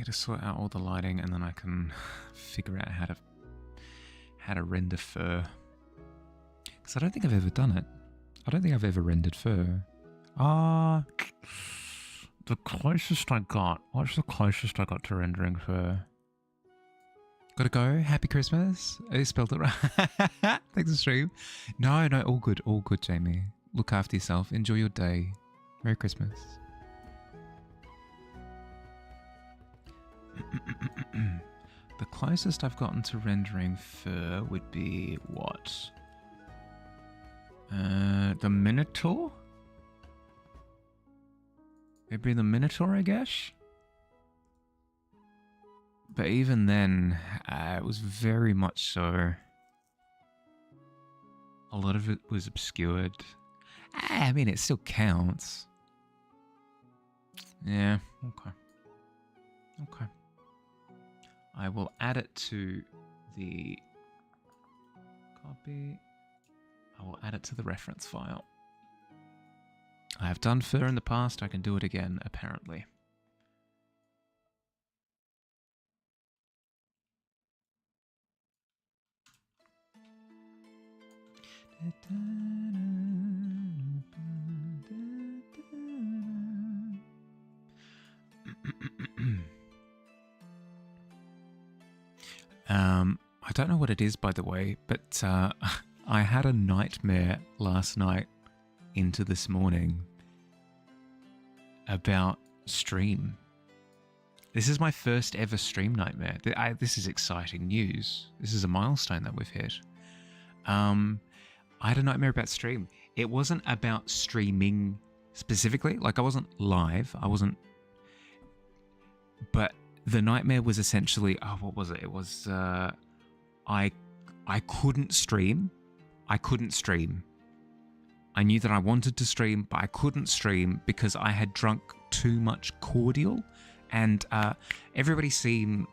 need to sort out all the lighting, and then I can figure out how to render fur. Because I don't think I've ever done it. I don't think I've ever rendered fur. The closest I got. What's the closest I got to rendering fur? Gotta go. Happy Christmas. I spelled it right. Thanks for stream. No, all good, Jamie. Look after yourself. Enjoy your day. Merry Christmas. The closest I've gotten to rendering fur would be what? The Minotaur? Maybe the Minotaur, I guess? But even then, it was very much so. A lot of it was obscured. I mean, it still counts. Yeah, okay. Okay. I will add it to the copy. I will add it to the reference file. I have done fur in the past. I can do it again, apparently. I don't know what it is, by the way, but I had a nightmare last night into this morning about stream. This is my first ever stream nightmare. This is exciting news. This is a milestone that we've hit. I had a nightmare about stream. It wasn't about streaming specifically. Like, I wasn't live. But the nightmare was essentially, what was it? It was, I couldn't stream. I couldn't stream. I knew that I wanted to stream, but I couldn't stream because I had drunk too much cordial. And everybody's seen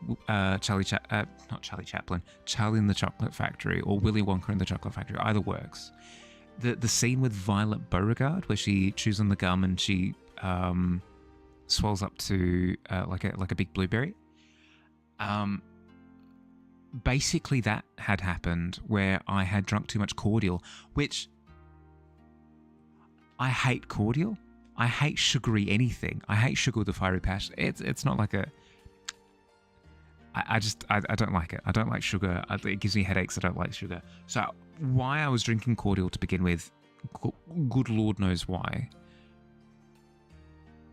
Charlie in the Chocolate Factory or Willy Wonka in the Chocolate Factory. Either works. The scene with Violet Beauregard where she chews on the gum and she swells up to like a big blueberry. Basically, that had happened where I had drunk too much cordial, which I hate cordial. I hate sugary anything. I hate sugar with a fiery passion. It's not like a... I don't like it. I don't like sugar. It gives me headaches. I don't like sugar. So why I was drinking cordial to begin with, good Lord knows why.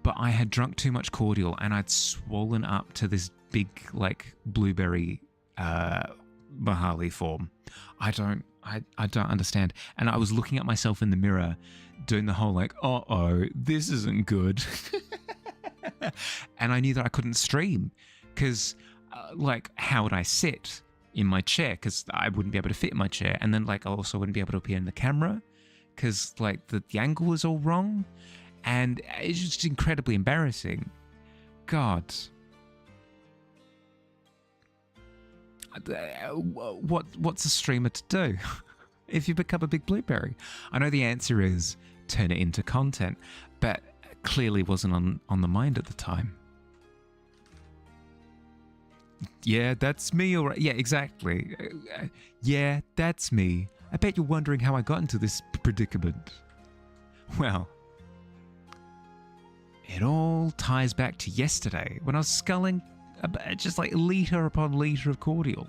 But I had drunk too much cordial and I'd swollen up to this big, like, blueberry Mahali form. I don't understand. And I was looking at myself in the mirror doing the whole like, this isn't good. And I knew that I couldn't stream because like, how would I sit in my chair? Because I wouldn't be able to fit in my chair. And then like, I also wouldn't be able to appear in the camera because like the angle was all wrong. And it's just incredibly embarrassing. God. What's a streamer to do if you become a big blueberry? I know the answer is turn it into content, but clearly wasn't on the mind at the time. Yeah, that's me. All right. Yeah, exactly. Yeah, that's me. I bet you're wondering how I got into this predicament. Well, it all ties back to yesterday when I was sculling just like litre upon litre of cordial.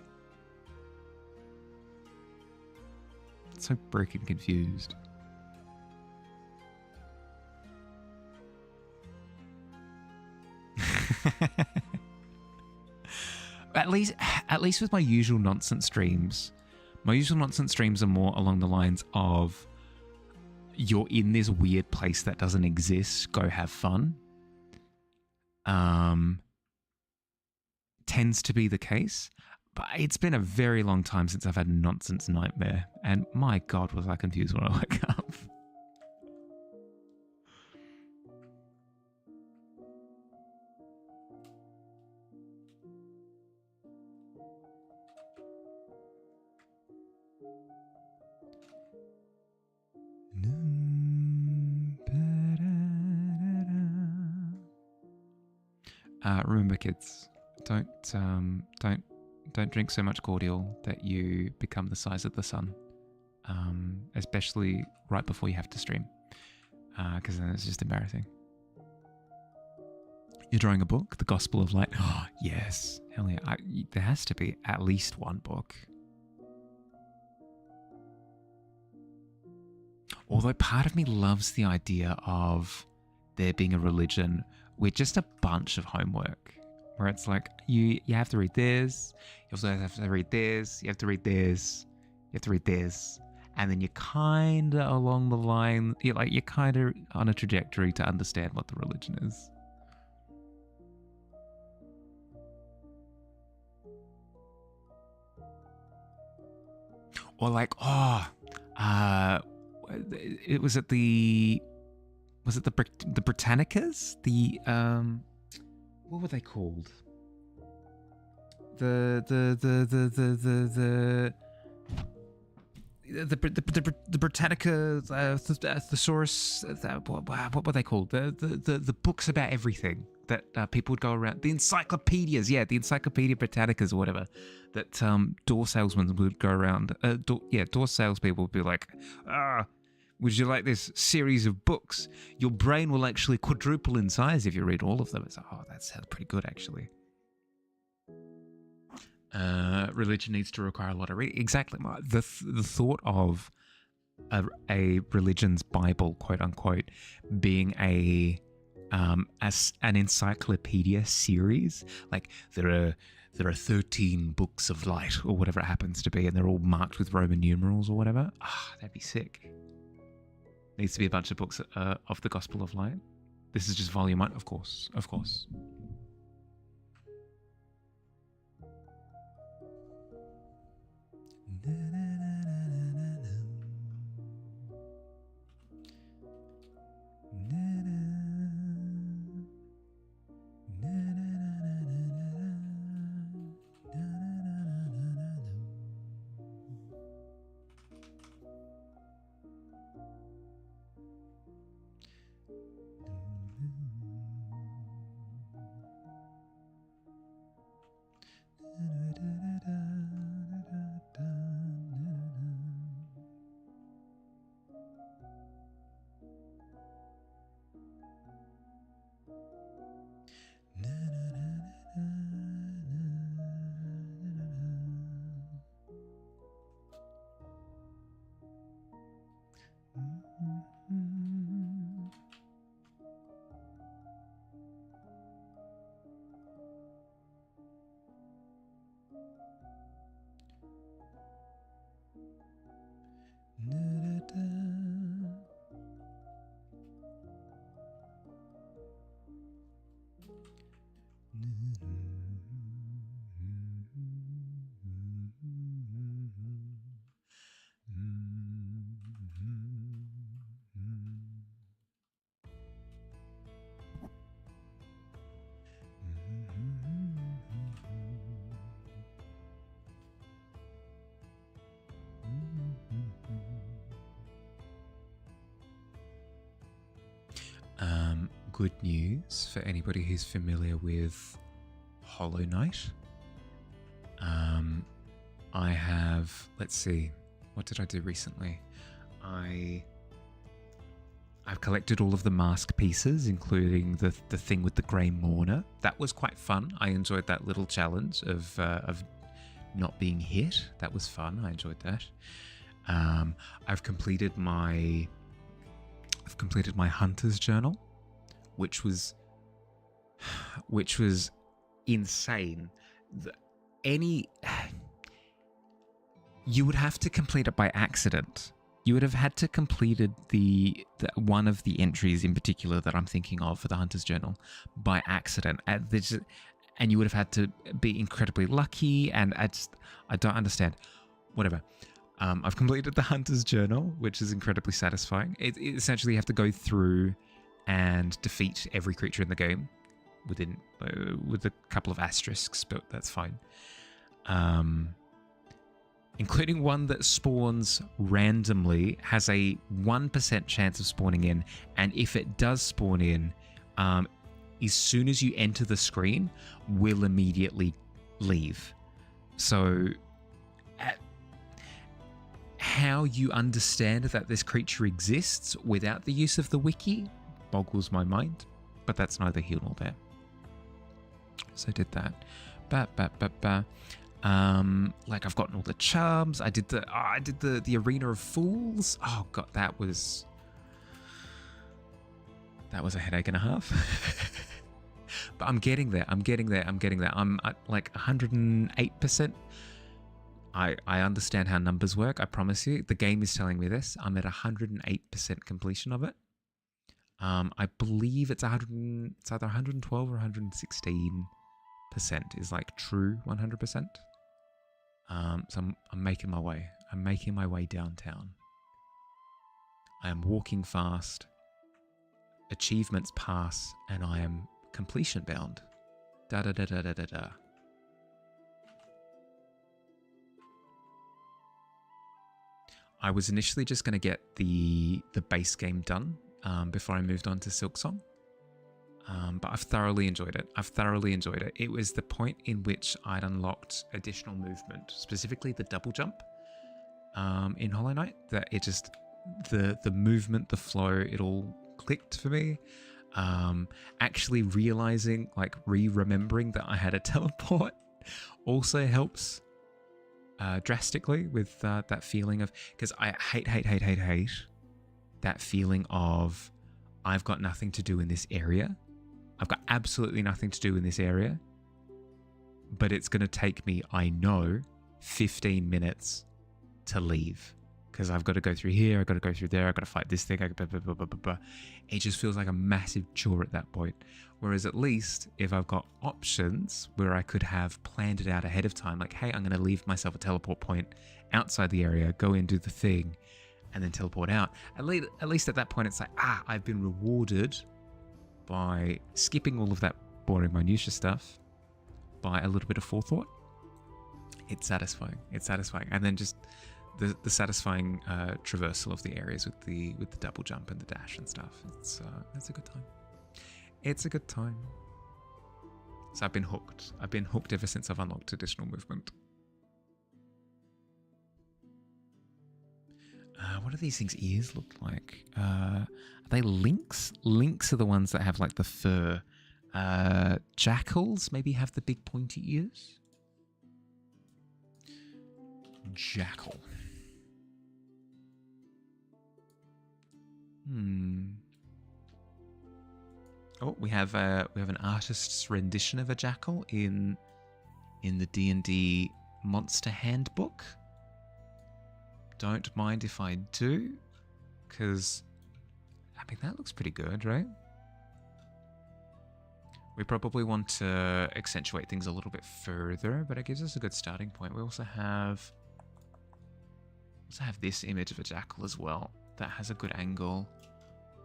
So freaking confused. At least with my usual nonsense streams, are more along the lines of you're in this weird place that doesn't exist, go have fun. Tends to be the case, but it's been a very long time since I've had a nonsense nightmare, and my God, was I confused when I woke up. Remember, kids, don't drink so much cordial that you become the size of the sun, especially right before you have to stream, because then it's just embarrassing. You're drawing a book, The Gospel of Light. Oh, yes, hell yeah! There has to be at least one book. Although part of me loves the idea of there being a religion with just a bunch of homework, where it's like you have to read this, you also have to read this, you have to read this, you have to read this, and then you're kind of along the line, you're kind of on a trajectory to understand what the religion is. Or like, it was at the Britannicas? What were they called? The Britannica thesaurus. What were they called? The books about everything that people would go around. The encyclopedias, yeah, the Encyclopedia Britannicas or whatever. That door salesmen would go around. Door salespeople would be like, would you like this series of books? Your brain will actually quadruple in size if you read all of them. It's like, oh, that sounds pretty good, actually. Religion needs to require a lot of reading. Exactly. The thought of a religion's Bible, quote unquote, being as an encyclopedia series, like there are 13 books of light or whatever it happens to be, and they're all marked with Roman numerals or whatever. That'd be sick. Needs to be a bunch of books of the Gospel of Light. This is just volume 1, of course. Good news for anybody who's familiar with Hollow Knight. I have, let's see, what did I do recently? I've collected all of the mask pieces, including the thing with the Grey Mourner. That was quite fun. I enjoyed that little challenge of not being hit. That was fun. I enjoyed that. I've completed my Hunter's Journal, which was insane. You would have to complete it by accident. You would have had to completed the one of the entries in particular that I'm thinking of for the Hunter's Journal by accident, and you would have had to be incredibly lucky. And I don't understand. Whatever. I've completed the Hunter's Journal, which is incredibly satisfying. It essentially you have to go through and defeat every creature in the game with a couple of asterisks, but that's fine. Including one that spawns randomly, has a 1% chance of spawning in, and if it does spawn in, as soon as you enter the screen, will immediately leave. So how you understand that this creature exists without the use of the wiki boggles my mind, but that's neither here nor there. So I did that. Like I've gotten all the charms. I did the Arena of Fools. Oh god, that was a headache and a half. But I'm getting there. I'm at like 108%. I understand how numbers work. I promise you. The game is telling me this. I'm at 108% completion of it. I believe it's either 112 or 116% is like true 100%. So I'm making my way. I'm making my way downtown. I am walking fast. Achievements pass, and I am completion bound. Da da da da da da da. I was initially just going to get the base game done before I moved on to Silksong. But I've thoroughly enjoyed it. It was the point in which I'd unlocked additional movement, specifically the double jump in Hollow Knight, that it just, the movement, the flow, it all clicked for me. Actually realizing, like remembering that I had a teleport also helps drastically with that feeling of, because I hate that feeling of I've got nothing to do in this area. I've got absolutely nothing to do in this area, but it's going to take me, I know, 15 minutes to leave because I've got to go through here, I've got to go through there, I've got to fight this thing, It just feels like a massive chore at that point. Whereas at least if I've got options where I could have planned it out ahead of time, like, hey, I'm going to leave myself a teleport point outside the area, go in, do the thing, and then teleport out. At least at that point, it's like, I've been rewarded by skipping all of that boring minutia stuff by a little bit of forethought. It's satisfying. And then just the satisfying traversal of the areas with the double jump and the dash and stuff. It's a good time. It's a good time. So I've been hooked. I've been hooked ever since I've unlocked additional movement. What do these things' ears look like? Are they lynx? Lynx are the ones that have like the fur. Jackals maybe have the big pointy ears. Jackal. Oh, we have an artist's rendition of a jackal in the D&D Monster Handbook. Don't mind if I do, because I mean that looks pretty good, right? We probably want to accentuate things a little bit further, but it gives us a good starting point. We also have this image of a jackal as well that has a good angle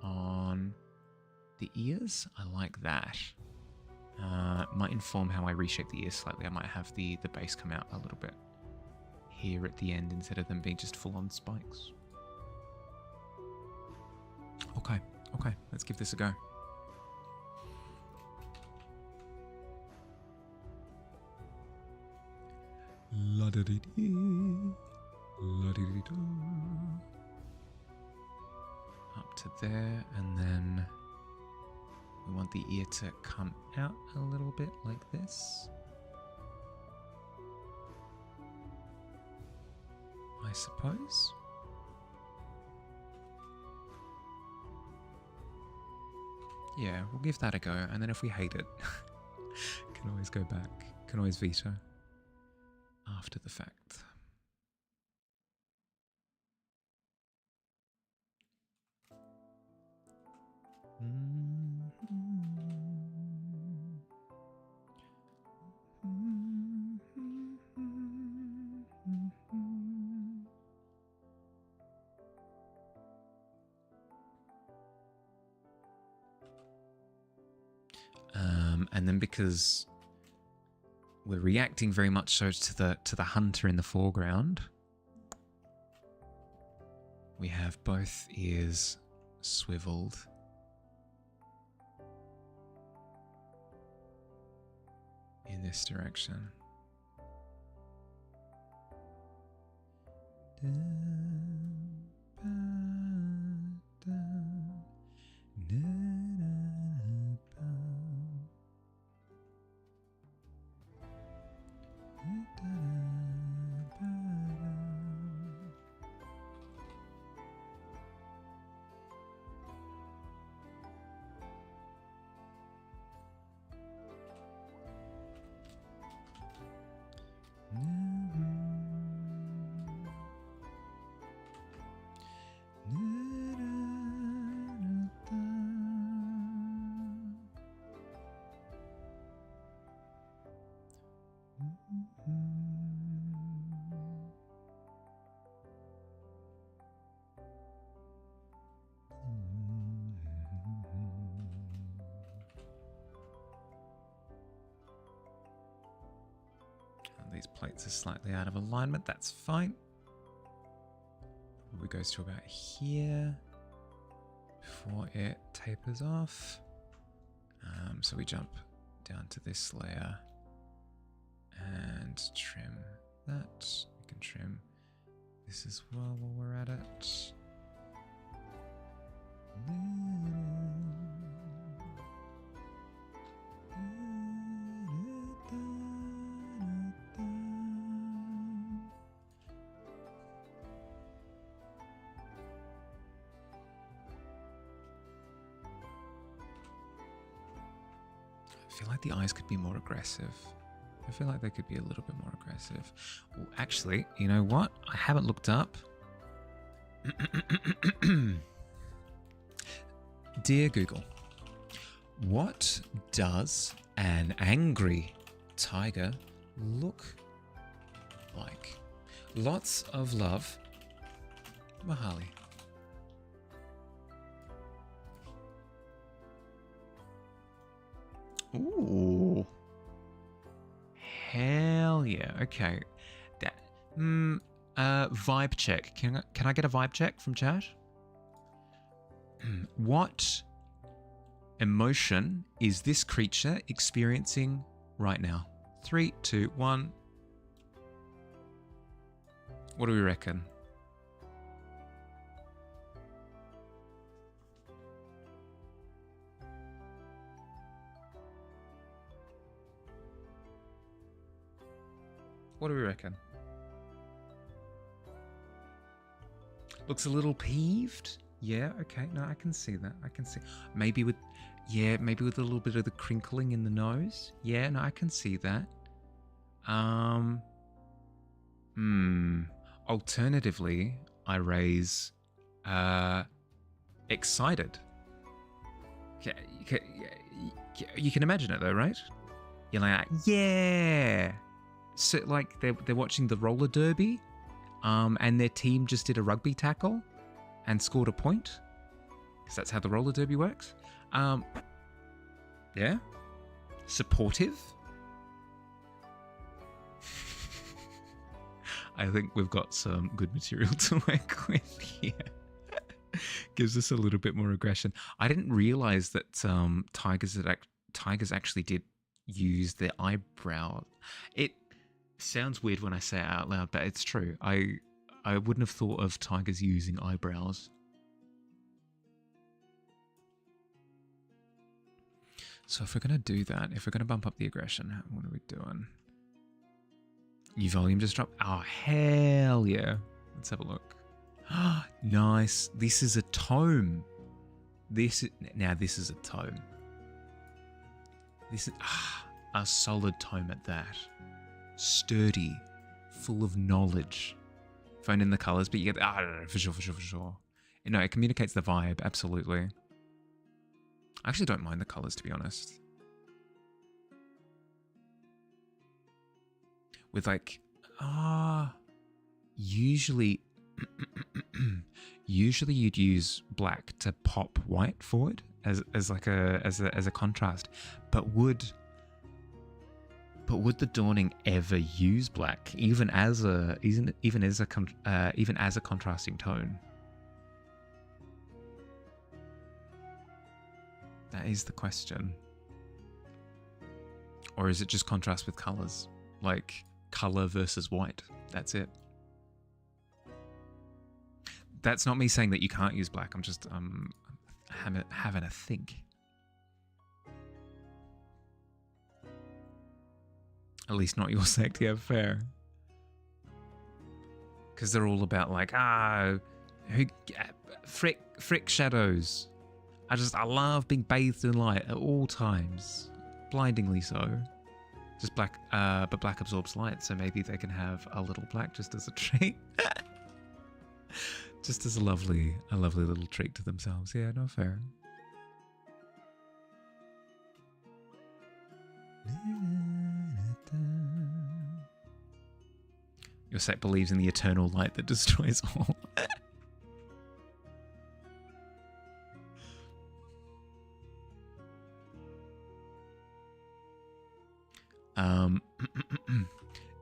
on the ears. I like that. Might inform how I reshape the ears slightly. I might have the base come out a little bit here at the end instead of them being just full-on spikes. Okay, let's give this a go. La-da-dee-dee, la-dee-dee-doo. Up to there, and then we want the ear to come out a little bit like this. I suppose. Yeah, we'll give that a go, and then if we hate it, can always go back, can always veto after the fact. And then because we're reacting very much so to the hunter in the foreground, we have both ears swiveled. in this direction. These plates are slightly out of alignment, that's fine. Probably goes to about here before it tapers off. So we jump down to this layer and trim that. We can trim this as well while we're at it. I feel like the eyes could be more aggressive. I feel like they could be a little bit more aggressive. Well, actually, you know what? I haven't looked up. Dear Google, what does an angry tiger look like? Lots of love, Mahali. Ooh. Hell yeah. Okay. That vibe check. Can I get a vibe check from chat? What emotion is this creature experiencing right now? 3, 2, 1. What do we reckon? What do we reckon? Looks a little peeved. Yeah, okay. No, I can see that. I can see. Maybe with a little bit of the crinkling in the nose. Yeah, no, I can see that. Alternatively, I raise excited. You can imagine it though, right? You're like, yeah. So like they're watching the roller derby, and their team just did a rugby tackle and scored a point, because that's how the roller derby works. Yeah, supportive. I think we've got some good material to work with here. Gives us a little bit more aggression. I didn't realize that tigers actually did use their eyebrow. It sounds weird when I say it out loud, but it's true. I wouldn't have thought of tigers using eyebrows. So if we're going to do that, if we're going to bump up the aggression, what are we doing? Your volume just dropped. Oh, hell yeah. Let's have a look. Nice. This is a tome. This is a tome. This is a solid tome at that. Sturdy, full of knowledge. Phone in the colors, but you get for sure. No, it communicates the vibe, absolutely. I actually don't mind the colors, to be honest. With like, usually you'd use black to pop white forward as a contrast, but would the Dawning ever use black even as a contrasting tone? That is the question. Or is it just contrast with colors? Like color versus white. That's it. That's not me saying that you can't use black. I'm just having a think. At least not your sect, yeah, fair. Because they're all about like, frick shadows. I love being bathed in light at all times. Blindingly so. Just black, but black absorbs light, so maybe they can have a little black just as a treat. Just as a lovely little treat to themselves. Yeah, no, fair. Your sect believes in the eternal light that destroys all.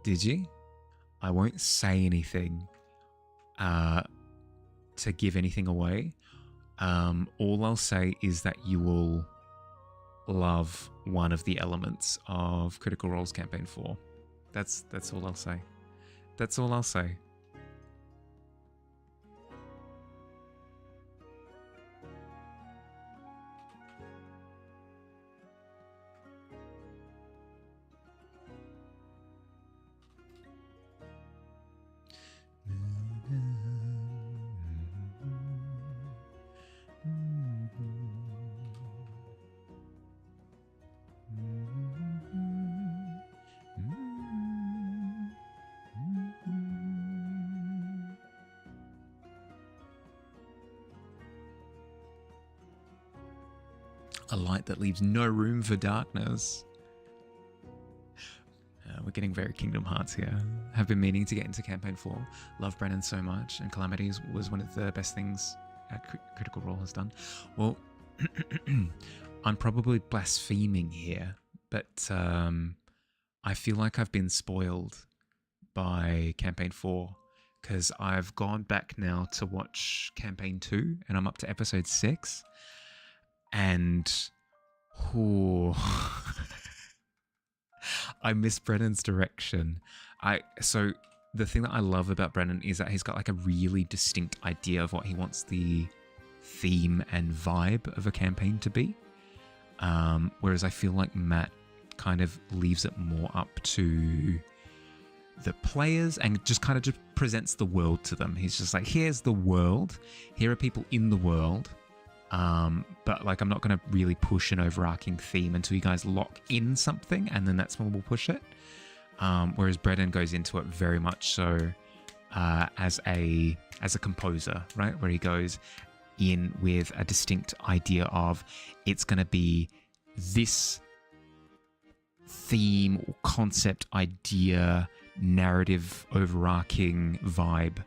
Did you? I won't say anything to give anything away. All I'll say is that you will love one of the elements of Critical Role's Campaign 4. That's all I'll say. That's all I'll say. A light that leaves no room for darkness. We're getting very Kingdom Hearts here. Have been meaning to get into Campaign 4. Love Brennan so much, and Calamities was one of the best things Critical Role has done. Well, I'm probably blaspheming here, but I feel like I've been spoiled by Campaign 4 because I've gone back now to watch Campaign 2 and I'm up to episode 6. And I miss Brennan's direction. So the thing that I love about Brennan is that he's got like a really distinct idea of what he wants the theme and vibe of a campaign to be. Whereas I feel like Matt kind of leaves it more up to the players and just kind of just presents the world to them. He's just like, here's the world. Here are people in the world. But like, I'm not going to really push an overarching theme until you guys lock in something, and then that's when we'll push it. Whereas Brennan goes into it very much so as a composer, right? Where he goes in with a distinct idea of it's going to be this theme or concept, idea, narrative, overarching vibe,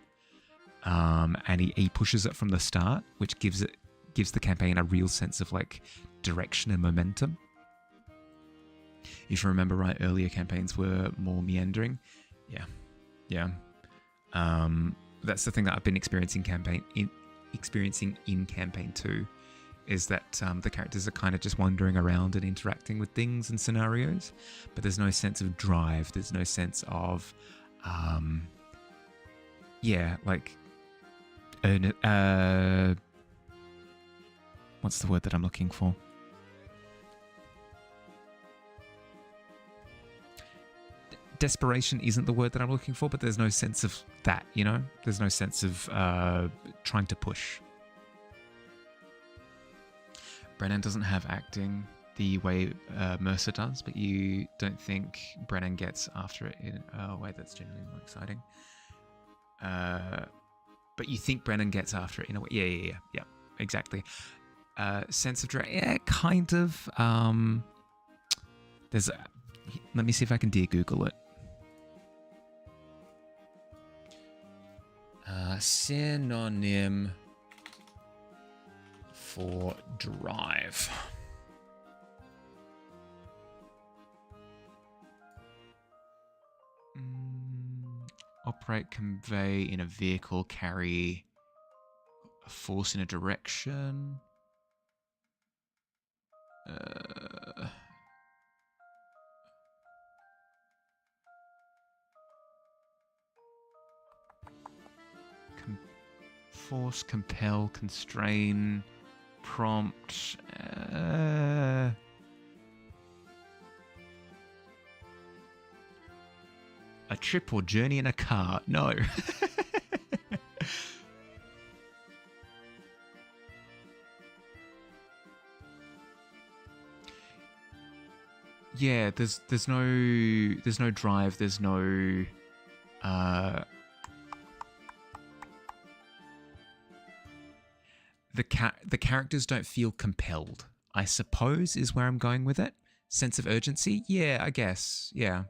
and he pushes it from the start, which gives the campaign a real sense of like direction and momentum. If you remember right, earlier campaigns were more meandering. Yeah. That's the thing that I've been experiencing in campaign 2, is that the characters are kind of just wandering around and interacting with things and scenarios, but there's no sense of drive. There's no sense of, what's the word that I'm looking for? Desperation isn't the word that I'm looking for, but there's no sense of that, you know? There's no sense of trying to push. Brennan doesn't have acting the way Mercer does, but you don't think Brennan gets after it in a way that's genuinely more exciting. But you think Brennan gets after it in a way... Yeah, exactly. Sense of direction, yeah, kind of. Let me see if I can Google it. Synonym for drive. Operate, convey in a vehicle, carry a force in a direction. force, compel, constrain, prompt. A trip or journey in a car? No. Yeah, there's no drive, there's no the characters don't feel compelled, I suppose, is where I'm going with it. Sense of urgency? Yeah, I guess. Yeah.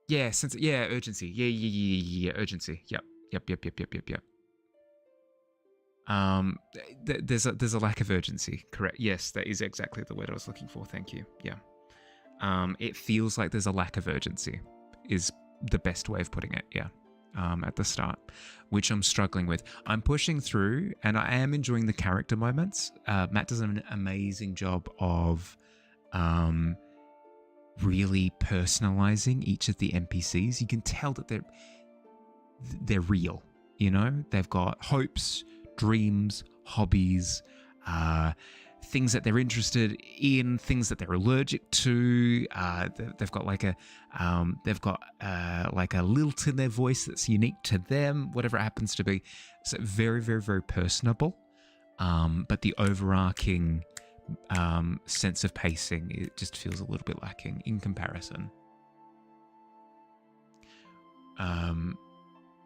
Yeah, urgency. Yeah, urgency. Yep. There's a lack of urgency. Correct. Yes, that is exactly the word I was looking for. Thank you. Yeah. It feels like there's a lack of urgency, is the best way of putting it. Yeah. At the start, which I'm struggling with. I'm pushing through, and I am enjoying the character moments. Matt does an amazing job of really personalizing each of the NPCs. You can tell that they're real. You know, they've got hopes, dreams, hobbies, things that they're interested in, things that they're allergic to. They've got like a lilt in their voice that's unique to them, whatever it happens to be. So very, very, very personable. But the overarching sense of pacing, it just feels a little bit lacking in comparison.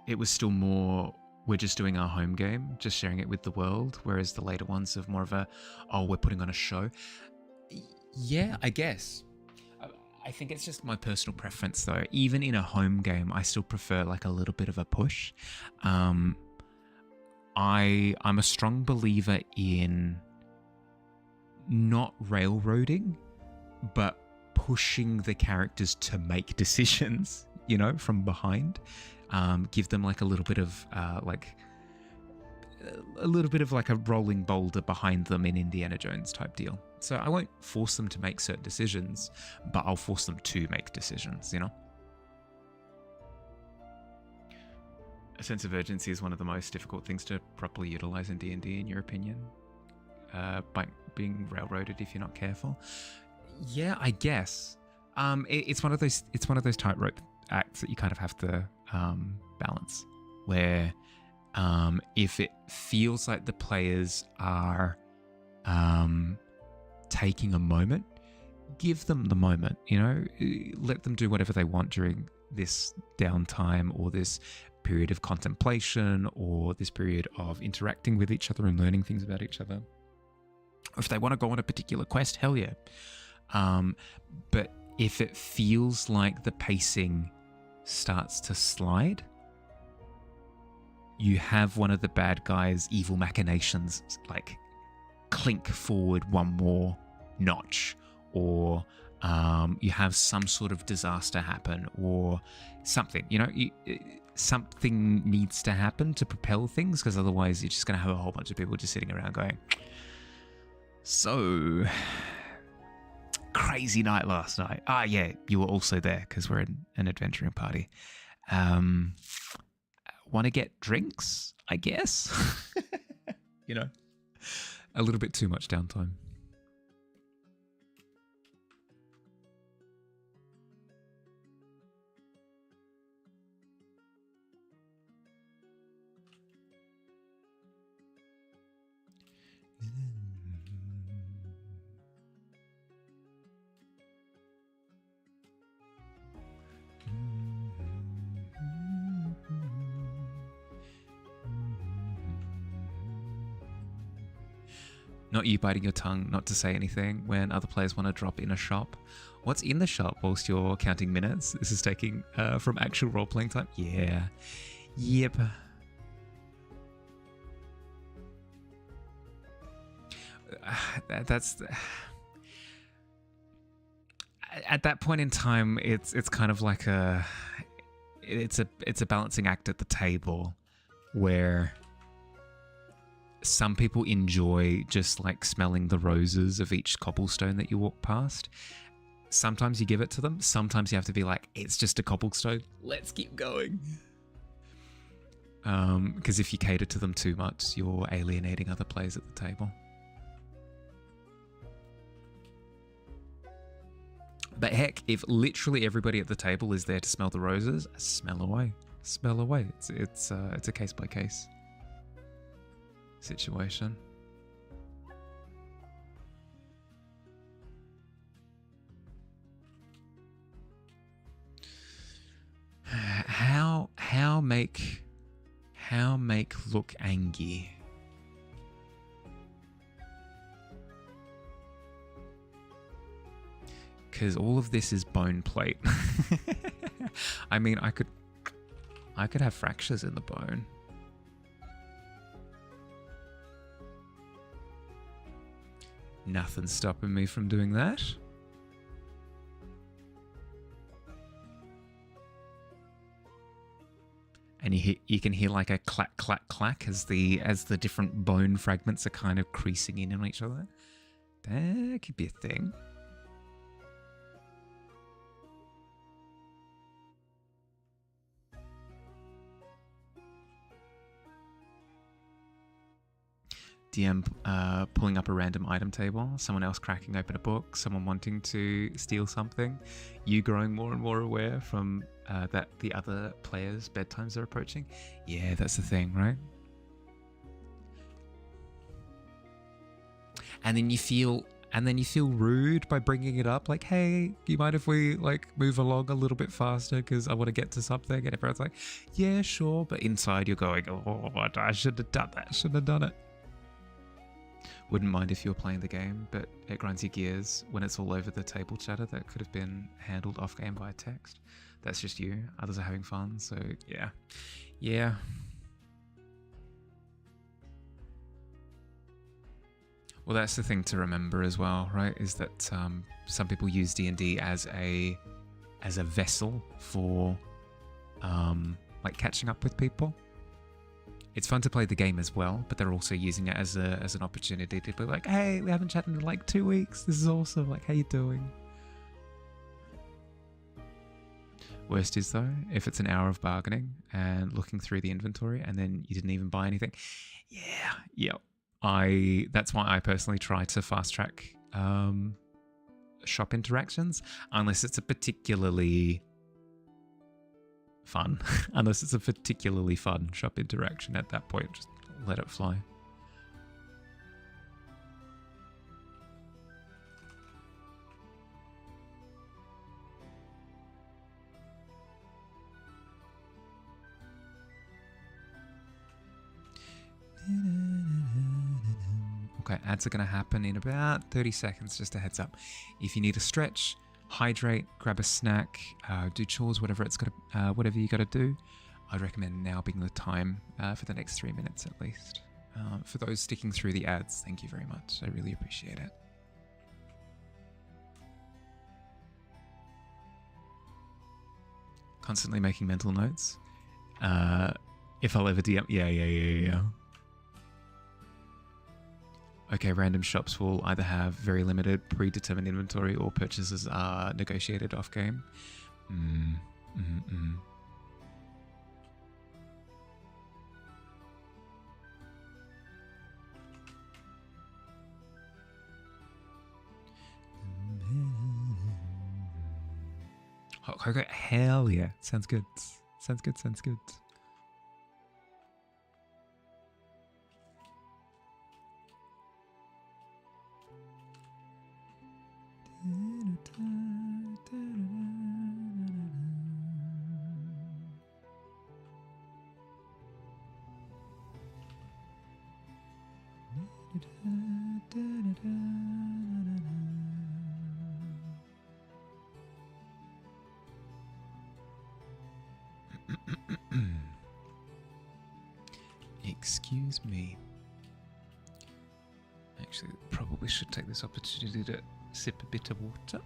It was still more, we're just doing our home game, just sharing it with the world, whereas the later ones have more of a, oh, we're putting on a show. Yeah, I guess. I think it's just my personal preference, though. Even in a home game, I still prefer like a little bit of a push. I'm a strong believer in not railroading, but pushing the characters to make decisions, you know, from behind. Give them like a little bit of like a rolling boulder behind them in Indiana Jones type deal. So I won't force them to make certain decisions, but I'll force them to make decisions, you know? A sense of urgency is one of the most difficult things to properly utilize in D&D, in your opinion? By being railroaded if you're not careful? Yeah, I guess. It's one of those tightrope acts that you kind of have to balance, where if it feels like the players are taking a moment, give them the moment, you know, let them do whatever they want during this downtime or this period of contemplation or this period of interacting with each other and learning things about each other. Or if they want to go on a particular quest, hell yeah. But if it feels like the pacing starts to slide, you have one of the bad guys' evil machinations like clink forward one more notch, or you have some sort of disaster happen, or something, you know, something needs to happen to propel things, because otherwise you're just going to have a whole bunch of people just sitting around going, so crazy night last night. Ah, yeah, you were also there because we're in an adventuring party. Want to get drinks, I guess? You know, a little bit too much downtime. Not you biting your tongue not to say anything when other players want to drop in a shop. What's in the shop whilst you're counting minutes? This is taking from actual role-playing time? Yeah. Yep. That's... At that point in time, it's kind of like it's a balancing act at the table where some people enjoy just like smelling the roses of each cobblestone that you walk past. Sometimes you give it to them. Sometimes you have to be like, it's just a cobblestone. Let's keep going. Because if you cater to them too much, you're alienating other players at the table. But heck, if literally everybody at the table is there to smell the roses, smell away. Smell away. It's a case by case situation. How make look angry? Because all of this is bone plate. I mean, I could have fractures in the bone. Nothing's stopping me from doing that. And you can hear like a clack, clack, clack as the different bone fragments are kind of creasing in on each other. That could be a thing. DM pulling up a random item table, someone else cracking open a book, someone wanting to steal something, you growing more and more aware from that the other players' bedtimes are approaching. Yeah, that's the thing, right? And then you feel rude by bringing it up, like, hey, do you mind if we like move along a little bit faster because I want to get to something? And everyone's like, yeah, sure. But inside you're going, oh, I should have done that. Shouldn't have done it. Wouldn't mind if you were playing the game, but it grinds your gears when it's all over the table chatter that could have been handled off game via text. That's just you. Others are having fun, so yeah. Yeah. Well, that's the thing to remember as well, right? Is that some people use D&D as a vessel for like catching up with people. It's fun to play the game as well, but they're also using it as an opportunity to be like, hey, we haven't chatted in like 2 weeks. This is awesome. Like, how you doing? Worst is though, if it's an hour of bargaining and looking through the inventory and then you didn't even buy anything. Yeah. That's why I personally try to fast track shop interactions, unless it's a particularly fun shop interaction. At that point, just let it fly. Okay, ads are going to happen in about 30 seconds, just a heads up. If you need a stretch, hydrate, grab a snack, do chores, whatever you got to do, I'd recommend now being the time for the next 3 minutes at least. For those sticking through the ads, thank you very much. I really appreciate it. Constantly making mental notes. If I'll ever DM, yeah. Okay, random shops will either have very limited predetermined inventory or purchases are negotiated off game. Hot cocoa, hell yeah. Sounds good. Sounds good. Excuse me. Actually, probably should take this opportunity to sip a bit of water.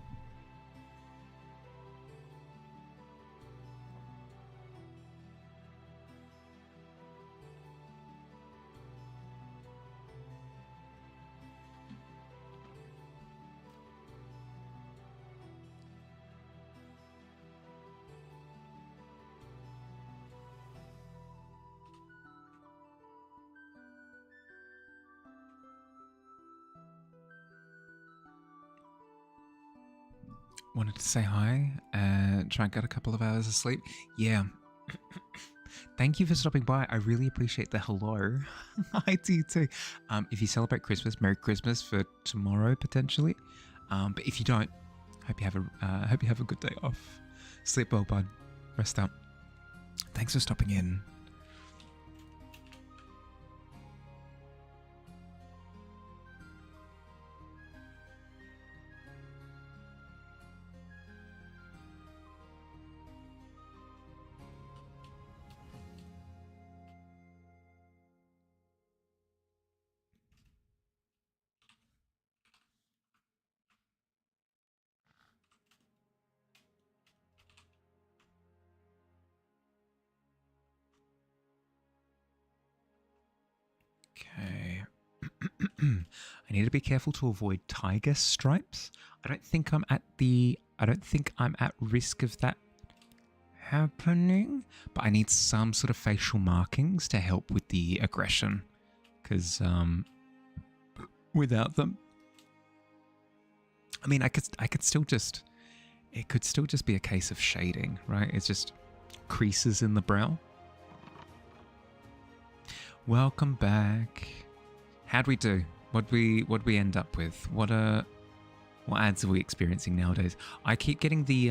wanted to say hi and try and get a couple of hours of sleep. Yeah. Thank you for stopping by. I really appreciate the hello. I do too. If you celebrate Christmas, Merry Christmas for tomorrow potentially. But if you don't, hope you have a good day off. Sleep well, bud. Rest up. Thanks for stopping in. Okay. I need to be careful to avoid tiger stripes. I don't think I'm at risk of that happening, but I need some sort of facial markings to help with the aggression, because without them, I mean, I could still just, it could still just be a case of shading, right? It's just creases in the brow. Welcome back. How'd we do? What'd we end up with? What ads are we experiencing nowadays? I keep getting the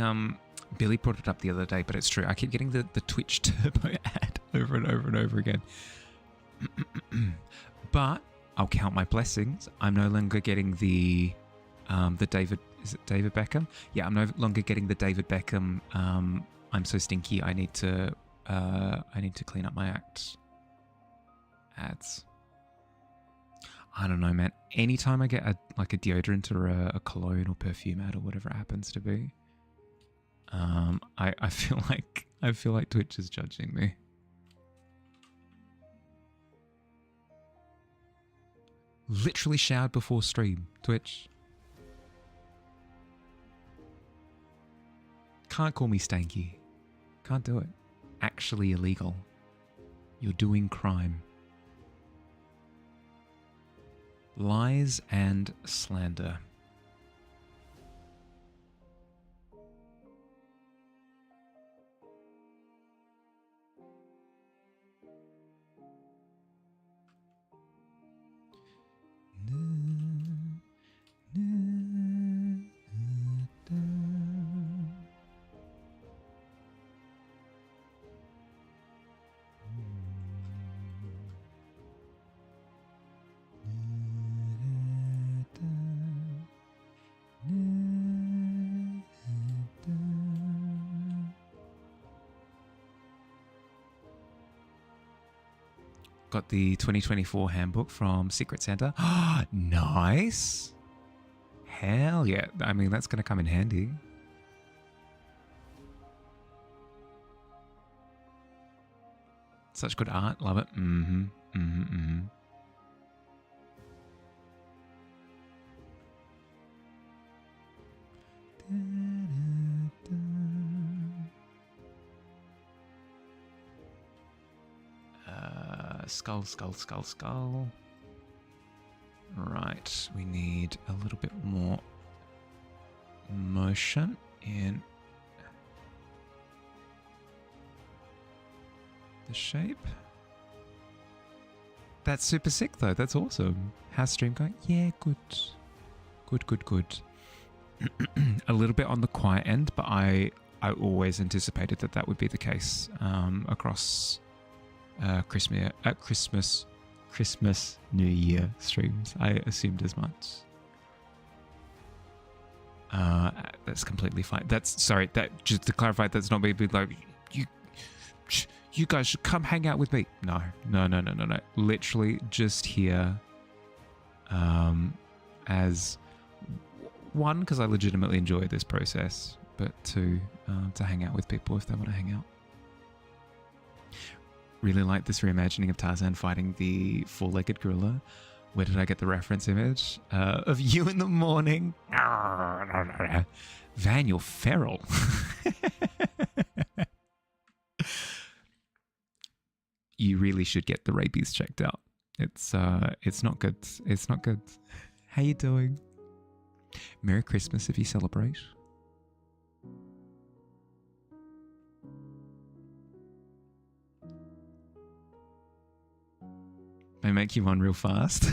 Billy brought it up the other day, but it's true. I keep getting the Twitch Turbo ad over and over and over again. But I'll count my blessings. I'm no longer getting the David. Is it David Beckham? Yeah, I'm no longer getting the David Beckham. I'm so stinky. I need to clean up my act. Ads. I don't know, man. Anytime I get a deodorant or a cologne or perfume ad or whatever it happens to be, I feel like Twitch is judging me. Literally showered before stream, Twitch. Can't call me stanky. Can't do it. Actually illegal. You're doing crime. Lies and slander. Got the 2024 handbook from Secret Santa. Nice. Hell yeah. I mean, that's going to come in handy. Such good art. Love it. Mm-hmm. Mm-hmm. Mm-hmm. Skull, skull, skull, skull. Right, we need a little bit more motion in the shape. That's super sick though, that's awesome. How's stream going? Yeah, good. Good, good, good. A little bit on the quiet end, but I always anticipated that would be the case across Christmas, New Year streams. I assumed as much. That's completely fine. That's sorry. That just to clarify, that's not me being like you guys should come hang out with me. No. Literally just here, as one, because I legitimately enjoy this process, but two, to hang out with people if they want to hang out. Really like this reimagining of Tarzan fighting the four-legged gorilla. Where did I get the reference image? Of you in the morning. Van, you're feral. You really should get the rabies checked out. It's not good. It's not good. How you doing? Merry Christmas if you celebrate. They make you run real fast.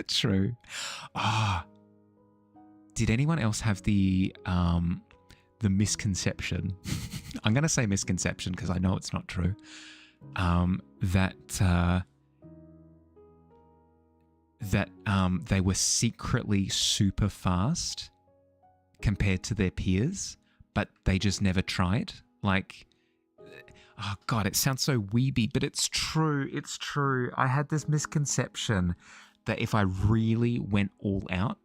True. Ah. Did anyone else have the misconception? I'm going to say misconception because I know it's not true. That they were secretly super fast compared to their peers, but they just never tried. Like, oh God, it sounds so weeby, but it's true. It's true. I had this misconception that if I really went all out,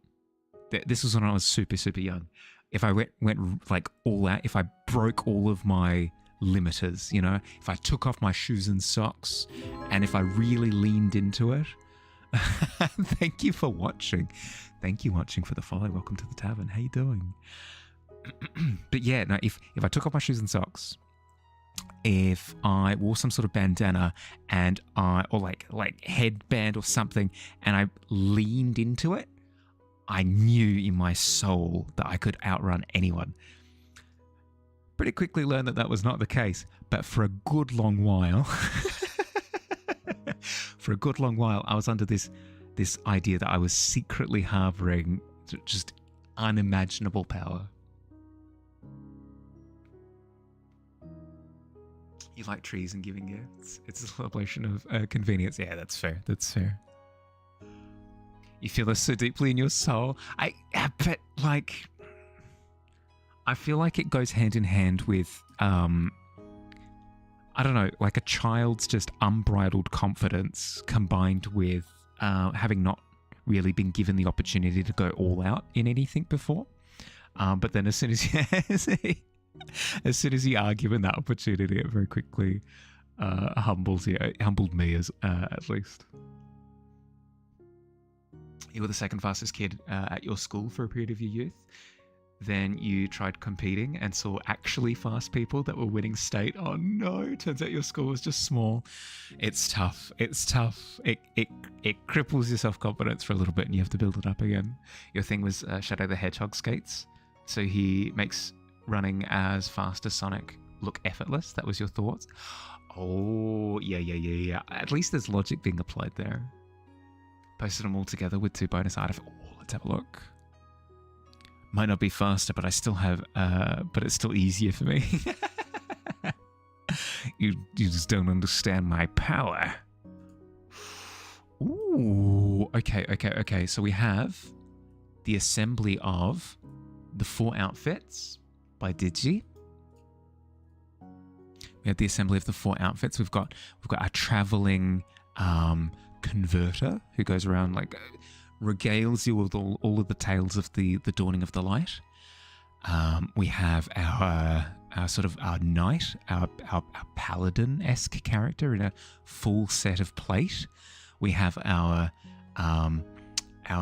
this was when I was super, super young. If I went like all out, if I broke all of my limiters, you know, if I took off my shoes and socks, and if I really leaned into it. Thank you for watching. Thank you watching for the follow. Welcome to the tavern. How you doing? But yeah, no, if I took off my shoes and socks, if I wore some sort of bandana and or like headband or something, and I leaned into it, I knew in my soul that I could outrun anyone. Pretty quickly learned that was not the case, but for a good long while, I was under this idea that I was secretly harboring just unimaginable power. You like trees and giving gifts. It's a celebration of convenience. Yeah, that's fair. That's fair. You feel this so deeply in your soul. But like, I feel like it goes hand in hand with, I don't know, like a child's just unbridled confidence combined with having not really been given the opportunity to go all out in anything before. But then as soon as you are given that opportunity, it very quickly humbles you. It humbled me at least. You were the second fastest kid at your school for a period of your youth. Then you tried competing and saw actually fast people that were winning state. Oh no, turns out your school was just small. It's tough. It's tough. It cripples your self-confidence for a little bit and you have to build it up again. Your thing was Shadow the Hedgehog skates. So he makes running as fast as Sonic look effortless. That was your thoughts. Oh, yeah. At least there's logic being applied there. Posted them all together with 2 bonus artifacts. Oh, let's have a look. Might not be faster, but I still have, but it's still easier for me. You just don't understand my power. Ooh, okay. So we have the assembly of the 4 outfits by Digi. We have the assembly of the 4 outfits. We've got our traveling converter who goes around like regales you with all of the tales of the dawning of the light. We have our sort of our knight, our paladin-esque character in a full set of plate. We have our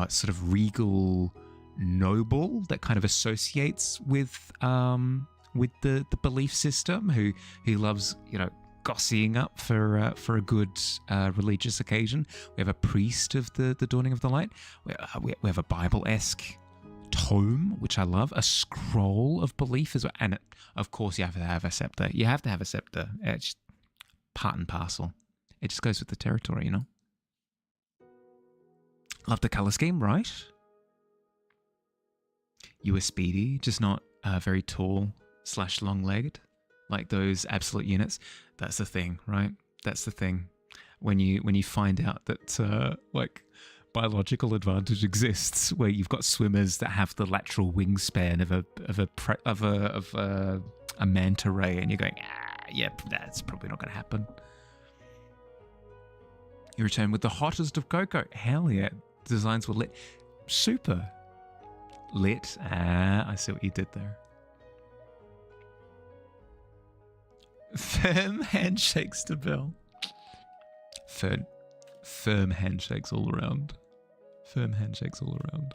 sort of regal noble that kind of associates with the belief system, who loves, you know, gossying up for a good religious occasion. We have a priest of the dawning of the light. We have a Bible-esque tome, which I love, a scroll of belief as well, and of course you have to have a scepter. You have to have a scepter. It's part and parcel. It just goes with the territory, you know. Love the color scheme, right? You were speedy, just not very tall / long-legged, like those absolute units. That's the thing, right? That's the thing. When you find out that like biological advantage exists, where you've got swimmers that have the lateral wingspan of a manta ray, and you're going, that's probably not going to happen. You return with the hottest of cocoa. Hell yeah! Designs were lit, super lit. I see what you did there. Firm handshakes to Bill. Firm handshakes all around. Firm handshakes all around.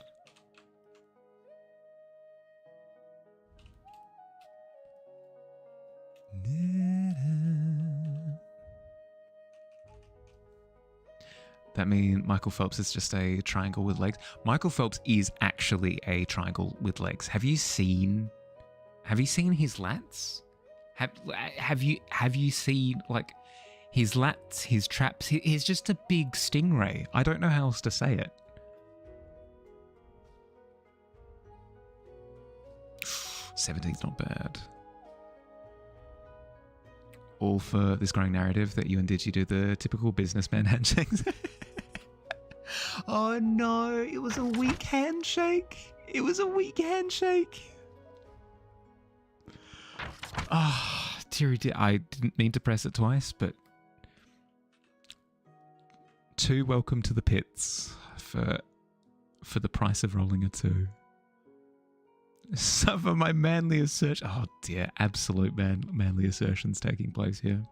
That mean Michael Phelps is just a triangle with legs? Michael Phelps is actually a triangle with legs. Have you seen his lats? Have you seen, like, his lats, his traps. He's just a big stingray. I don't know how else to say it. 17's not bad. All for this growing narrative that you and Digi do the typical businessman handshakes. Oh no, it was a weak handshake. It was a weak handshake. Ah, oh, dearie dear. I didn't mean to press it twice, but 2 welcome to the pits for the price of rolling a 2. Some of my manly assertion. Oh dear, absolute manly assertions taking place here.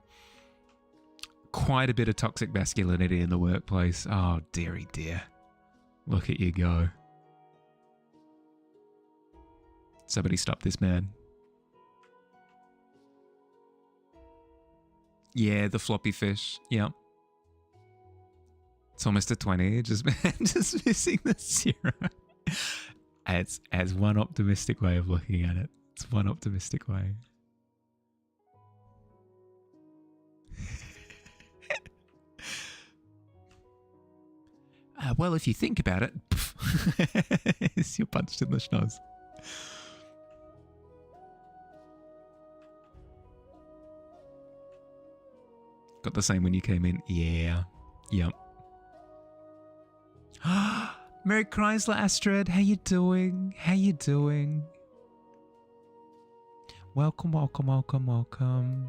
Quite a bit of toxic masculinity in the workplace. Oh dearie dear. Look at you go. Somebody stop this man. Yeah, the floppy fish. Yep. It's almost a 20. Just missing the 0. As one optimistic way of looking at it. It's one optimistic way. Well, if you think about it, you're punched in the schnoz. Got the same when you came in. Yeah. Yep. Merry Chrysler Astrid, how you doing? How you doing? Welcome, welcome, welcome, welcome.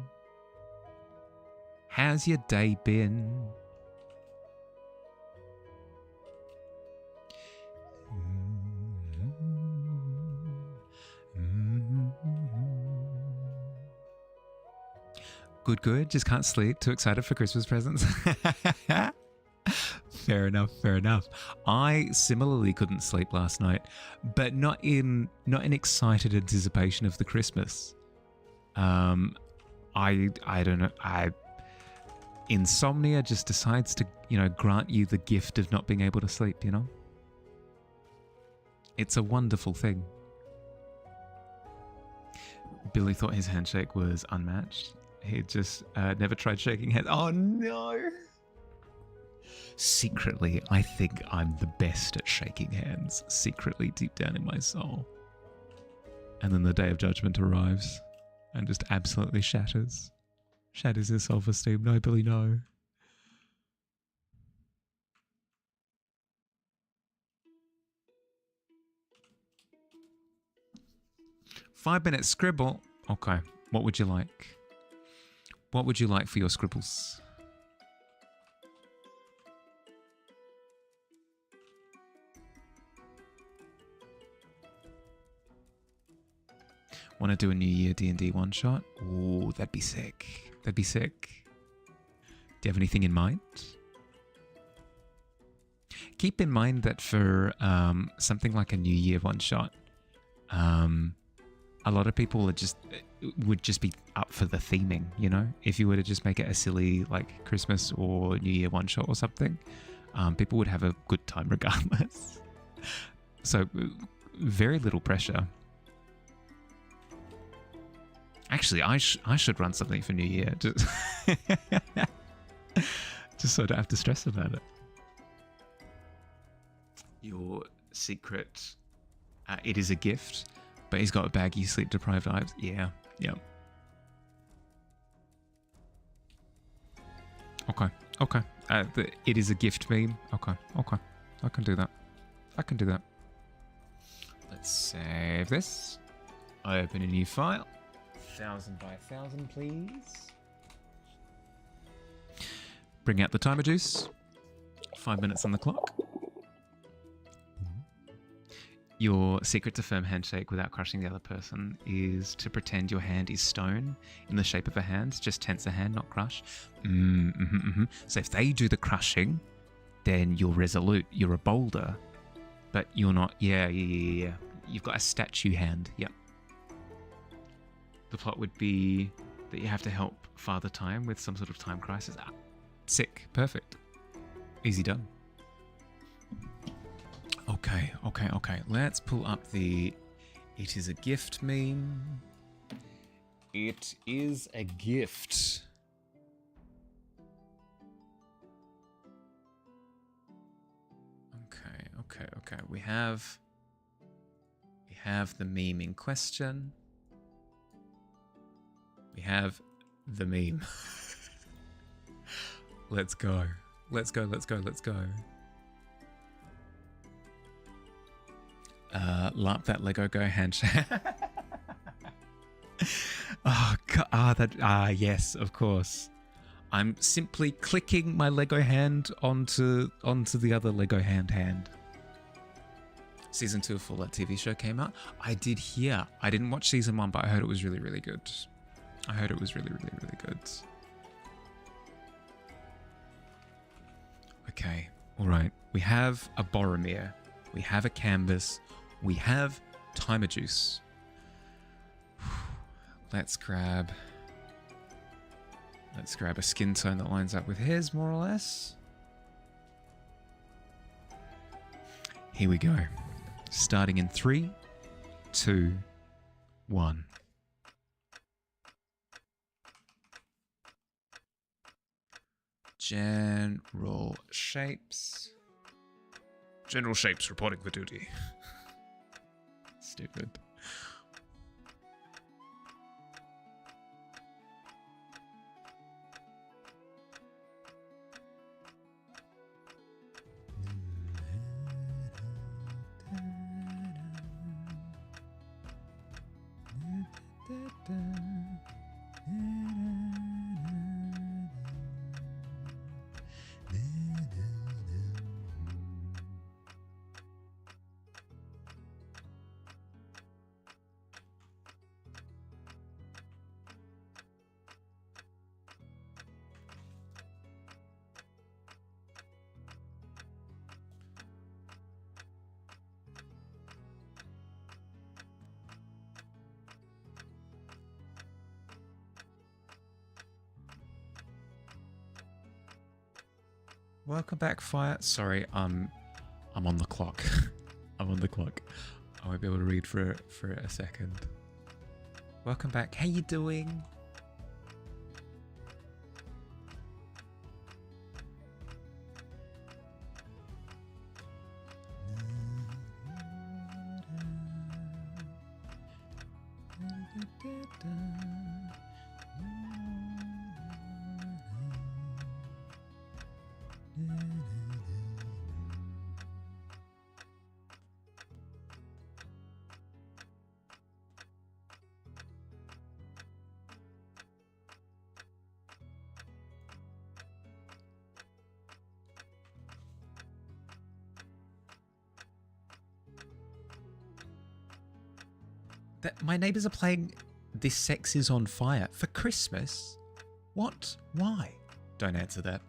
How's your day been? Good, good. Just can't sleep. Too excited for Christmas presents. Fair enough, fair enough. I similarly couldn't sleep last night, but not in excited anticipation of the Christmas. I don't know. Insomnia just decides to, grant you the gift of not being able to sleep, It's a wonderful thing. Billy thought his handshake was unmatched. He just never tried shaking hands. Oh no! Secretly, I think I'm the best at shaking hands. Secretly, deep down in my soul. And then the day of judgment arrives and just absolutely shatters. Shatters his self-esteem. No, Billy, no. Five-minute scribble. Okay. What would you like? What would you like for your scribbles? Want to do a New Year D&D one-shot? Ooh, that'd be sick. That'd be sick. Do you have anything in mind? Keep in mind that for something like a New Year one-shot, a lot of people would just be up for the theming, If you were to just make it a silly, like, Christmas or New Year one-shot or something, people would have a good time regardless. So, very little pressure. Actually, I should run something for New Year, just so I don't have to stress about it. Your secret, it is a gift, but he's got a baggy sleep-deprived eyes. Yeah. Okay. It is a gift meme. Okay. I can do that. Let's save this. I open a new file. 1,000 by 1,000, please. Bring out the timer juice. 5 minutes on the clock. Your secret to firm handshake without crushing the other person is to pretend your hand is stone in the shape of a hand. Just tense a hand, not crush. So if they do the crushing, then you're resolute. You're a boulder. But you're not. Yeah. You've got a statue hand. Yep. The plot would be that you have to help Father Time with some sort of time crisis. Sick. Perfect. Easy done. Okay. Let's pull up the It is a gift meme. It is a gift. Okay. We have the meme in question. We have the meme. Let's go. Let's go. Larp that Lego Go handshake. Oh God! Yes, of course. I'm simply clicking my Lego hand onto the other Lego hand. Season 2 of Fallout TV show came out. I did hear. I didn't watch season 1, but I heard it was really, really good. I heard it was really, really, really good. Okay, all right. We have a Boromir. We have a canvas. We have timer juice. Let's grab a skin tone that lines up with his, more or less. Here we go. Starting in 3, 2, 1. General shapes. General shapes reporting for duty. Stupid. Welcome back, Fire. Sorry, I'm on the clock. I'm on the clock. I won't be able to read for a second. Welcome back. How you doing? My neighbours are playing This Sex Is on Fire for Christmas? What? Why? Don't answer that.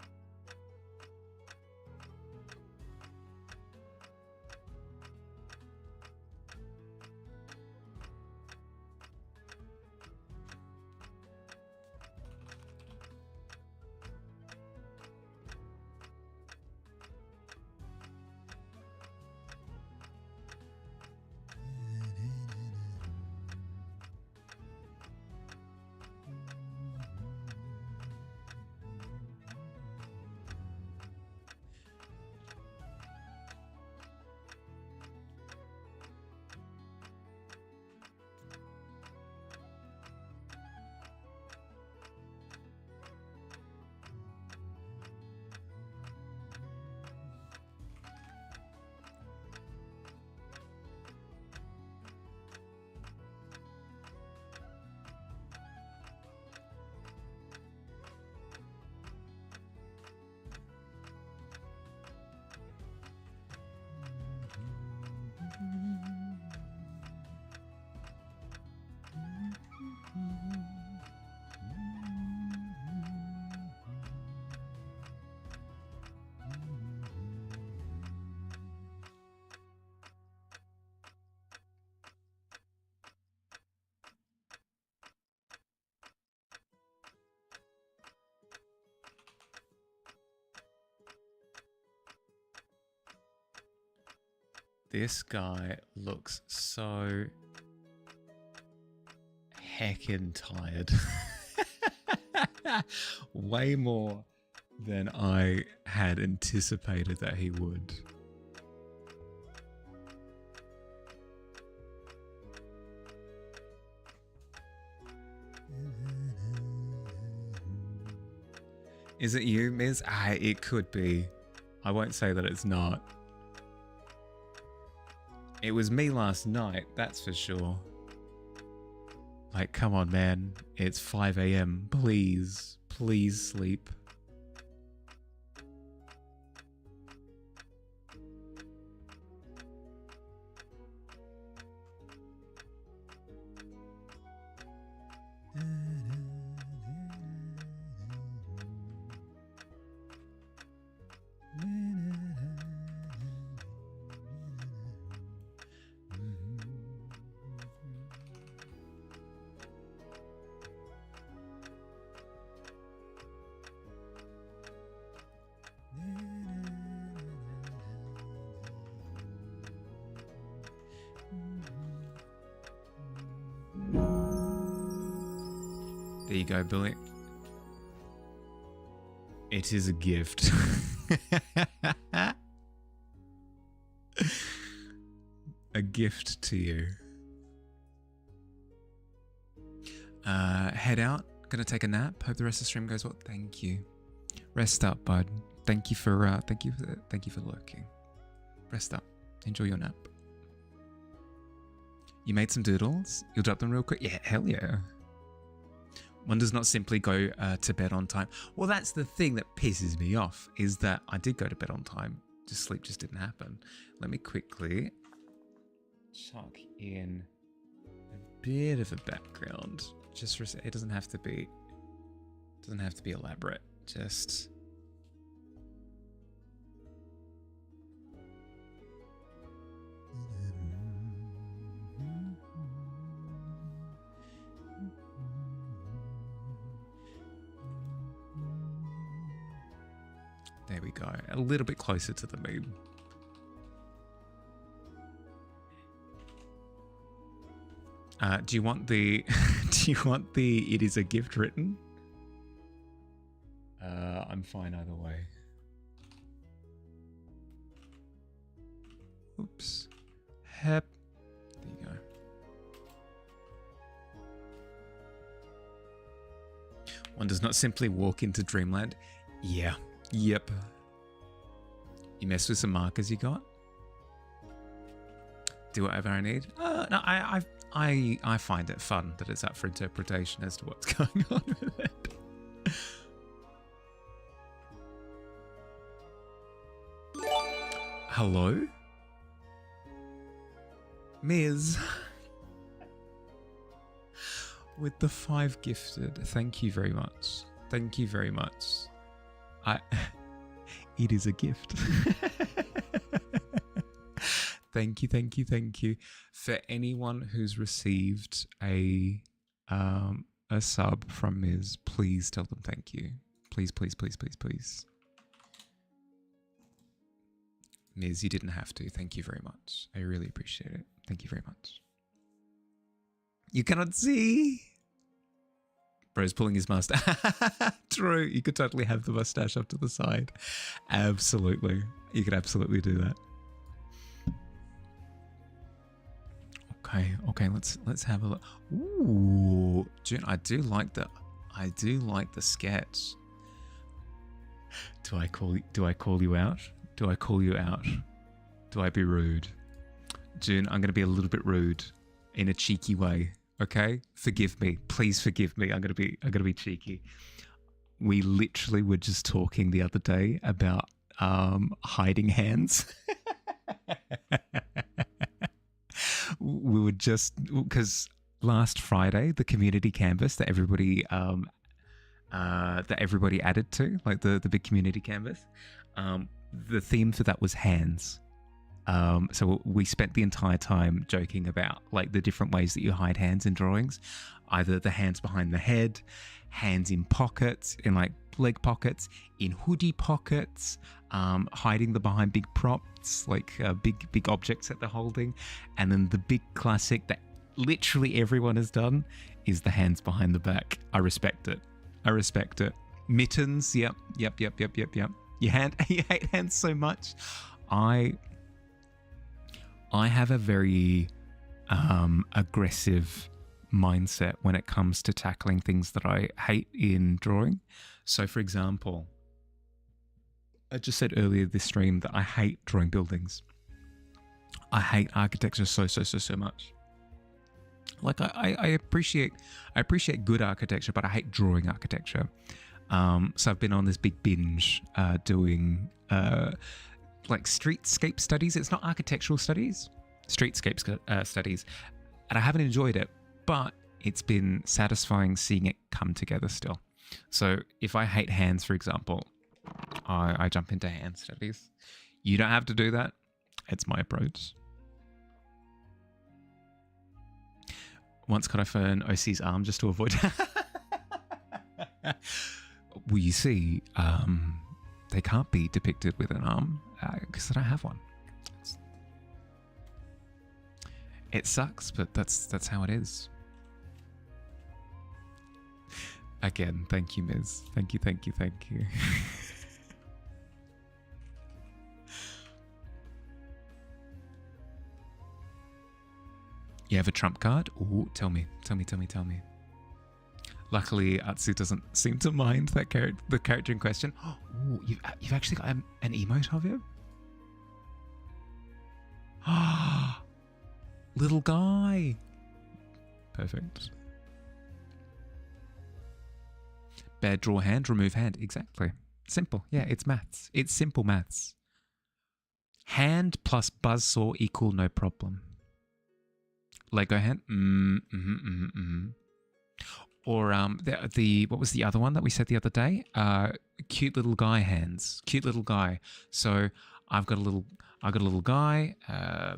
This guy looks so heckin' tired. Way more than I had anticipated that he would. Is it you, Miz? It could be. I won't say that it's not. It was me last night, that's for sure. Like, come on, man. It's 5 a.m. Please, please sleep. There you go, Billy. It is a gift. A gift to you. Head out. Gonna take a nap. Hope the rest of the stream goes well. Thank you. Rest up, bud. Thank you for lurking. Rest up. Enjoy your nap. You made some doodles? You'll drop them real quick? Yeah, hell yeah. One does not simply go to bed on time. Well, that's the thing that pisses me off, is that I did go to bed on time. Just sleep just didn't happen. Let me quickly chuck in a bit of a background. Just for, it doesn't have to be elaborate. Just there we go. A little bit closer to the moon. Do you want the it is a gift written? I'm fine either way. Oops. Hep. There you go. One does not simply walk into Dreamland. Yeah. Yep. You mess with some markers you got? Do whatever I need? No, I find it fun that it's up for interpretation as to what's going on with it. Hello? Miz. With the 5 gifted. Thank you very much. Thank you very much. It is a gift. Thank you, thank you, thank you. For anyone who's received a sub from Miz, please tell them thank you. Please, please, please, please, please. Miz, you didn't have to. Thank you very much. I really appreciate it. Thank you very much. You cannot see. Bro's pulling his mustache. True. You could totally have the mustache up to the side. Absolutely. You could absolutely do that. Okay, let's have a look. Ooh, June, I do like the sketch. Do I call you out? Do I call you out? Do I be rude? June, I'm gonna be a little bit rude in a cheeky way. Okay? Forgive me. Please forgive me. I'm gonna be cheeky. We literally were just talking the other day about hiding hands. We were just, because last Friday the community canvas that everybody added to, like the big community canvas, the theme for that was hands. So we spent the entire time joking about like the different ways that you hide hands in drawings, either the hands behind the head, hands in pockets, in like leg pockets, in hoodie pockets, hiding them behind big props, like big objects that they're holding. And then the big classic that literally everyone has done is the hands behind the back. I respect it. Mittens, yep. You hate hands so much. I have a very aggressive mindset when it comes to tackling things that I hate in drawing. So, for example, I just said earlier this stream that I hate drawing buildings. I hate architecture so much. Like I appreciate good architecture, but I hate drawing architecture. So I've been on this big binge doing like streetscape studies. It's not architectural studies, streetscape studies, and I haven't enjoyed it, but it's been satisfying seeing it come together still. So if I hate hands, for example, I jump into hand studies. You don't have to do that. It's my approach. Once cut off an OC's arm just to avoid. Well, you see, they can't be depicted with an arm because I don't have one. It sucks, but that's how it is. Again, thank you, Ms. Thank you. You have a trump card? Ooh, tell me. Luckily, Atsu doesn't seem to mind the character in question. Ooh, you've actually got an emote of him? Ah, little guy. Perfect. Bad draw hand, remove hand. Exactly. Simple. Yeah, it's maths. It's simple maths. Hand plus buzzsaw equal no problem. Lego hand. Or the what was the other one that we said the other day? Cute little guy hands. Cute little guy. So I got a little guy. I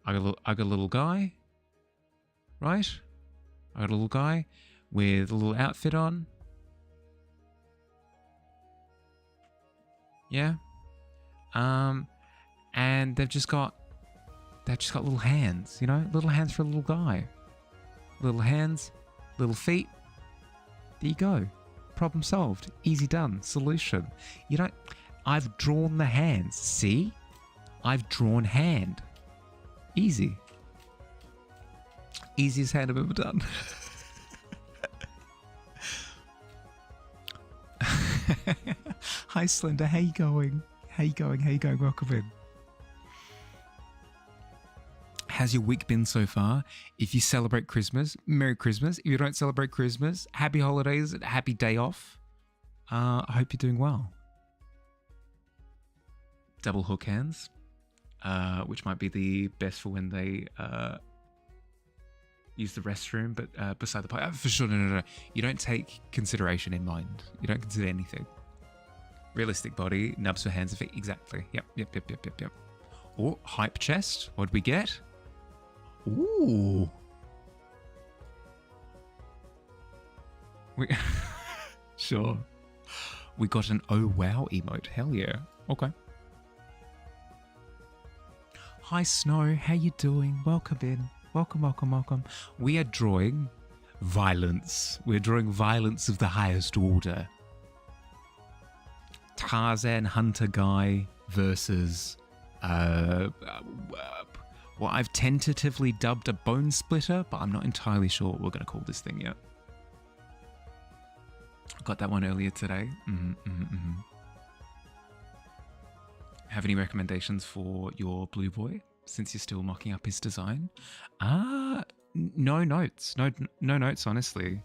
got a little guy. Right? I got a little guy with a little outfit on. Yeah. And they've just got little hands, you know? Little hands for a little guy. Little hands, little feet. There you go. Problem solved. Easy done. Solution. You don't... I've drawn the hands. See? I've drawn hand. Easy. Easiest hand I've ever done. Hi, Slender. How you going? Welcome in. How's your week been so far? If you celebrate Christmas, Merry Christmas. If you don't celebrate Christmas, happy holidays, happy day off. I hope you're doing well. Double hook hands, which might be the best for when they use the restroom, but beside the pipe. For sure, no. You don't take consideration in mind. You don't consider anything. Realistic body, nubs for hands and feet. Exactly. Yep. Or hype chest. What'd we get? Ooh. Sure. We got an oh wow emote. Hell yeah. Okay. Hi Snow, how you doing? Welcome in. Welcome. We are drawing violence. We're drawing violence of the highest order. Tarzan Hunter guy versus what I've tentatively dubbed a bone splitter, but I'm not entirely sure what we're going to call this thing yet. I got that one earlier today. Have any recommendations for your blue boy, since you're still mocking up his design? No notes. No notes, honestly.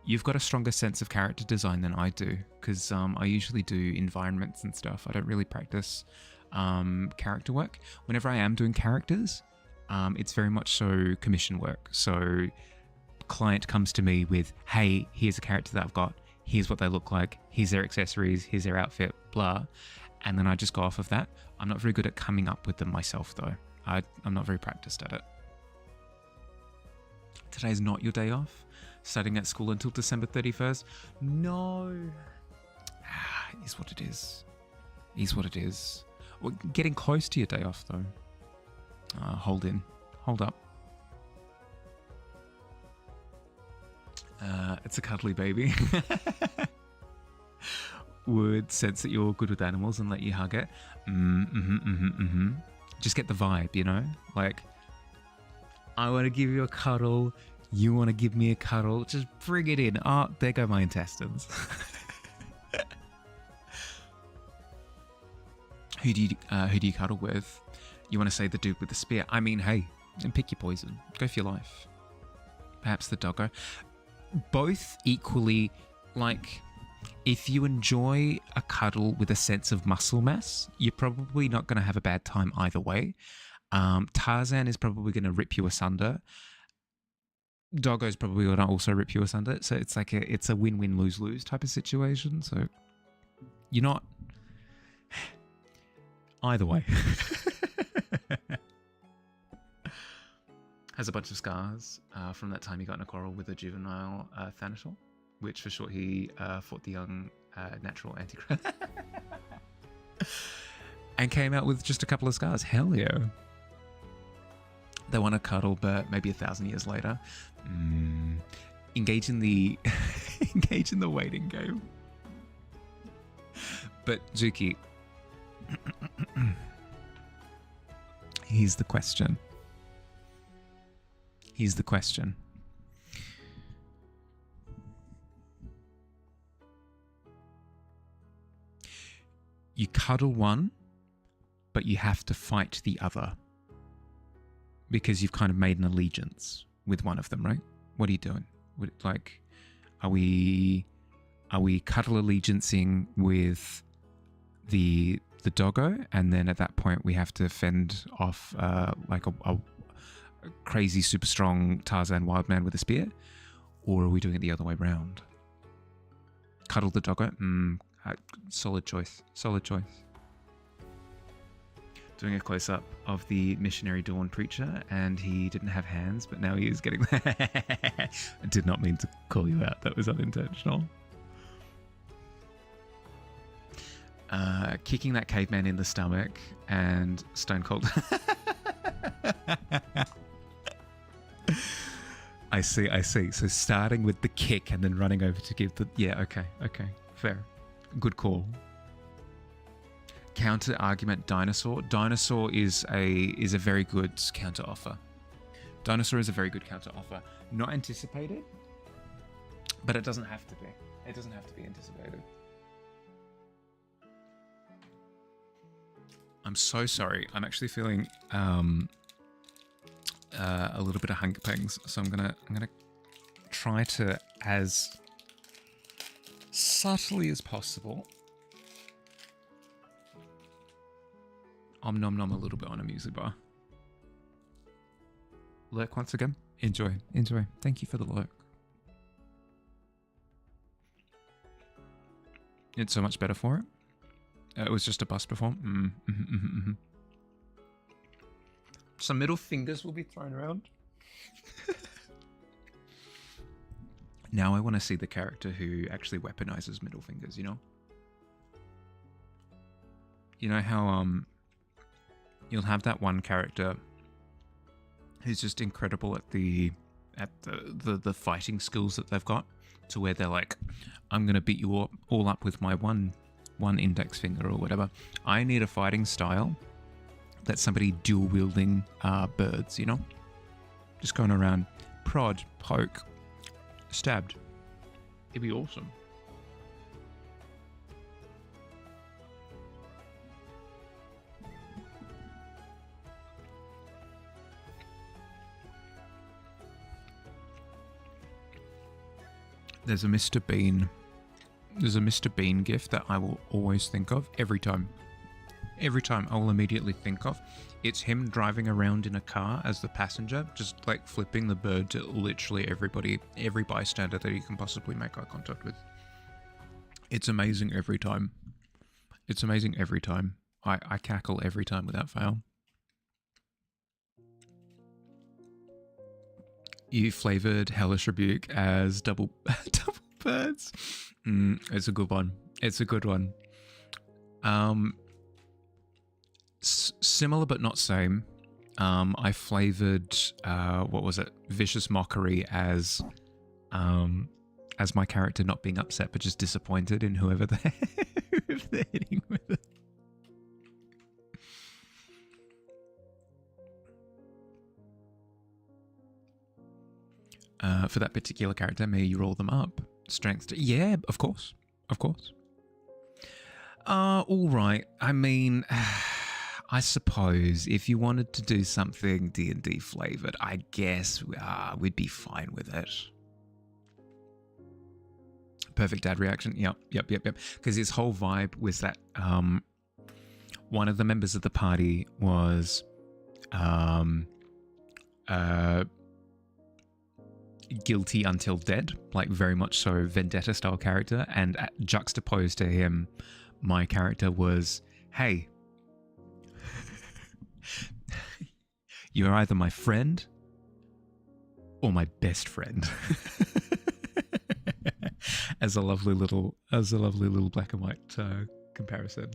You've got a stronger sense of character design than I do, because I usually do environments and stuff. I don't really practice character work. Whenever I am doing characters, it's very much so commission work. So client comes to me with, hey, here's a character that I've got. Here's what they look like. Here's their accessories. Here's their outfit, blah. And then I just go off of that. I'm not very good at coming up with them myself, though. I'm not very practiced at it. Today's not your day off? Studying at school until December 31st? No. It is what it is. It is what it is. Well, getting close to your day off, though. Hold up. It's a cuddly baby. Would sense that you're good with animals and let you hug it. Just get the vibe, you know? Like, I want to give you a cuddle. You want to give me a cuddle. Just bring it in. Oh, there go my intestines. Who do you cuddle with? You want to say the dude with the spear? I mean, hey, and pick your poison. Go for your life. Perhaps the doggo. Both equally, like, if you enjoy a cuddle with a sense of muscle mass, you're probably not going to have a bad time either way. Tarzan is probably going to rip you asunder. Doggo's probably going to also rip you asunder. So it's like it's a win-win, lose-lose type of situation. So you're not... Either way. Has a bunch of scars from that time he got in a quarrel with a juvenile Thanator, which for short he fought the young natural Antichrist. And came out with just a couple of scars. Hell yeah. They want to cuddle, but maybe 1,000 years later. Engage in the engage in the waiting game. But Zuki, here's the question. Here's the question. You cuddle one, but you have to fight the other. Because you've kind of made an allegiance with one of them, right? What are you doing? Like, are we cuddle allegiancing with the doggo, and then at that point we have to fend off like a crazy super strong Tarzan wild man with a spear? Or are we doing it the other way round? Cuddle the doggo? Solid choice. Doing a close-up of the missionary dawn preacher, and he didn't have hands, but now he is getting I did not mean to call you out. That was unintentional. Kicking that caveman in the stomach and stone cold. I see. So starting with the kick and then running over to give the... Yeah, okay. Fair. Good call. Counter argument dinosaur. Dinosaur is a very good counter offer. Dinosaur is a very good counter offer. Not anticipated, but it doesn't have to be. It doesn't have to be anticipated. I'm so sorry. I'm actually feeling a little bit of hunger pangs, so I'm gonna try to, as subtly as possible, nom nom a little bit on a muesli bar. Lurk once again. Enjoy. Thank you for the lurk. It's so much better for it. It was just a bust before. Some middle fingers will be thrown around. Now I want to see the character who actually weaponizes middle fingers, you know? You know how you'll have that one character who's just incredible at the fighting skills that they've got, to where they're like, I'm gonna beat you all up with my one index finger or whatever. I need a fighting style that's somebody dual wielding birds, you know? Just going around, prod, poke, stabbed. It'd be awesome. There's a Mr. Bean gift that I will always think of every time. Every time I'll immediately think of. It's him driving around in a car as the passenger, just like flipping the bird to literally every bystander that he can possibly make eye contact with. It's amazing every time. I cackle every time without fail. You flavored Hellish Rebuke as double birds. It's a good one. Similar but not same. I flavored Vicious Mockery as my character not being upset but just disappointed in whoever they're hitting with it. for that particular character, may you roll them up. Strength. Yeah, of course. Of course. All right. I mean, I suppose if you wanted to do something D&D flavored, I guess we'd be fine with it. Perfect dad reaction. Yep. Because his whole vibe was that one of the members of the party was guilty until dead, like very much so vendetta style character, and juxtaposed to him, my character was, hey, you're either my friend or my best friend. as a lovely little black and white comparison.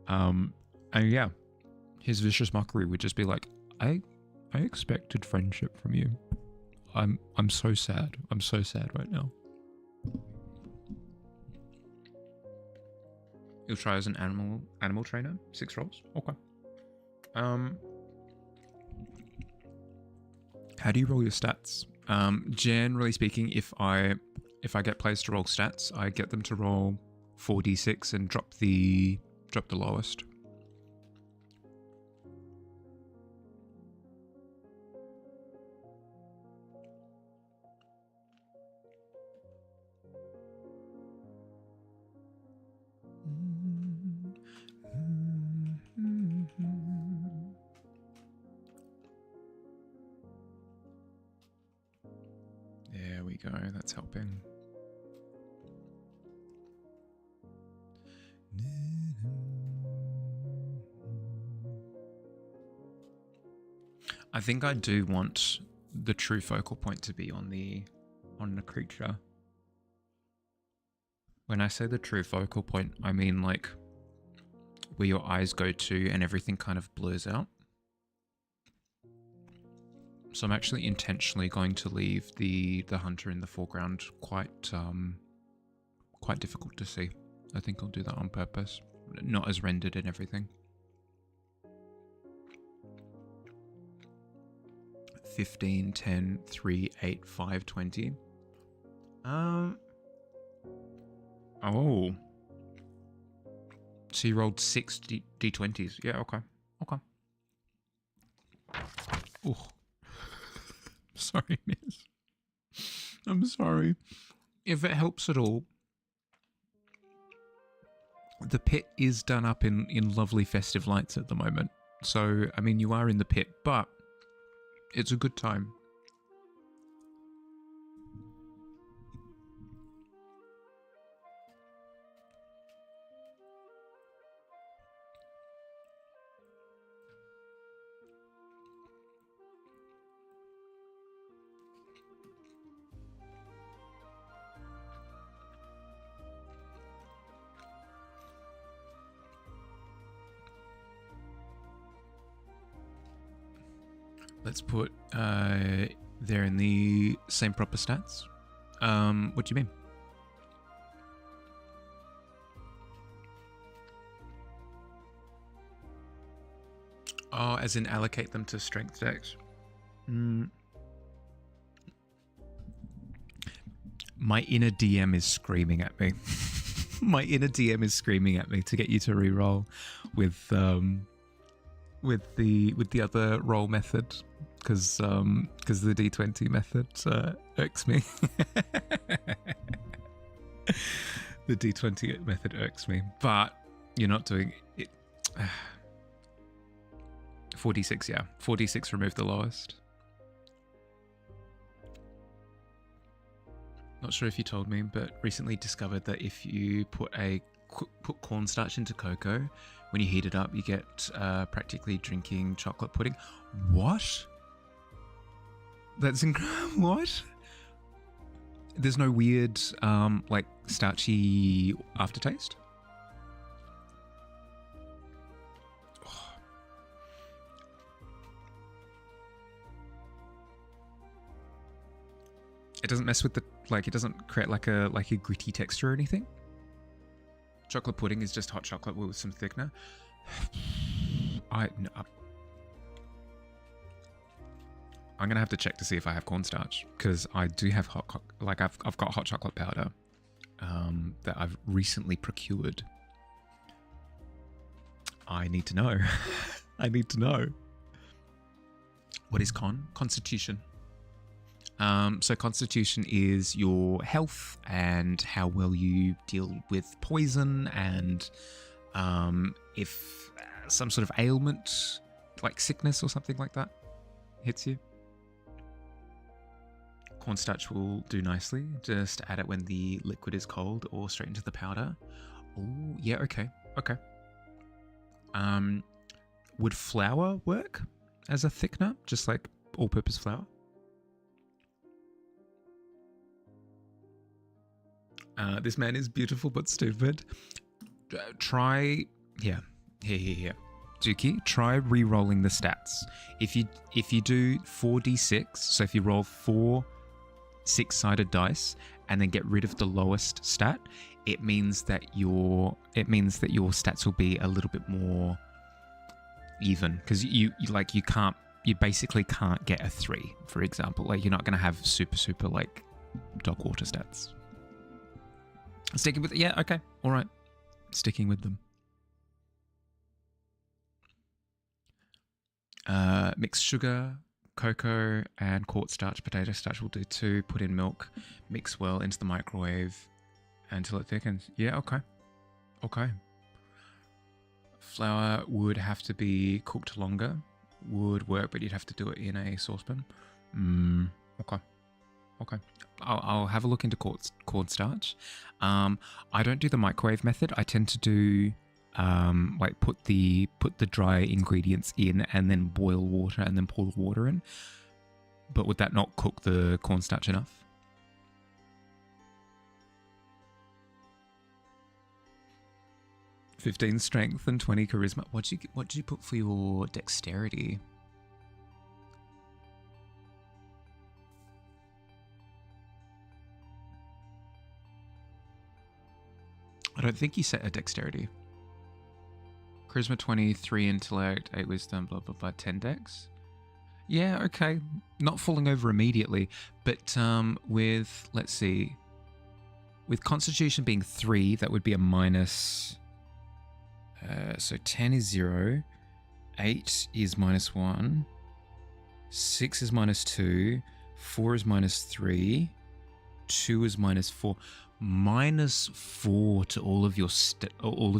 And yeah, his vicious mockery would just be like, I expected friendship from you. I'm so sad. I'm so sad right now. You'll try as an animal trainer. 6 rolls. Okay. How do you roll your stats? Generally speaking, if I get players to roll stats, I get them to roll 4d6 and drop the lowest. There we go, that's helping. I think I do want the true focal point to be on the creature. When I say the true focal point, I mean like where your eyes go to and everything kind of blurs out. So I'm actually intentionally going to leave the hunter in the foreground quite difficult to see. I think I'll do that on purpose. Not as rendered and everything. 15, 10, 3, 8, 5, 20. Oh. So you rolled 6 d20s. Yeah, okay. Oh. Sorry, miss. I'm sorry. If it helps at all, the pit is done up in lovely festive lights at the moment. So, I mean, you are in the pit, but it's a good time. Let's put they're in the same proper stats. What do you mean? Oh, as in allocate them to strength decks. My inner DM is screaming at me. My inner DM is screaming at me to get you to re-roll with the other roll method, because the D20 method irks me. The D20 method irks me, but you're not doing it. 4d6, yeah. 4d6 remove the lowest. Not sure if you told me, but recently discovered that if you put cornstarch into cocoa, when you heat it up, you get practically drinking chocolate pudding. What? That's incredible. What? There's no weird, like, starchy aftertaste? Oh. It doesn't mess with the, like, it doesn't create like a gritty texture or anything? Chocolate pudding is just hot chocolate with some thickener. I'm gonna have to check to see if I have cornstarch, because I do have I've got hot chocolate powder that I've recently procured. I need to know. I need to know. What is constitution? So constitution is your health and how well you deal with poison, and if some sort of ailment like sickness or something like that hits you. Cornstarch will do nicely. Just add it when the liquid is cold or straight into the powder. Oh, yeah, okay. Would flour work as a thickener? Just like all-purpose flour? This man is beautiful but stupid. Try... Here. Dookie, try re-rolling the stats. If you do 4d6, so if you roll 4 6-sided dice and then get rid of the lowest stat, it means that your stats will be a little bit more even, because you basically can't get a 3, for example. Like, you're not going to have super like dog water stats. Sticking with it, yeah, okay, all right, sticking with them. Mixed sugar, cocoa, and cornstarch, potato starch will do 2. Put in milk, mix well into the microwave until it thickens. Yeah, okay. Flour would have to be cooked longer. Would work, but you'd have to do it in a saucepan. Okay. I'll have a look into cornstarch. I don't do the microwave method. I tend to do like put the dry ingredients in and then boil water and then pour the water in. But would that not cook the cornstarch enough? $15 strength and 20 charisma. What did you put for your dexterity? I don't think you set a dexterity. Charisma 20, 3 intellect, 8 wisdom, blah blah blah, 10 dex. Yeah, okay. Not falling over immediately, but with, let's see, with constitution being 3, that would be a minus. So 10 is 0, 8 is -1, 6 is -2, 4 is -3, 2 is -4. -4 to all of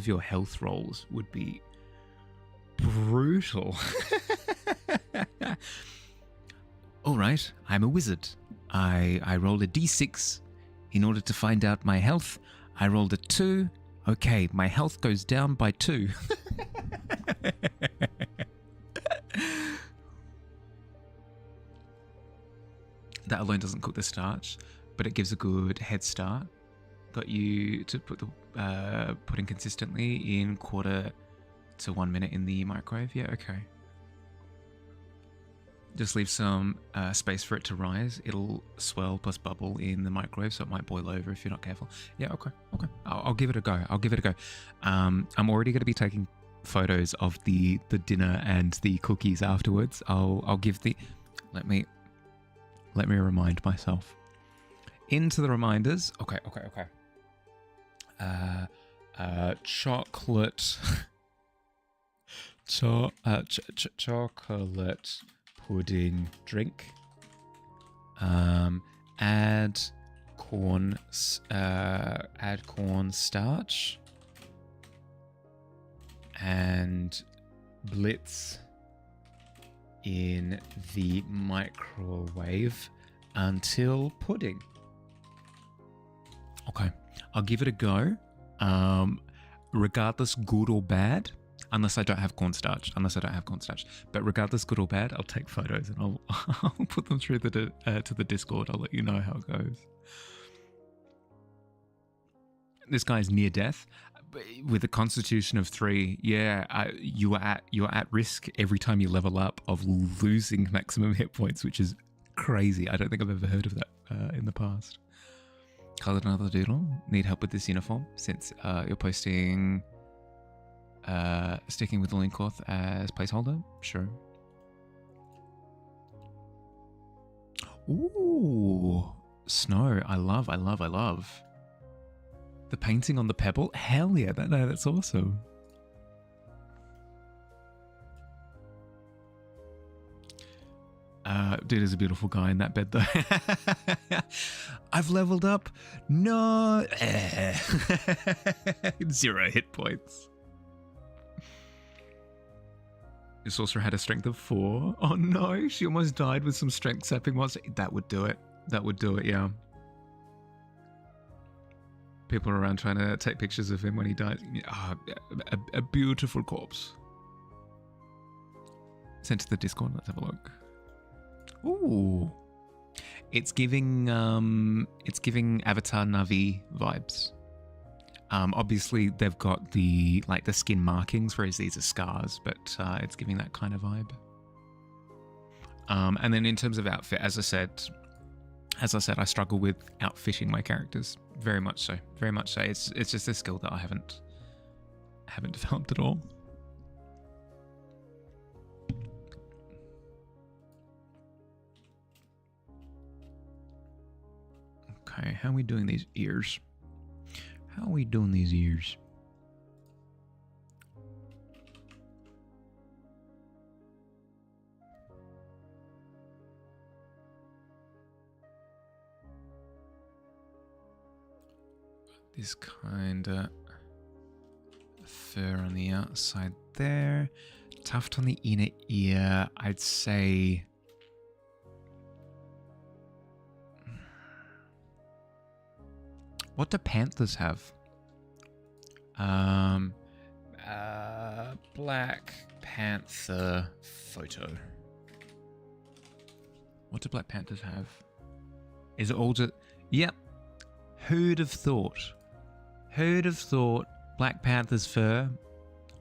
your health rolls would be brutal. All right, I'm a wizard. I rolled a d6 in order to find out my health. I rolled a 2. Okay, my health goes down by 2. That alone doesn't cook the starch, but it gives a good head start. Got you to put the pudding consistently in 1/4 to 1 minute in the microwave. Yeah, okay. Just leave some space for it to rise. It'll swell plus bubble in the microwave, so it might boil over if you're not careful. Yeah, okay. I'll give it a go. I'm already going to be taking photos of the dinner and the cookies afterwards. I'll give the... Let me remind myself. Into the reminders. Okay. Chocolate... chocolate pudding drink. Add corn starch and blitz in the microwave until pudding. Okay, I'll give it a go. Regardless, good or bad. Unless I don't have cornstarch. But regardless, good or bad, I'll take photos and I'll put them through to the Discord. I'll let you know how it goes. This guy's near death with a constitution of 3. Yeah, you're at risk every time you level up of losing maximum hit points, which is crazy. I don't think I've ever heard of that in the past. Colored another doodle. Need help with this uniform since you're posting. Sticking with the link cloth as placeholder? Sure. Ooh, snow. I love. The painting on the pebble. Hell yeah, that's awesome. Dude is a beautiful guy in that bed though. I've leveled up. No. 0 hit points. Your sorcerer had a strength of 4. Oh no, she almost died with some strength sapping monster. That would do it. Yeah. People are around trying to take pictures of him when he died. Oh, a beautiful corpse. Sent to the Discord. Let's have a look. Ooh. It's giving Avatar Na'vi vibes. Obviously they've got the skin markings, whereas these are scars, but it's giving that kind of vibe. And then in terms of outfit, as I said, I struggle with outfitting my characters very much so. It's just a skill that I haven't developed at all. Okay, how are we doing these ears? This kind of fur on the outside there. Tuft on the inner ear. I'd say... What do panthers have? Black panther photo. What do black panthers have? Is it all just... Yep. Who'd have thought? Black panther's fur,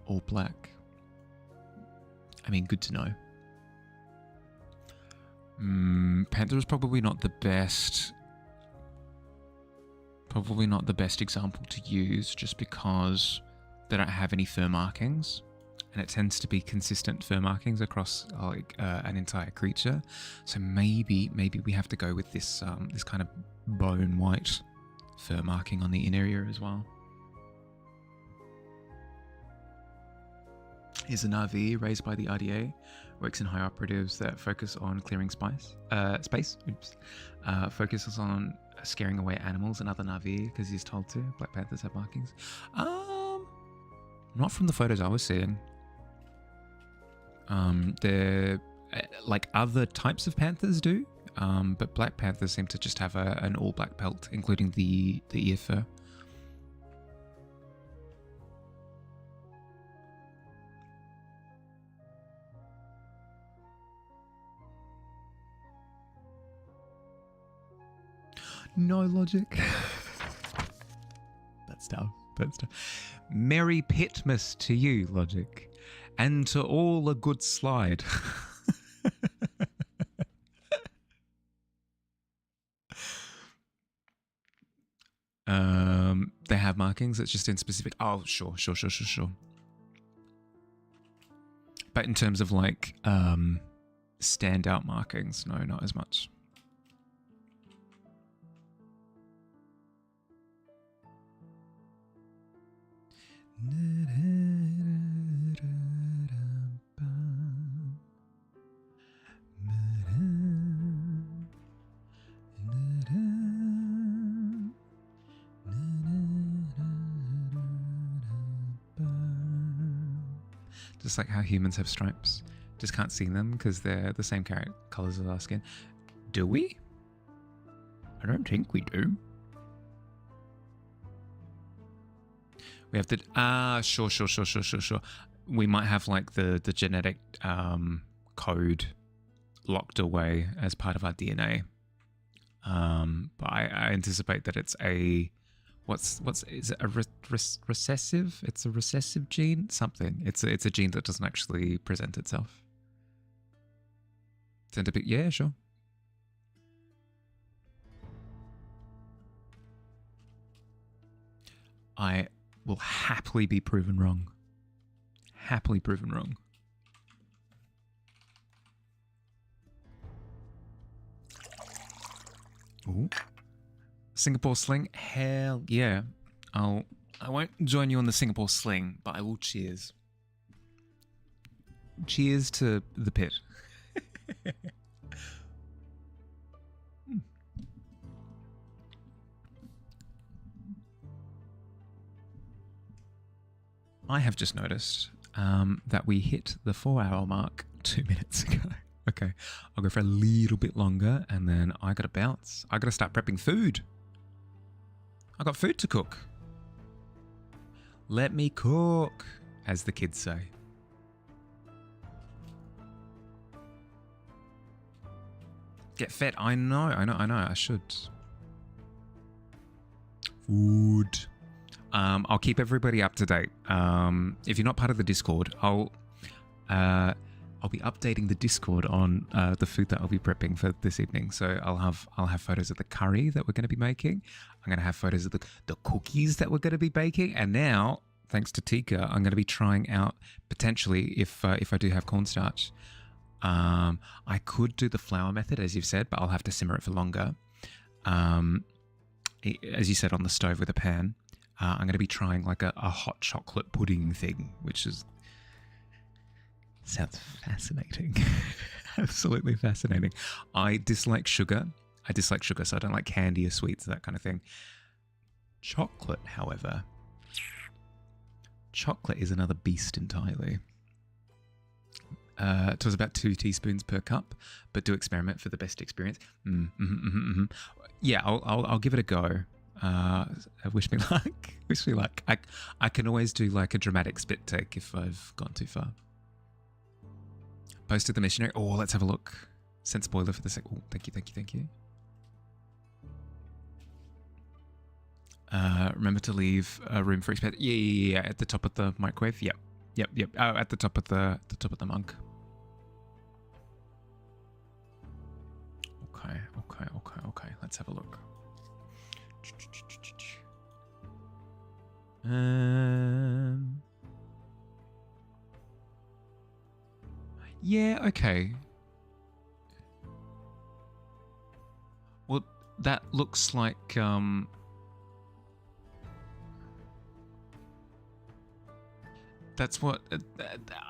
all black. I mean, good to know. Panther is probably not the best... Probably not the best example to use, just because they don't have any fur markings, and it tends to be consistent fur markings across an entire creature. So maybe we have to go with this this kind of bone white fur marking on the inner ear as well. Is an RV raised by the RDA, works in high operatives that focus on clearing space. Focuses on scaring away animals and other Na'vi because he's told to. Black panthers have markings. Not from the photos I was seeing. They're like other types of panthers do, but black panthers seem to just have an all black pelt, including the ear fur. No logic. That's tough. Merry Pitmas to you, Logic. And to all a good slide. They have markings, it's just in specific... Oh, sure. But in terms of like standout markings, no, not as much. Just like how humans have stripes. Just can't see them because they're the same colours as our skin. Do we? I don't think we do. We have to... sure. We might have like the genetic code locked away as part of our DNA. But I anticipate that it's a... is it a recessive? It's a recessive gene? Something. It's a gene that doesn't actually present itself. Centipede? Yeah, sure. I will happily be proven wrong. Happily proven wrong. Ooh. Singapore sling? Hell yeah. I won't join you on the Singapore sling, but I will cheers. Cheers to the pit. I have just noticed that we hit the 4-hour mark 2 minutes ago. Okay, I'll go for a little bit longer and then I gotta bounce. I gotta start prepping food. I got food to cook. Let me cook, as the kids say. Get fed. I know. I should. Food. I'll keep everybody up to date. If you're not part of the Discord, I'll be updating the Discord on the food that I'll be prepping for this evening. So I'll have photos of the curry that we're going to be making. I'm going to have photos of the cookies that we're going to be baking. And now, thanks to Tika, I'm going to be trying out potentially if I do have cornstarch. I could do the flour method, as you've said, but I'll have to simmer it for longer. As you said, on the stove with a pan. I'm going to be trying like a hot chocolate pudding thing, which sounds fascinating. Absolutely fascinating. I dislike sugar, so I don't like candy or sweets, that kind of thing. Chocolate, however, is another beast entirely. It was about 2 teaspoons per cup, but do experiment for the best experience. Yeah, I'll give it a go. Wish me luck. Wish me luck. I can always do like a dramatic spit take if I've gone too far. Posted the missionary. Oh, let's have a look. Sent spoiler for the sec. Oh, thank you. Remember to leave room for expect. Yeah. At the top of the microwave. Yep. Oh, at the top of the mug. Okay. Let's have a look. Yeah, okay. Well, that looks like that's what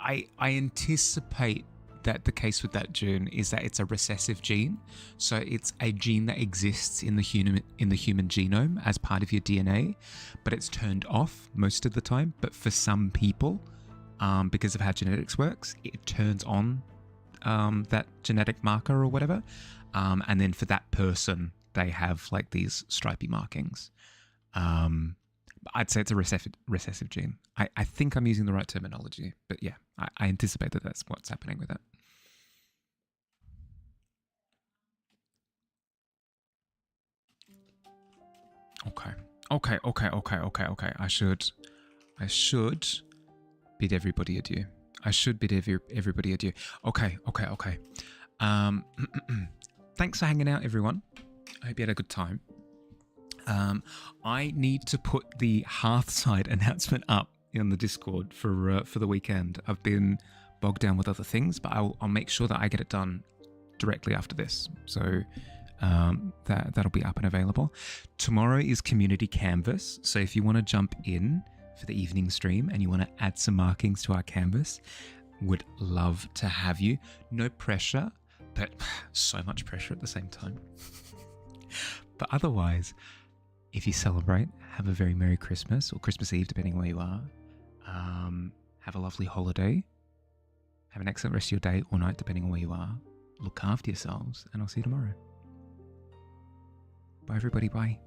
I anticipate that the case with that gene is that it's a recessive gene. So it's a gene that exists in the human genome as part of your DNA, but it's turned off most of the time. But for some people, because of how genetics works, it turns on that genetic marker or whatever. And then for that person, they have like these stripy markings. I'd say it's a recessive gene. I think I'm using the right terminology, but yeah, I anticipate that that's what's happening with it. Okay. I should bid everybody adieu. Okay. Thanks for hanging out, everyone. I hope you had a good time. I need to put the Hearthside announcement up in the Discord for the weekend. I've been bogged down with other things, but I'll make sure that I get it done directly after this. So that'll be up and available. Tomorrow is Community Canvas. So if you want to jump in for the evening stream and you want to add some markings to our canvas, would love to have you. No pressure, but so much pressure at the same time. But otherwise, if you celebrate, have a very Merry Christmas or Christmas Eve, depending where you are. Have a lovely holiday. Have an excellent rest of your day or night, depending on where you are. Look after yourselves, and I'll see you tomorrow. Bye, everybody. Bye.